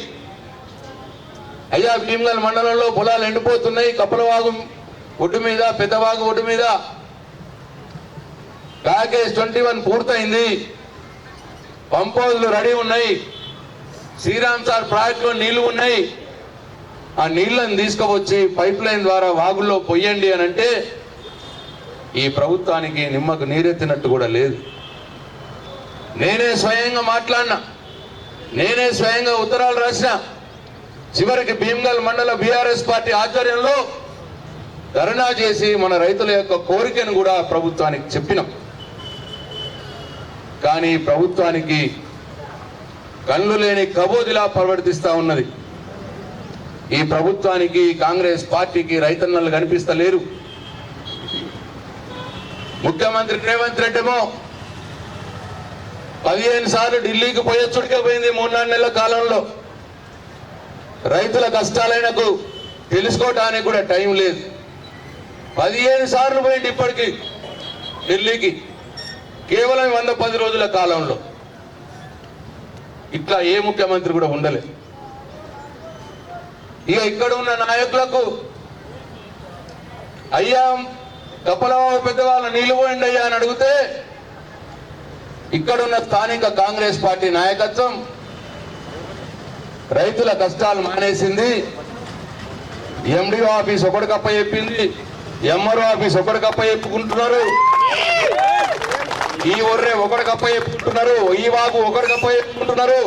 అయ్యా భీమగల్ మండలంలో పొలాలు ఎండిపోతున్నాయి, కప్పలవాగు ఒడ్డు మీద, పెద్దవాగు ఒడ్డు మీద ప్యాకేజ్ 21 పూర్తయింది, పంప్ హౌస్లు రెడీ ఉన్నాయి, శ్రీరామ్ సార్ ప్రాజెక్టులో నీళ్లు ఉన్నాయి, ఆ నీళ్లను తీసుకువచ్చి పైప్ లైన్ ద్వారా వాగుల్లో పొయ్యండి అని అంటే ఈ ప్రభుత్వానికి నిమ్మకు నీరెత్తినట్టు కూడా లేదు. నేనే స్వయంగా మాట్లాడినా, నేనే స్వయంగా ఉత్తరాలు రాసిన. చివరికి భీమగల్ మండల బీఆర్ఎస్ పార్టీ ఆధ్వర్యంలో ధర్నా చేసి మన రైతుల యొక్క కోరికను కూడా ప్రభుత్వానికి చెప్పినాం. కానీ ప్రభుత్వానికి కళ్ళు లేని కబోదిలా ప్రవర్తిస్తా ఉన్నది. ఈ ప్రభుత్వానికి, కాంగ్రెస్ పార్టీకి రైతన్నలు కనిపిస్తలేరు. ముఖ్యమంత్రి రేవంత్ రెడ్డి ఏమో 15 సార్లు ఢిల్లీకి పోయింది 3-4 నెలల కాలంలో. రైతుల కష్టాలైనకు తెలుసుకోవడానికి కూడా టైం లేదు. 15 సార్లు పోయింది ఇప్పటికీ ఢిల్లీకి, కేవలం 110 రోజుల కాలంలో. ఇట్లా ఏ ముఖ్యమంత్రి కూడా ఉండలేదు. ఇక ఇక్కడ ఉన్న నాయకులకు, అయ్యా కప్పలవాగు పెద్దవాళ్ళ నీళ్లు పోయండి అయ్యా అని అడిగితే ఇక్కడున్న స్థానిక కాంగ్రెస్ పార్టీ నాయకత్వం రైతుల కష్టాలు మానేసింది. ఎండిఓ ఆఫీస్ ఒకటికప్ప చెప్పింది, ఎంఆర్ఓ ఆఫీస్ ఒకటికప్ప చెప్పుకుంటున్నారు, ఈ ఒర్రే ఒకటికప్ప చెప్పుకుంటున్నారు, ఈ వాగు ఒకటికప్ప చెప్పుకుంటున్నారు.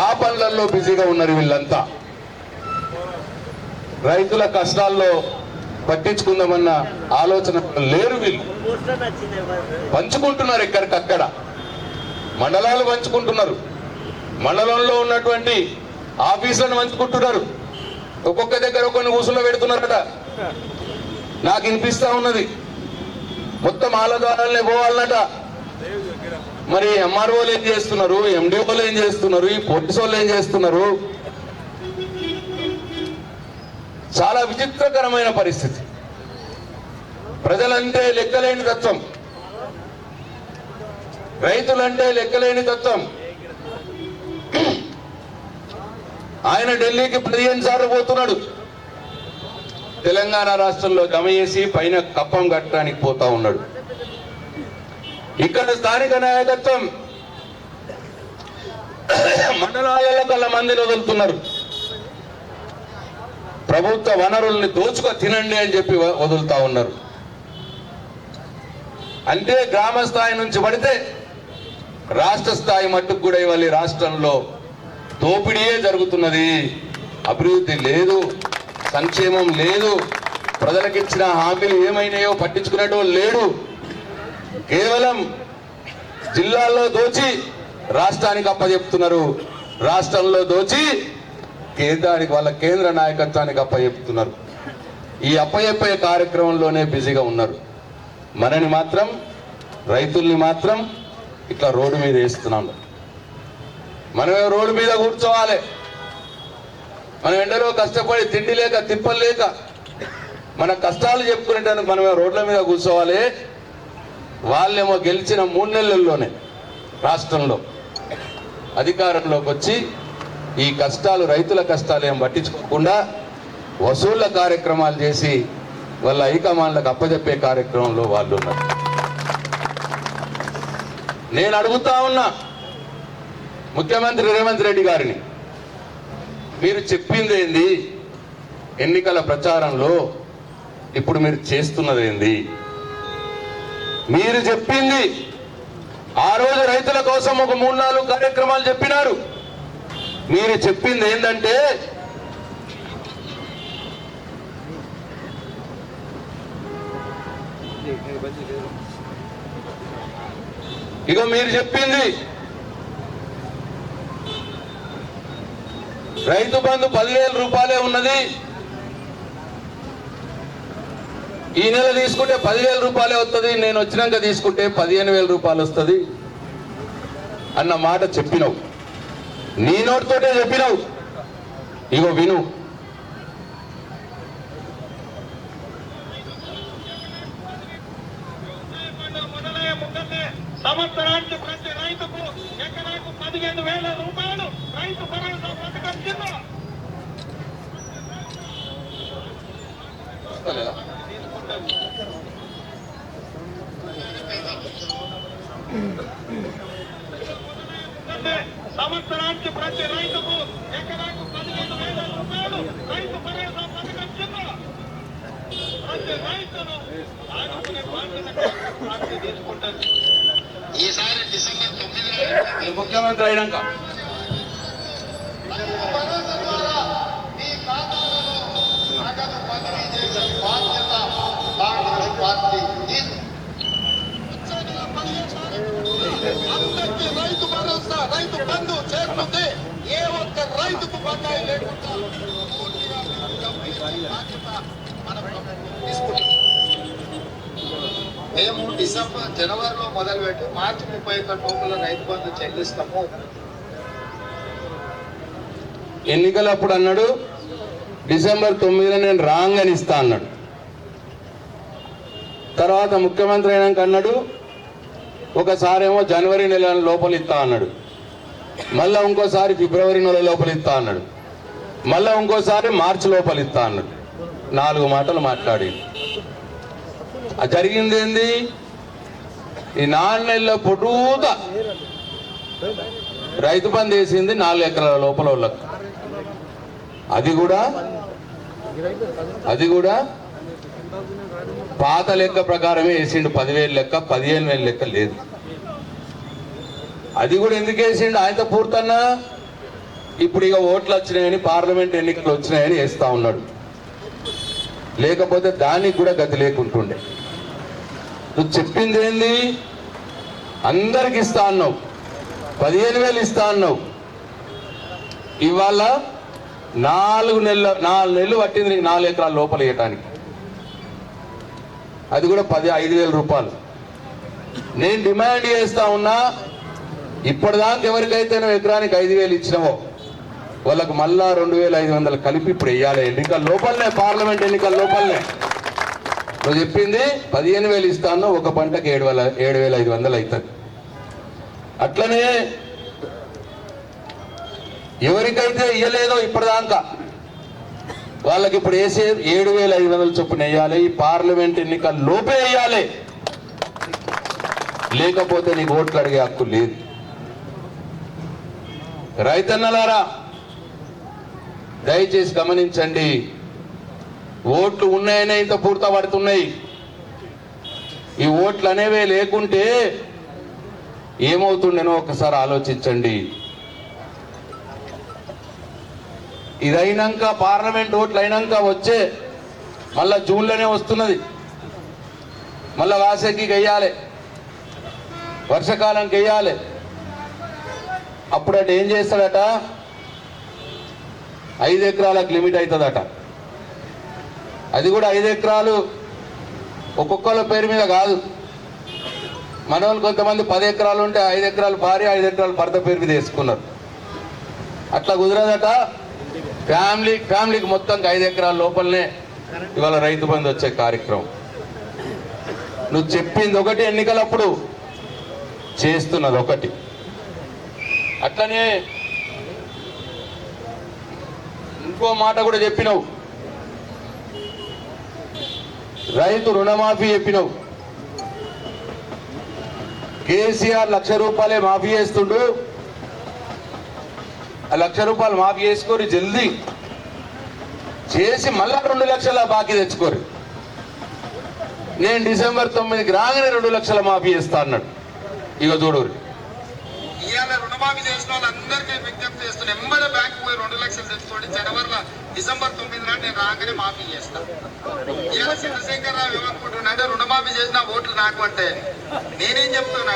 ఆ పనులలో బిజీగా ఉన్నారు వీళ్ళంతా. రైతుల కష్టాల్లో పట్టించుకుందామన్న ఆలోచన లేరు వీళ్ళు. పంచుకుంటున్నారు ఎక్కడికక్కడ, మండలాలు పంచుకుంటున్నారు, మండలంలో ఉన్నటువంటి ఆఫీసులను పంచుకుంటున్నారు. ఒక్కొక్క దగ్గర కొన్ని ఊసులో పెడుతున్నారట. నాకు వినిపిస్తా ఉన్నది మొత్తం ఆల ద్వారాలనే పోవాలన్నట. మరి ఎంఆర్ఓలు ఏం చేస్తున్నారు, ఎండిఓలు ఏం చేస్తున్నారు, ఈ పోలీసు వాళ్ళు ఏం చేస్తున్నారు? చాలా విచిత్రకరమైన పరిస్థితి. ప్రజలంటే లెక్కలేని తత్వం, రైతులంటే లెక్కలేని తత్వం. ఆయన ఢిల్లీకి 15 సార్లు పోతున్నాడు. తెలంగాణ రాష్ట్రంలో జమ చేసి పైన కప్పం కట్టడానికి పోతా ఉన్నాడు. ఇక్కడ స్థానిక నాయకత్వం మండలాలలో కళ్ళ మందిని వదులుతున్నారు. ప్రభుత్వ వనరుల్ని దోచుక తినండి అని చెప్పి వదులుతా ఉన్నారు. అంటే గ్రామ స్థాయి నుంచి పడితే రాష్ట్ర స్థాయి మట్టుకు కూడా ఇవాళ రాష్ట్రంలో దోపిడీయే జరుగుతున్నది. అభివృద్ధి లేదు, సంక్షేమం లేదు, ప్రజలకిచ్చిన హామీలు ఏమైనాయో పట్టించుకునేటో లేడు. కేవలం జిల్లాల్లో దోచి రాష్ట్రానికి అప్పచెప్తున్నారు, రాష్ట్రంలో దోచి కేంద్రానికి, వాళ్ళ కేంద్ర నాయకత్వానికి అప్పచెప్తున్నారు. ఈ అప్పచెప్పే కార్యక్రమంలోనే బిజీగా ఉన్నారు. మనని మాత్రం, రైతుల్ని మాత్రం ఇట్లా రోడ్డు మీద వేస్తున్నాం. మనమే రోడ్డు మీద కూర్చోవాలి. మనం ఎండలో కష్టపడి తిండి లేక తిప్పలు లేక మన కష్టాలు చెప్పుకునేటానికి మనమే రోడ్ల మీద కూర్చోవాలి. వాళ్ళేమో గెలిచిన 3 నెలల్లోనే రాష్ట్రంలో అధికారంలోకి వచ్చి ఈ కష్టాలు, రైతుల కష్టాలు ఏం పట్టించుకోకుండా వసూళ్ల కార్యక్రమాలు చేసి వాళ్ళ హైకమాండ్లకు అప్పచెప్పే కార్యక్రమంలో వాళ్ళు ఉన్నారు. నేను అడుగుతా ఉన్నా ముఖ్యమంత్రి రేవంత్ రెడ్డి గారిని, మీరు చెప్పింది ఏంది ఎన్నికల ప్రచారంలో? ఇప్పుడు మీరు చేస్తున్నది ఏంది? మీరు చెప్పింది ఆ రోజు రైతుల కోసం ఒక 3-4 కార్యక్రమాలు చెప్పినారు. మీరు చెప్పింది ఏంటంటే ఇక మీరు చెప్పింది రైతు బంధు 10,000 రూపాయలే ఉన్నది, ఈ నెల తీసుకుంటే 10,000 రూపాయలే వస్తుంది, నేను వచ్చినాక తీసుకుంటే 15,000 రూపాయలు వస్తుంది అన్న మాట చెప్పినావు. నీ నోటితోటే చెప్పినావు. ఇగో విను, సంవత్సరానికి ప్రతి రైతుకు ఎకరాకు 15,000 రూపాయలు రైతు భరోసా పథకం కింద సంవత్సరానికి ప్రతి రైతుకు ఎకరాకు 15,000 రూపాయలు రైతు భరోసా పథకం కింద ప్రతి రైతును ఆదుకునే బాధ్యత తీసుకుంటారు. ఈసారి డిసెంబర్ 9 ముఖ్యమంత్రి అయినాక అందరికీ రైతు భరోసా రైతు బంధు చేరుకుంటే ఏ ఒక్క రైతుకు బకాయి లేకుండా మేము జనవరిలో మొదలుపెట్టి మార్చి 31 రైతు బంధు చెల్లిస్తాము. ఎన్నికలప్పుడు అన్నాడు డిసెంబర్ 9 నేను రాంగ్ అని ఇస్తా అన్నాడు. తర్వాత ముఖ్యమంత్రి అయినాక అన్నాడు ఒకసారి ఏమో జనవరి నెల లోపల ఇస్తా అన్నాడు, మళ్ళా ఇంకోసారి ఫిబ్రవరి నెల లోపల ఇస్తా అన్నాడు, మళ్ళా ఇంకోసారి మార్చి లోపల ఇస్తా అన్నాడు. 4 మాటలు మాట్లాడి జరిగింది ఏంది? ఈ 4 నెలల పొడుగుతా రైతు బంధు వేసింది 4 ఎకరాల లోపల వాళ్ళకు. అది కూడా పాత లెక్క ప్రకారమే వేసిండు. 10,000 లెక్క 15,000 లెక్క లేదు. అది కూడా ఎందుకు వేసిండు? ఆయనతో పూర్తన్నా ఇప్పుడు ఇక ఓట్లు వచ్చినాయని పార్లమెంట్ ఎన్నికలు వచ్చినాయని వేస్తా ఉన్నాడు. లేకపోతే దానికి కూడా గతి లేకుంటుండే. నువ్వు చెప్పింది ఏంది? అందరికి ఇస్తా అన్నావు, 15,000 ఇస్తా అన్నావు. ఇవాళ 4 నెలలు పట్టింది 4 ఎకరాల లోపల వేయటానికి. అది కూడా 5,000 రూపాయలు. నేను డిమాండ్ చేస్తా ఉన్నా, ఇప్పటిదాకా ఎవరికైతే నువ్వు ఎకరానికి 5,000 ఇచ్చినావో వాళ్ళకు మళ్ళా 2,500 కలిపి ఇప్పుడు వేయాలి. ఎన్నికల లోపలనే, పార్లమెంట్ ఎన్నికల లోపలనే. నువ్వు చెప్పింది 15,000 ఇస్తాను, ఒక పంటకి 7,500 అవుతుంది. అట్లనే ఎవరికైతే ఇయ్యలేదో ఇప్పటిదాకా వాళ్ళకి ఇప్పుడు వేసే 7,500 చొప్పున వేయాలి. ఈ పార్లమెంట్ ఎన్నికల లోపే వేయాలి, లేకపోతే నీకు ఓట్లు అడిగే హక్కు లేదు. రైతన్నలారా దయచేసి గమనించండి, ఓట్లు ఉన్నాయనే ఇంత పూర్త పడుతున్నాయి. ఈ ఓట్లు అనేవే లేకుంటే ఏమవుతుండేనో ఒకసారి ఆలోచించండి. ఇదైనాక పార్లమెంట్ ఓట్లు అయినాక వచ్చే మళ్ళా జూన్లోనే వస్తున్నది, మళ్ళా వాసకి వెయ్యాలి, వర్షాకాలంకి వెయ్యాలి. అప్పుడట ఏం చేస్తాడట, 5 ఎకరాలకు లిమిట్ అవుతుందట. అది కూడా 5 ఎకరాలు ఒక్కొక్కళ్ళ పేరు మీద కాదు. మన వాళ్ళు కొంతమంది 10 ఎకరాలు ఉంటే 5 ఎకరాలు భార్య 5 ఎకరాలు భర్త పేరు మీద వేసుకున్నారు. అట్లా కుదరదట. ఫ్యామిలీకి మొత్తంకి 5 ఎకరాల లోపలనే ఇవాళ రైతు బంధు వచ్చే కార్యక్రమం. నువ్వు చెప్పింది ఒకటి, ఎన్నికలప్పుడు చేస్తున్నది ఒకటి. అట్లనే ఇంకో మాట కూడా చెప్పినావు, రైతు రుణమాఫీ చెప్పినావు. కేసీఆర్ 1,00,000 రూపాయలే మాఫీ చేస్తుండు. ఆ 1,00,000 రూపాయలు మాఫీ చేసుకోరు, జల్దీ చేసి మళ్ళా 2 లక్షల బాకీ తెచ్చుకోరు. నేను డిసెంబర్ 9కి రాగానే 2 లక్షల మాఫీ చేస్తా అన్నాడు. ఇక చూడరు, ఇవాళ రుణమాఫీ చేసిన వాళ్ళందరికీ విజ్ఞప్తి చేస్తున్నా, ఎంబడే బ్యాంకు పోయి 2 లక్షలు తెచ్చుకోండి. జనవరిలో డిసెంబర్ 9 నాడు నేను రాగానే మాఫీ చేస్తాను. ఇవాళ చంద్రశేఖరరావు ఏమనుకుంటున్నాంటే రుణమాఫీ చేసిన ఓట్లు నాకు అంటే, నేనేం చెప్తున్నా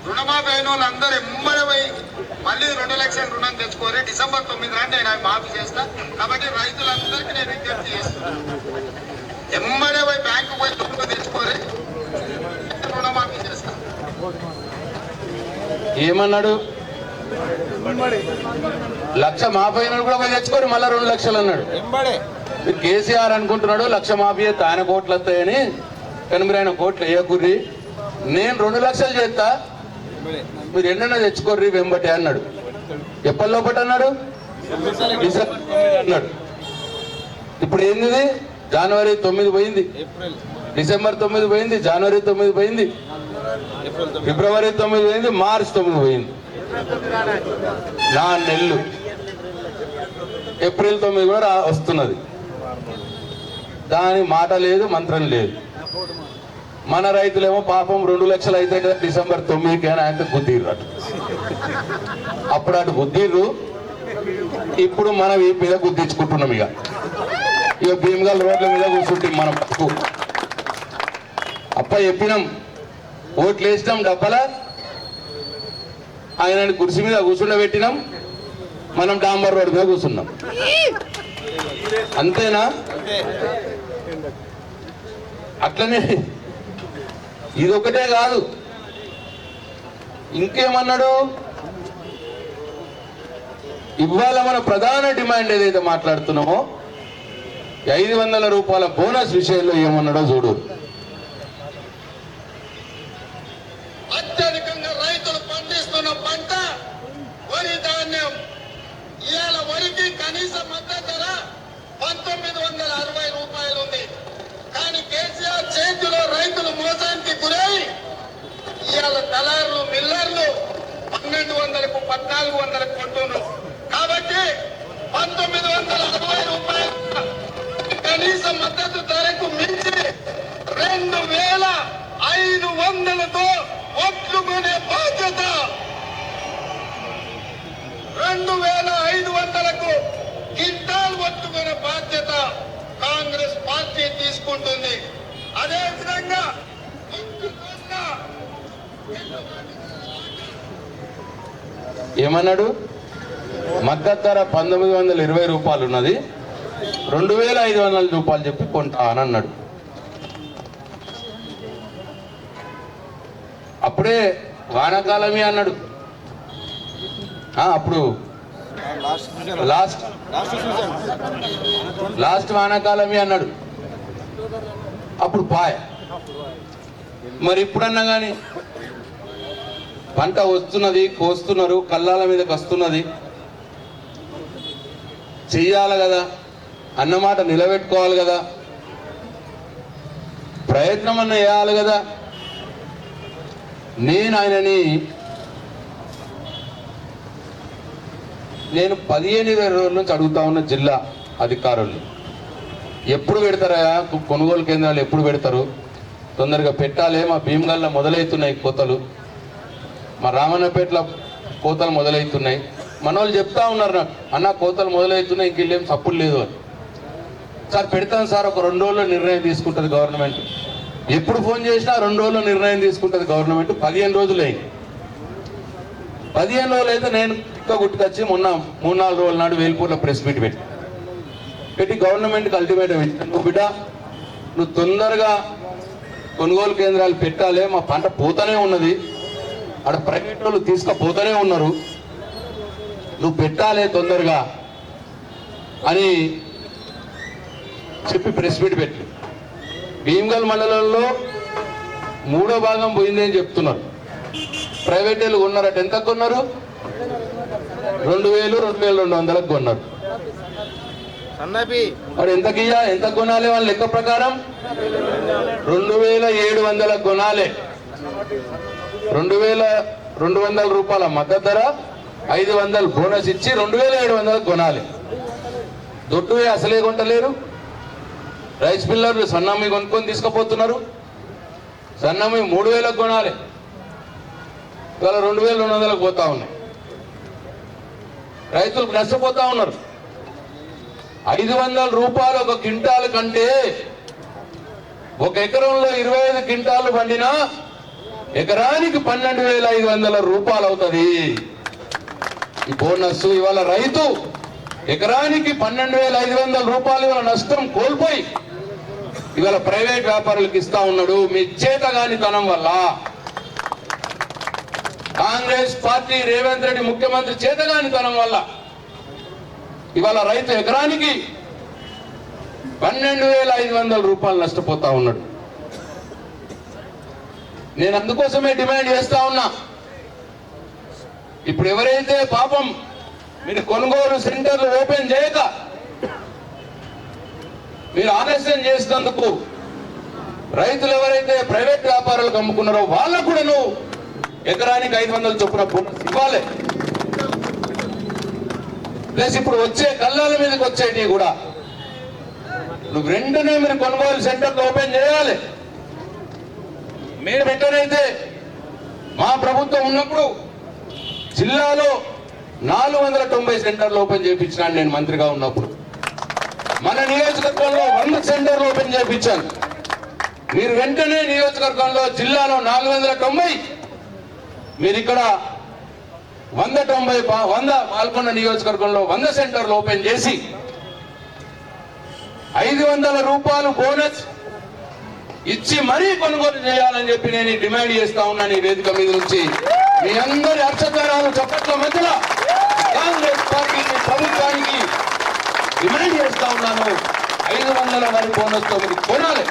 రుణమాఫీ అయిన వాళ్ళందరూ ఎంబడే పోయి మళ్ళీ 2 లక్షల రుణం తెచ్చుకోరి. డిసెంబర్ 9 నాడు నేను అవి మాఫీ చేస్తా. కాబట్టి రైతులందరికీ నేను విజ్ఞప్తి చేస్తున్నాను, ఎంబడే పోయి బ్యాంకు పోయి రుణం తెచ్చుకోరి, రుణమాఫీ చేస్తా. ఏమన్నాడు? 1,00,000 మాఫీ అయినాడు కూడా పోయి తెచ్చుకోరు, మళ్ళీ 2 లక్షలు అన్నాడు. కేసీఆర్ అనుకుంటున్నాడు 1,00,000 మాఫీ చేస్తే ఆయన కోట్లు వస్తాయని. కానీ మీరు ఆయన కోట్లు వేయకుర్రి, నేను 2 లక్షలు చేస్తా, మీరు ఎన్నైనా తెచ్చుకోర్రి వెంబటి అన్నాడు. ఎప్పటి లోపట అన్నాడు? డిసెంబర్ అన్నాడు. ఇప్పుడు ఏంది? జనవరి 9 పోయింది, డిసెంబర్ 9 పోయింది, జనవరి 9 పోయింది, ఫిబ్రవరి 9 పోయింది, మార్చి 9 పోయింది. 4 నెలలు. ఏప్రిల్ 9 కూడా వస్తున్నది. దాని మాట లేదు, మంత్రం లేదు. మన రైతులేమో పాపం 2 లక్షలు అయితే కదా డిసెంబర్ 9కి అని ఆయన గుద్దిర్రు. అప్పుడు అటు గుద్దిర్రు, ఇప్పుడు మనం ఈ మీద గుద్దించుకుంటున్నాం. ఇక భీమగల్ రోడ్ల మీద కూర్చుంటాం మనం. అప్ప చెప్పినాం, ఓట్లు వేసినాం, డబ్బలా ఆయన కుర్చీ మీద కూర్చుండబెట్టినాం, మనం డాంబర్ రోడ్డు మీద కూర్చున్నాం. అంతేనా? అట్లనే ఇదొకటే కాదు, ఇంకేమన్నాడు? ఇవాళ మన ప్రధాన డిమాండ్ ఏదైతే మాట్లాడుతున్నామో 500 రూపాయల బోనస్ విషయంలో ఏమన్నాడో చూడు. అత్యధికంగా రైతులు పండిస్తున్న పంట వరి ధాన్యం. ఇవాళ వరికి కనీస మద్దతు ధర 1960 రూపాయలు ఉంది. కానీ కేసీఆర్ చేతిలో రైతులు మోసానికి గురై ఇవాళ దళారులు, మిల్లర్లు 1200కు 1400కు కొంటున్నారు. కాబట్టి 1960 రూపాయలు కనీస మద్దతు ధరకు మించి 2500తో ఓట్లు కొనే బాధ్యత, 2500కు క్వింటాల్ ఓట్లు కొనే బాధ్యత కాంగ్రెస్ పార్టీ తీసుకుంటుంది. అదేవిధంగా ఏమన్నాడు? మద్దతు ధర 1920 రూపాయలు ఉన్నది, 2500 రూపాయలు చెప్పి కొంటా అని అన్నాడు. అప్పుడే వానాకాలమే అన్నాడు. అప్పుడు లాస్ట్ వానాకాలమే అన్నాడు. అప్పుడు పాయ. మరి ఇప్పుడన్నా కానీ పంట వస్తున్నది, కోస్తున్నారు, కల్లాల మీదకి వస్తున్నది, చెయ్యాలి కదా, అన్నమాట నిలబెట్టుకోవాలి కదా, ప్రయత్నం అన్న చేయాలి కదా. నేను 15-20 రోజుల నుంచి అడుగుతా ఉన్న జిల్లా అధికారులు, ఎప్పుడు పెడతారా కొనుగోలు కేంద్రాలు, ఎప్పుడు పెడతారు? తొందరగా పెట్టాలి. మా భీమగల్లో మొదలవుతున్నాయి కోతలు, మా రామన్నపేటలో కోతలు మొదలవుతున్నాయి. మన వాళ్ళు చెప్తా ఉన్నారు నాకు, అన్న కోతలు మొదలవుతున్నాయి, ఇంకెళ్ళేం తప్పులు లేదు అని. సార్ పెడతాను సార్, ఒక 2 రోజుల్లో నిర్ణయం తీసుకుంటుంది గవర్నమెంట్. ఎప్పుడు ఫోన్ చేసినా 2 రోజుల్లో నిర్ణయం తీసుకుంటుంది గవర్నమెంట్. 15 రోజులు అయింది. 15 రోజులు అయితే నేను ఇంకా గుర్తుకొచ్చి మొన్న 3-4 రోజుల నాడు వేల్పూర్లో ప్రెస్ మీట్ పెట్టి గవర్నమెంట్కి అల్టిమేటం ఇచ్చాను. నువ్వు బిడ్డ, నువ్వు తొందరగా కొనుగోలు కేంద్రాలు పెట్టాలి, మా పంట పోతూనే ఉన్నది, అక్కడ ప్రైవేట్ వాళ్ళు తీసుకుపోతూనే ఉన్నారు, నువ్వు పెట్టాలి తొందరగా అని చెప్పి ప్రెస్ మీట్ పెట్టి భీమగల్ మండలంలో 3వ భాగం పోయింది అని చెప్తున్నారు. ప్రైవేట్ వాళ్ళు కొన్నారట. ఎంత కొన్నారు? 2200-2200 కొన్నారు. మరి ఎంత కొనాలి వాళ్ళ లెక్క ప్రకారం? 2700 కొనాలి. 2200 రూపాయల మద్దతు ధర, 500 బోనస్ ఇచ్చి 2700 కొనాలి. దొడ్డువే అసలే కొంటలేరు. రైస్ మిల్లర్లు సన్నమ్మి కొనుక్కొని తీసుకుపోతున్నారు. సన్నమ్మి 3000 కొనాలి, ఇవాళ 2200 పోతా ఉన్నాయి. రైతులు నష్టపోతా ఉన్నారు. 500 రూపాయలు ఒక క్వింటాల్ కంటే ఒక ఎకరంలో 25 క్వింటాలు పండినా ఎకరానికి 12,500 రూపాయలు అవుతుంది ఈ బోనస్. ఇవాళ రైతు ఎకరానికి 12,500 రూపాయలు ఇవాళ నష్టం కోల్పోయి ఇవాళ ప్రైవేట్ వ్యాపారులకు ఇస్తా ఉన్నాడు. మీ చేతగానితనం వల్ల, కాంగ్రెస్ పార్టీ రేవంత్ రెడ్డి ముఖ్యమంత్రి చేతగానితనం వల్ల ఇవాళ రైతు ఎకరానికి 12,500 రూపాయలు నష్టపోతా ఉన్నాడు. నేను అందుకోసమే డిమాండ్ చేస్తా ఉన్నా, ఇప్పుడు ఎవరైతే పాపం మీరు కొనుగోలు సెంటర్లు ఓపెన్ చేయక మీరు ఆలస్యం చేసినందుకు రైతులు ఎవరైతే ప్రైవేట్ వ్యాపారాలకు అమ్ముకున్నారో వాళ్ళకు కూడా నువ్వు ఎకరానికి 500 చొప్పున బోనస్ ఇవ్వాలి. ప్లస్ ఇప్పుడు వచ్చే కళ్ళాల మీదకి వచ్చేటి కూడా నువ్వు వెంటనే మీరు కొనుగోలు సెంటర్లు ఓపెన్ చేయాలి. మీరు వెంటనైతే మా ప్రభుత్వం ఉన్నప్పుడు జిల్లాలో 490 సెంటర్లు ఓపెన్ చేయించినాను నేను మంత్రిగా ఉన్నప్పుడు. మన నియోజకవర్గంలో 100 సెంటర్లు ఓపెన్ చేయించాను. మీరు వెంటనే నియోజకవర్గంలో జిల్లాలో 490, మీరు ఇక్కడ 190 పాల్గొన్న నియోజకవర్గంలో 100 సెంటర్లు ఓపెన్ చేసి 500 రూపాయలు బోనస్ ఇచ్చి మరీ కొనుగోలు చేయాలని చెప్పి నేను డిమాండ్ చేస్తా ఉన్నాను ఈ వేదిక మీద నుంచి. మీ అందరి హర్షద్వారాలు చప్పట్ల మధ్యలో కాంగ్రెస్ పార్టీకి ప్రభుత్వానికి డిమాండ్ చేస్తా ఉన్నాను. 500 వరకు బోనస్ తో మీరు కొనాలి.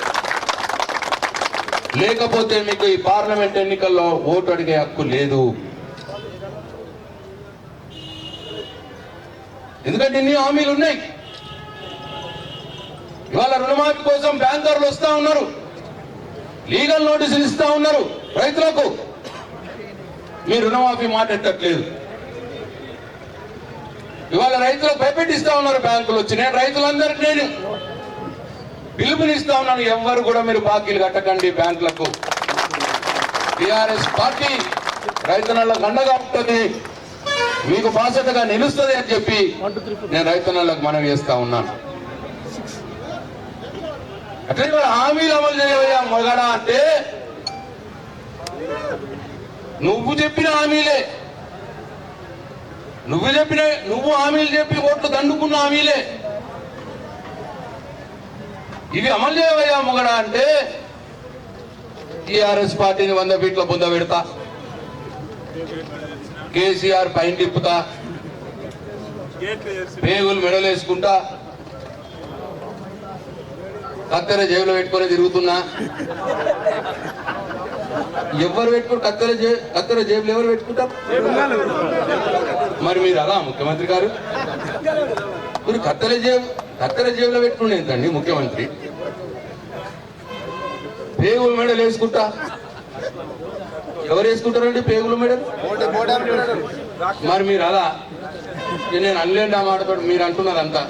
లేకపోతే మీకు ఈ పార్లమెంట్ ఎన్నికల్లో ఓటు అడిగే హక్కు లేదు. ఎందుకంటే ఇన్ని హామీలు ఉన్నాయి. ఇవాళ రుణమాఫీ కోసం బ్యాంకర్లు వస్తా ఉన్నారు, లీగల్ నోటీసులు ఇస్తా ఉన్నారు రైతులకు. మీ రుణమాఫీ మాట ఎత్తట్లేదు. ఇవాళ రైతులకు భయపెట్టిస్తా ఉన్నారు బ్యాంకులు వచ్చి. నేను రైతులందరికీ నేను పిలుపునిస్తా ఉన్నాను, ఎవ్వరు కూడా మీరు బాకీలు కట్టకండి బ్యాంకులకు. టిఆర్ఎస్ పార్టీ రైతన్నలకు అండగా ఉంటుంది, మీకు బాధ్యతగా నిలుస్తుంది అని చెప్పి నేను రైతన్నలకు మనవి చేస్తా ఉన్నాను. అట్లే హామీలు అమలు చేయవయ్యా మొగడా అంటే నువ్వు చెప్పిన హామీలే, నువ్వు హామీలు చెప్పి ఓట్లు దండుకున్న హామీలే ఇవి అమలు చేయవయ్యా మొగడా అంటే టిఆర్ఎస్ పార్టీని 100 ఫీట్ల బుంద పెడతా, కేసీఆర్ పైన తిప్పుతా, పేగులు మెడలేసుకుంటా, కత్తెర జేబులో పెట్టుకొని తిరుగుతున్నా. ఎవరు పెట్టుకుని కత్తెర జేబులు ఎవరు పెట్టుకుంటారు? మరి మీరు అలా ముఖ్యమంత్రి గారు మీరు కత్తెర జేబులో పెట్టుకుని ఏంటండి ముఖ్యమంత్రి? పేగుల మెడలు వేసుకుంటా. ఎవరు వేసుకుంటారండి పేగుల మెడలు? మరి మీరు అలా నేను అనలేండి ఆ మాటతో మీరు అంటున్నారంతా.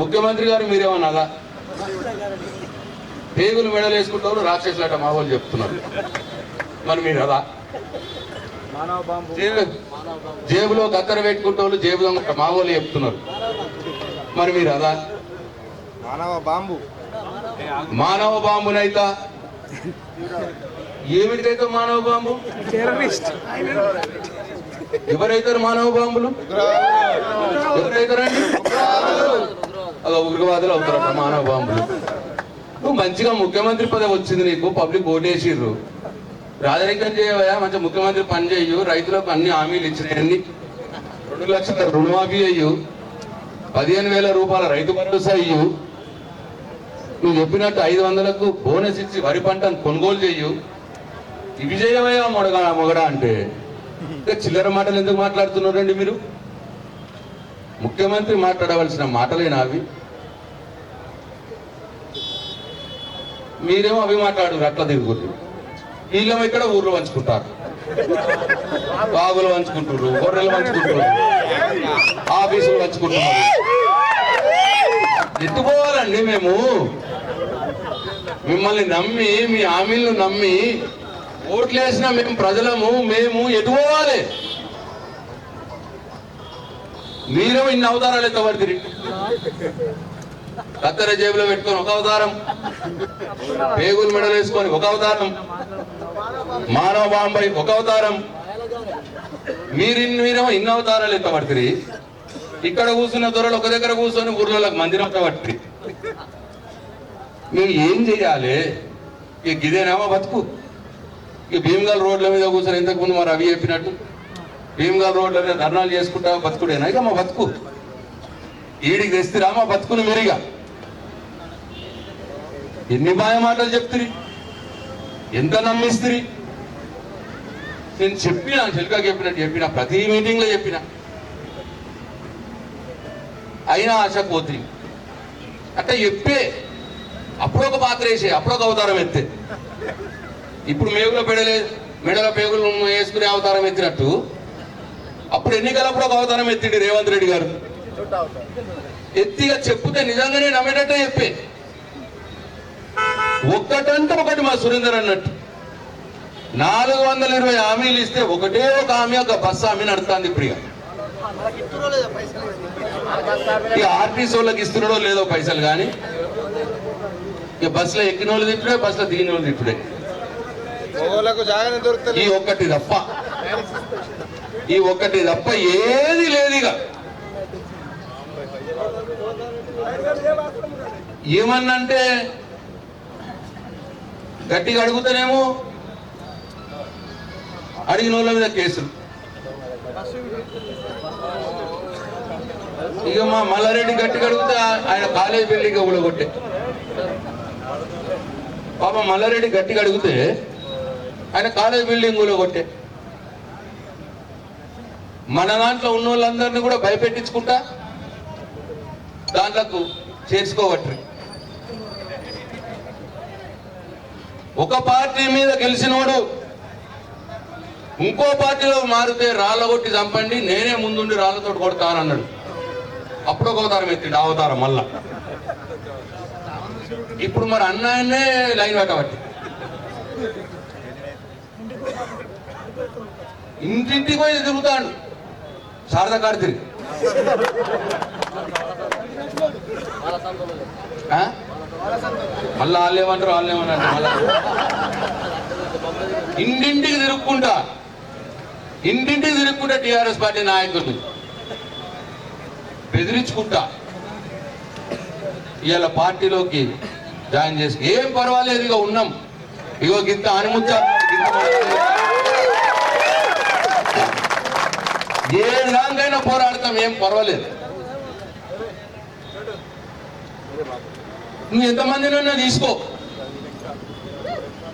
ముఖ్యమంత్రి గారు మీరేమన్నా అలా పేగులు మెడలు వేసుకుంటారు రాక్షసులట మా వాళ్ళు చెప్తున్నారు. మరి మీరు అలా జేబులో కత్తెర పెట్టుకుంటారు జేబు దొంగ మా వాళ్ళు చెప్తున్నారు. మరి మీరు అలా మానవ బాంబునైతా ఏమిటికైతే మానవ బాంబు? ఎవరైతారు మానవ బాంబులు? ఎవరైతారండి? అలా ఉగ్రవాదులు అవుతారట మానవ బాంబులు. నువ్వు మంచిగా ముఖ్యమంత్రి పదవి వచ్చింది, నీకు పబ్లిక్ ఓటేసిర్రు, రాజరికం చేయవయా, మంచిగా ముఖ్యమంత్రి పని చేయు, రైతులకు అన్ని హామీలు ఇచ్చినాయన్ని, 2 లక్షల రుణమాఫీ అయ్యు, 15,000 రూపాయల రైతు భరోసా అయ్యు, నువ్వు చెప్పినట్టు 500కు బోనస్ ఇచ్చి వరి పంటను కొనుగోలు చెయ్యు. ఇవి చేయవయా మొగడా అంటే చిల్లర మాటలు ఎందుకు మాట్లాడుతున్నారండి మీరు? ముఖ్యమంత్రి మాట్లాడవలసిన మాటలేనా అవి? మీరేమో అవి మాట్లాడు అట్లా తిరుగుతుంది. వీళ్ళేమో ఇక్కడ ఊర్లో పంచుకుంటారు, బాగులు పంచుకుంటారు, గొర్రెలు పంచుకుంటారు, ఆఫీసులు పంచుకుంటున్నారు. ఎత్తుకోవాలండి మేము మిమ్మల్ని నమ్మి, మీ హామీలను నమ్మి ఓట్లేసిన మేము ప్రజలము, మేము ఎటుపోవాలి? మీరేమో ఇన్ని అవతారాలు ఎత్తబడి కత్తెర జేబులో పెట్టుకొని ఒక అవతారం, పేగులు మెడలు వేసుకొని ఒక అవతారం, మానవ బాంబై ఒక అవతారం, మీరేమో ఇన్ని అవతారాలు ఎత్తబడుతుంది. ఇక్కడ కూర్చున్న దొరలు ఒక దగ్గర కూర్చొని ఊర్లలోకి మందిరం పట్టి మేము ఏం చెయ్యాలి? ఇదేనేమో బతుకు. ఈ భీమగల్ రోడ్ల మీద కూర్చొని ఇంతకుముందు మరి అవి చెప్పినట్టు భీమగల్ రోడ్ల మీద ధర్నాలు చేసుకుంటా బతుకుడేనా ఇక మా బతుకు? ఈడికి తెస్తురా మా బతుకులు మీరుగా? ఎన్ని మాయ మాటలు చెప్తురి, ఎంత నమ్మిస్తురి? నేను చెప్పిన చెలుక చెప్పిన ప్రతి మీటింగ్లో చెప్పిన, అయినా ఆశ పోతుంది అంటే చెప్పే అప్పుడు ఒక పాత్ర వేసే అప్పుడు ఒక అవతారం ఎత్తే. ఇప్పుడు మెడల పేగులు వేసుకునే అవతారం ఎత్తినట్టు అప్పుడు ఎన్నికలప్పుడు ఒక అవతారం ఎత్తిండి రేవంత్ రెడ్డి గారు. ఎత్తిగా చెప్తే నిజంగానే నమ్మేటట్టే చెప్పే. ఒక్కటంటే ఒకటి మా సురేందర్ అన్నట్టు 420 హామీలు ఇస్తే ఒకటే ఒక హామీ, ఒక బస్సు హామీ నడుస్తుంది. ఇప్పుడు ఇక ఆర్టీసీ వాళ్ళకి ఇస్తున్నాడో లేదో పైసలు, కానీ ఇక బస్సులో ఎక్కిన వాళ్ళు తిప్పుడే, బస్సులో దిగిన వాళ్ళు తిప్పుడే. ఈ ఒక్కటి తప్ప ఏది లేదు. ఇక ఏమన్నంటే గట్టిగా అడుగుతానేమో అడిగిన వాళ్ళ మీద కేసులు. ఇక మా మల్లారెడ్డి గట్టిగా అడిగితే ఆయన కాలేజ్ బిల్డింగ్ ఊడగొట్టే. పాప మల్లారెడ్డి గట్టిగా అడిగితే ఆయన కాలేజ్ బిల్డింగ్ ఊడగొట్టే. మన దాంట్లో ఉన్న వాళ్ళందరినీ కూడా భయపెట్టించుకుంటా దాంట్లకు చేర్చుకోవట్రు. ఒక పార్టీ మీద గెలిచినోడు ఇంకో పార్టీలో మారితే రాళ్ళ కొట్టి చంపండి, నేనే ముందుండి రాళ్ళతో కొడతానన్నాడు. అప్పుడు ఒక అవతారం ఎత్తిండు, అవతారం మళ్ళా. ఇప్పుడు మరి అన్నాయన్నే లైన్ పెట్టబట్టి ఇంటింటికి పోయి తిరుగుతాడు శారదా కాడు తిరిగి. మళ్ళా వాళ్ళేమంటారు మళ్ళా ఇంటింటికి తిరుక్కుంటా టీఆర్ఎస్ పార్టీ నాయకులు బెదిరించుకుంటా ఇవాళ పార్టీలోకి జాయిన్ చేసి ఏం పర్వాలేదు, ఇక ఉన్నాం, ఇగో గింత అనుముచ్చా ఏ దానికైనా పోరాడతాం, ఏం పర్వాలేదు. నువ్వు ఎంతమందినైనా తీసుకో,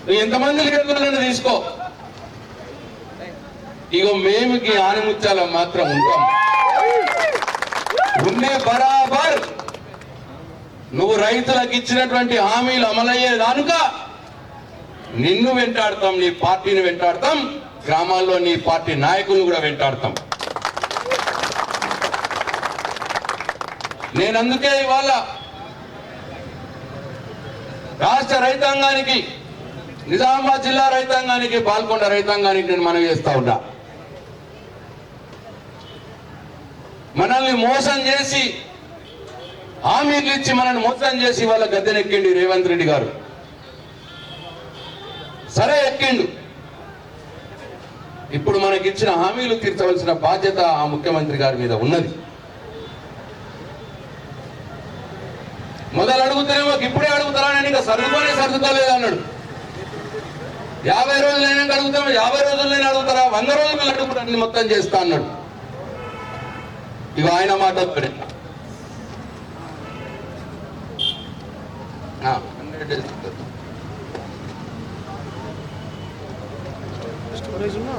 నువ్వు ఎంతమంది లీడర్లైనా తీసుకో, ఇగో మేముకి ఆనిముత్యాల మాత్రం ఉంటాం. ఉండే బరాబర్ నువ్వు రైతులకు ఇచ్చినటువంటి హామీలు అమలయ్యేదానుక నిన్ను వెంటాడతాం, నీ పార్టీని వెంటాడతాం, గ్రామాల్లో నీ పార్టీ నాయకులను కూడా వెంటాడతాం. నేను అందుకే ఇవాళ రాష్ట్ర రైతాంగానికి, నిజామాబాద్ జిల్లా రైతాంగానికి, పాల్గొండ రైతాంగానికి నేను మనవి చేస్తా ఉన్నా. మనల్ని మోసం చేసి హామీలు ఇచ్చి మనల్ని మోసం చేసి వాళ్ళ గద్దెనెక్కిండి రేవంత్ రెడ్డి గారు. సరే ఎక్కిండు, ఇప్పుడు మనకిచ్చిన హామీలు తీర్చవలసిన బాధ్యత ఆ ముఖ్యమంత్రి గారి మీద ఉన్నది. మొదలు అడుగుతానేమో ఇప్పుడే అడుగుతారా, నేను ఇంకా సర్దుకోలేదు అన్నాడు. 50 రోజులైనా అడుగుతామో, 50 రోజులైనా అడుగుతారా, 100 రోజులు అడుగుతాను మొత్తం చేస్తా అన్నాడు. ఇక ఆయన మాట వస్తుంది. 100 days స్టోరేజ్ ఉన్నా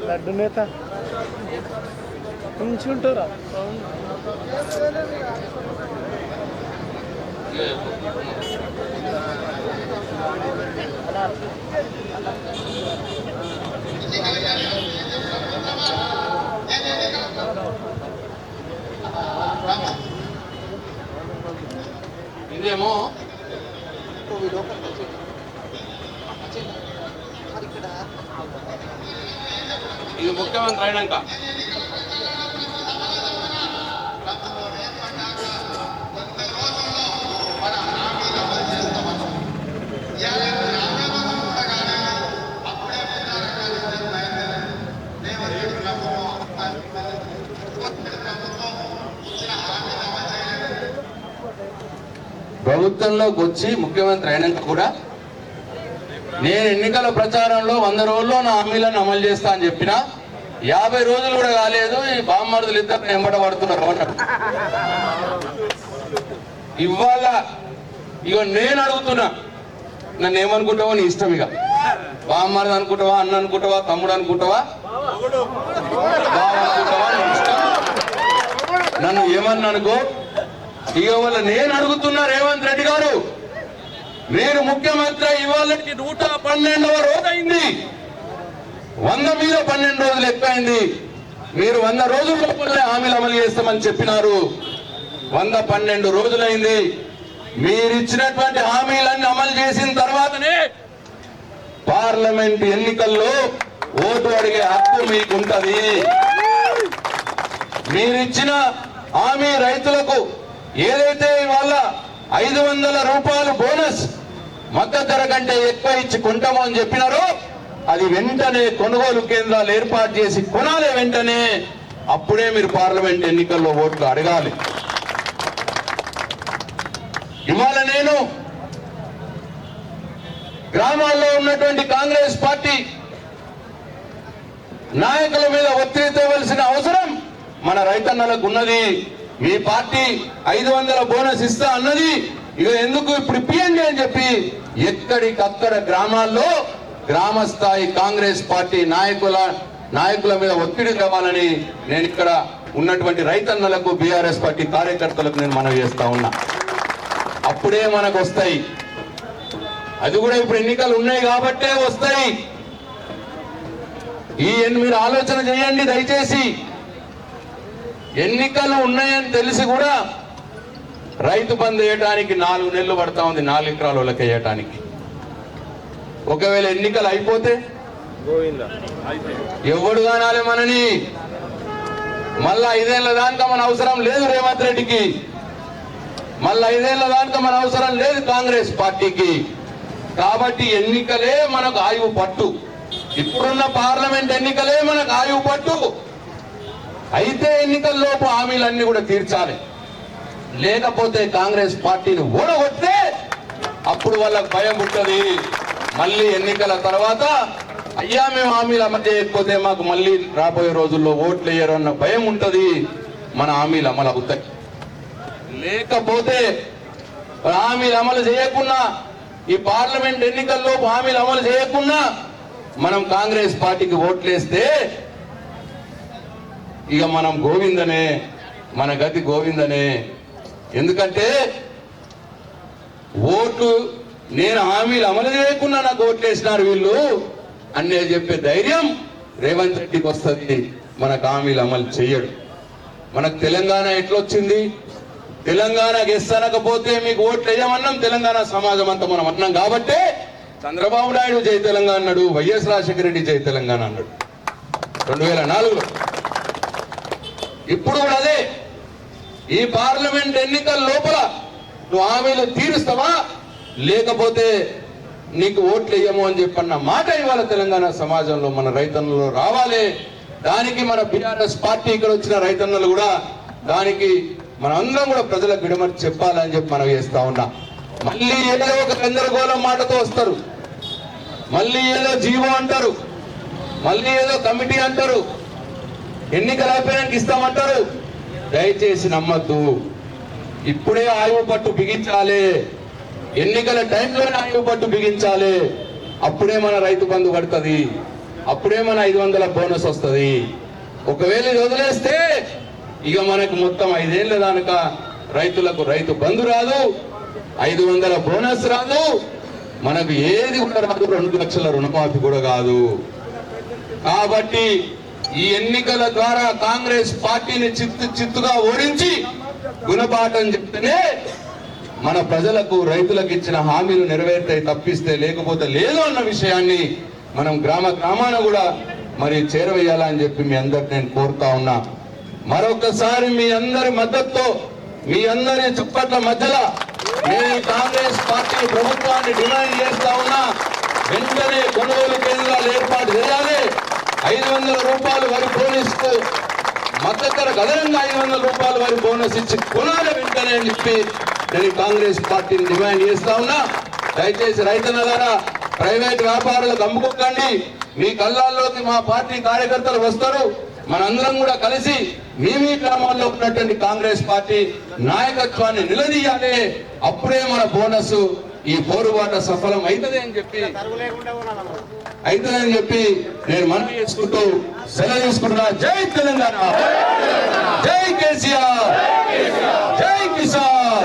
లడ్డు నేత కొంచెం ఉంటారా ఇదేమో ఇది ముఖ్యమంత్రి అయినాక ప్రభుత్వంలోకి వచ్చి ముఖ్యమంత్రి అయినాక కూడా నేను ఎన్నికల ప్రచారంలో 100 రోజుల్లో నా హామీలను అమలు చేస్తా అని చెప్పిన 50 రోజులు కూడా కాలేదు. ఈ బామ్మర్దులు ఇద్దరు వెంబడ పడుతున్నారు అన్నాడు. ఇవాళ ఇక నేను అడుగుతున్నా, నన్ను ఏమనుకుంటావో నీ ఇష్టం. ఇక బామ్మర్ది అనుకుంటావా, అన్న అనుకుంటావా, తమ్ముడు అనుకుంటావా, బావ అనుకుంటావా, నీ ఇష్టం. నన్ను ఏమన్నా అనుకో. ఇక వల్ల నేను అడుగుతున్నా, రేవంత్ రెడ్డి గారు, నేను ముఖ్యమంత్రి ఇవాళకి 112వ రోజు అయింది. 100 మీద 12 రోజులు ఎక్కువైంది. మీరు 100 రోజుల లోపలనే హామీలు అమలు చేస్తామని చెప్పినారు. 112 రోజులైంది. మీరిచ్చినటువంటి హామీలన్నీ అమలు చేసిన తర్వాతనే పార్లమెంట్ ఎన్నికల్లో ఓటు అడిగే హక్కు మీకుంటది. మీరిచ్చిన హామీ రైతులకు ఏదైతే ఇవాళ 500 రూపాయలు బోనస్ మద్దతు ధర కంటే ఎక్కువ ఇచ్చి కొంటామో అని చెప్పినారో అది వెంటనే కొనుగోలు కేంద్రాలు ఏర్పాటు చేసి కొనాలి వెంటనే. అప్పుడే మీరు పార్లమెంట్ ఎన్నికల్లో ఓట్లు అడగాలి. ఇవాళ నేను గ్రామాల్లో ఉన్నటువంటి కాంగ్రెస్ పార్టీ నాయకుల మీద ఒత్తిడి తేవలసిన అవసరం మన రైతన్నలకు ఉన్నది. మీ పార్టీ 500 బోనస్ ఇస్తా అన్నది, ఇక ఎందుకు ఇప్పుడు ఇప్పియండి అని చెప్పి ఎక్కడికక్కడ గ్రామాల్లో గ్రామ స్థాయి కాంగ్రెస్ పార్టీ నాయకుల మీద ఒత్తిడి తేవాలని నేను ఇక్కడ ఉన్నటువంటి రైతన్నలకు, బీఆర్ఎస్ పార్టీ కార్యకర్తలకు నేను మనవి చేస్తా ఉన్నా. అప్పుడే మనకు వస్తాయి. అది కూడా ఇప్పుడు ఎన్నికలు ఉన్నాయి కాబట్టే వస్తాయి. మీరు ఆలోచన చేయండి దయచేసి. ఎన్నికలు ఉన్నాయని తెలిసి కూడా రైతు బంధు వేయటానికి 4 నెలలు పడతా ఉంది. 4 ఎకరాల వాళ్ళకి వేయటానికి. ఒకవేళ ఎన్నికలు అయిపోతే ఎవడు కానాలి మనని? మళ్ళా 5 ఏళ్ల దాకా మన అవసరం లేదు రేవంత్ రెడ్డికి. మళ్ళా 5 ఏళ్ల దాకా మన అవసరం లేదు కాంగ్రెస్ పార్టీకి. కాబట్టి ఎన్నికలే మనకు ఆయువు పట్టు. ఇప్పుడున్న పార్లమెంట్ ఎన్నికలే మనకు ఆయువు పట్టు. అయితే ఎన్నికల్లోపు హామీలన్నీ కూడా తీర్చాలి. లేకపోతే కాంగ్రెస్ పార్టీని ఓడగొట్టే అప్పుడు వాళ్ళకి భయం ఉంటుంది. మళ్ళీ ఎన్నికల తర్వాత అయ్యా మేము హామీలు అమలు చేయకపోతే మాకు మళ్ళీ రాబోయే రోజుల్లో ఓట్లు వేయరు అన్న భయం ఉంటుంది. మన హామీలు అమలు అవుతాయి. లేకపోతే హామీలు అమలు చేయకుండా, ఈ పార్లమెంట్ ఎన్నికల్లోపు హామీలు అమలు చేయకుండా మనం కాంగ్రెస్ పార్టీకి ఓట్లేస్తే ఇక మనం గోవిందనే, మన గతి గోవిందనే. ఎందుకంటే ఓట్లు నేను హామీలు అమలు చేయకుండా నాకు ఓట్లేసినారు వీళ్ళు అనే చెప్పే ధైర్యం రేవంత్ రెడ్డికి వస్తుంది. మనకు హామీలు అమలు చేయడు. మనకు తెలంగాణ ఎట్లొచ్చింది? తెలంగాణ గెస్తనకపోతే మీకు ఓట్లు వేయమన్నాం. తెలంగాణ సమాజం అంతా మనం అన్నాం కాబట్టే చంద్రబాబు నాయుడు జై తెలంగాణ అన్నాడు, వైఎస్ రాజశేఖర రెడ్డి జై తెలంగాణ అన్నాడు 2004లో. ఇప్పుడు కూడా అదే. ఈ పార్లమెంట్ ఎన్నికల లోపల నువ్వు హామీలు తీరుస్తావా, లేకపోతే నీకు ఓట్లు వేయము అని చెప్పన్న మాట ఇవాళ తెలంగాణ సమాజంలో మన రైతన్నలు రావాలి. దానికి మన బీఆర్ఎస్ పార్టీ ఇక్కడ వచ్చిన రైతన్నలు కూడా దానికి మనందరం కూడా ప్రజలకు విడమర్చి చెప్పాలని చెప్పి మనం చేస్తా ఉన్నా. మళ్ళీ ఏదో ఒక గందరగోళం మాటతో వస్తారు, మళ్ళీ ఏదో జీవో అంటారు, మళ్ళీ ఏదో కమిటీ అంటారు, ఎన్నికలు అయిపోయానికి ఇస్తామంటారు. దయచేసి నమ్మద్దు. ఇప్పుడే ఆయువు పట్టు బిగించాలి. ఎన్నికల టైంలోనే ఆయువు పట్టు బిగించాలి. అప్పుడే మన రైతు బంధు పడుతుంది. అప్పుడే మన 500 బోనస్ వస్తుంది. ఒకవేళ ఇది వదిలేస్తే ఇక మనకు మొత్తం 5 ఏళ్ళ దానిక రైతులకు రైతు బంధు రాదు, 500 బోనస్ రాదు, మనకు ఏది కూడా రాదు, 2 లక్షల రుణమాఫీ కూడా కాదు. కాబట్టి ఈ ఎన్నికల ద్వారా కాంగ్రెస్ పార్టీని చిత్తుగా ఓడించి గుణపాఠం చెప్తేనే మన ప్రజలకు రైతులకు ఇచ్చిన హామీలు నెరవేర్తాయి, తప్పిస్తే లేకపోతే లేదు అన్న విషయాన్ని మనం గ్రామాన కూడా మరి చేరవేయాలని చెప్పి మీ అందరికి నేను కోరుతా ఉన్నా. మరొకసారి మీ అందరి మద్దతుతో, మీ అందరి చుప్పట్ల మధ్యలో నేను కాంగ్రెస్ పార్టీ ప్రభుత్వాన్ని డిమాండ్ చేస్తా ఉన్నా. వెంటనే కొనుగోలు కేంద్రాలు ఏర్పాటు చేయాలి. 500 రూపాయలు వరి బోనస్కు మద్దతు ధరకు అదనంగా 500 రూపాయలు వరి బోనస్ ఇచ్చి కొనాలి వెంటనే అని చెప్పి నేను కాంగ్రెస్ పార్టీని డిమాండ్ చేస్తా ఉన్నా. దయచేసి రైతన్నలారా, ప్రైవేట్ వ్యాపారులకు అమ్ముకోకండి. మీ కళ్ళాల్లోకి మా పార్టీ కార్యకర్తలు వస్తారు. మనందరం కూడా కలిసి మీ గ్రామాల్లో ఉన్నటువంటి కాంగ్రెస్ పార్టీ నాయకత్వాన్ని నిలదీయాలి. అప్పుడే మన బోనస్ ఈ పోరుబాట సఫలం అవుతుంది అని చెప్పి నేను మనవి చేసుకుంటూ సెలవు తీసుకుంటున్నా. జై తెలంగాణ, జై కేసీఆర్, జై కిసాన్.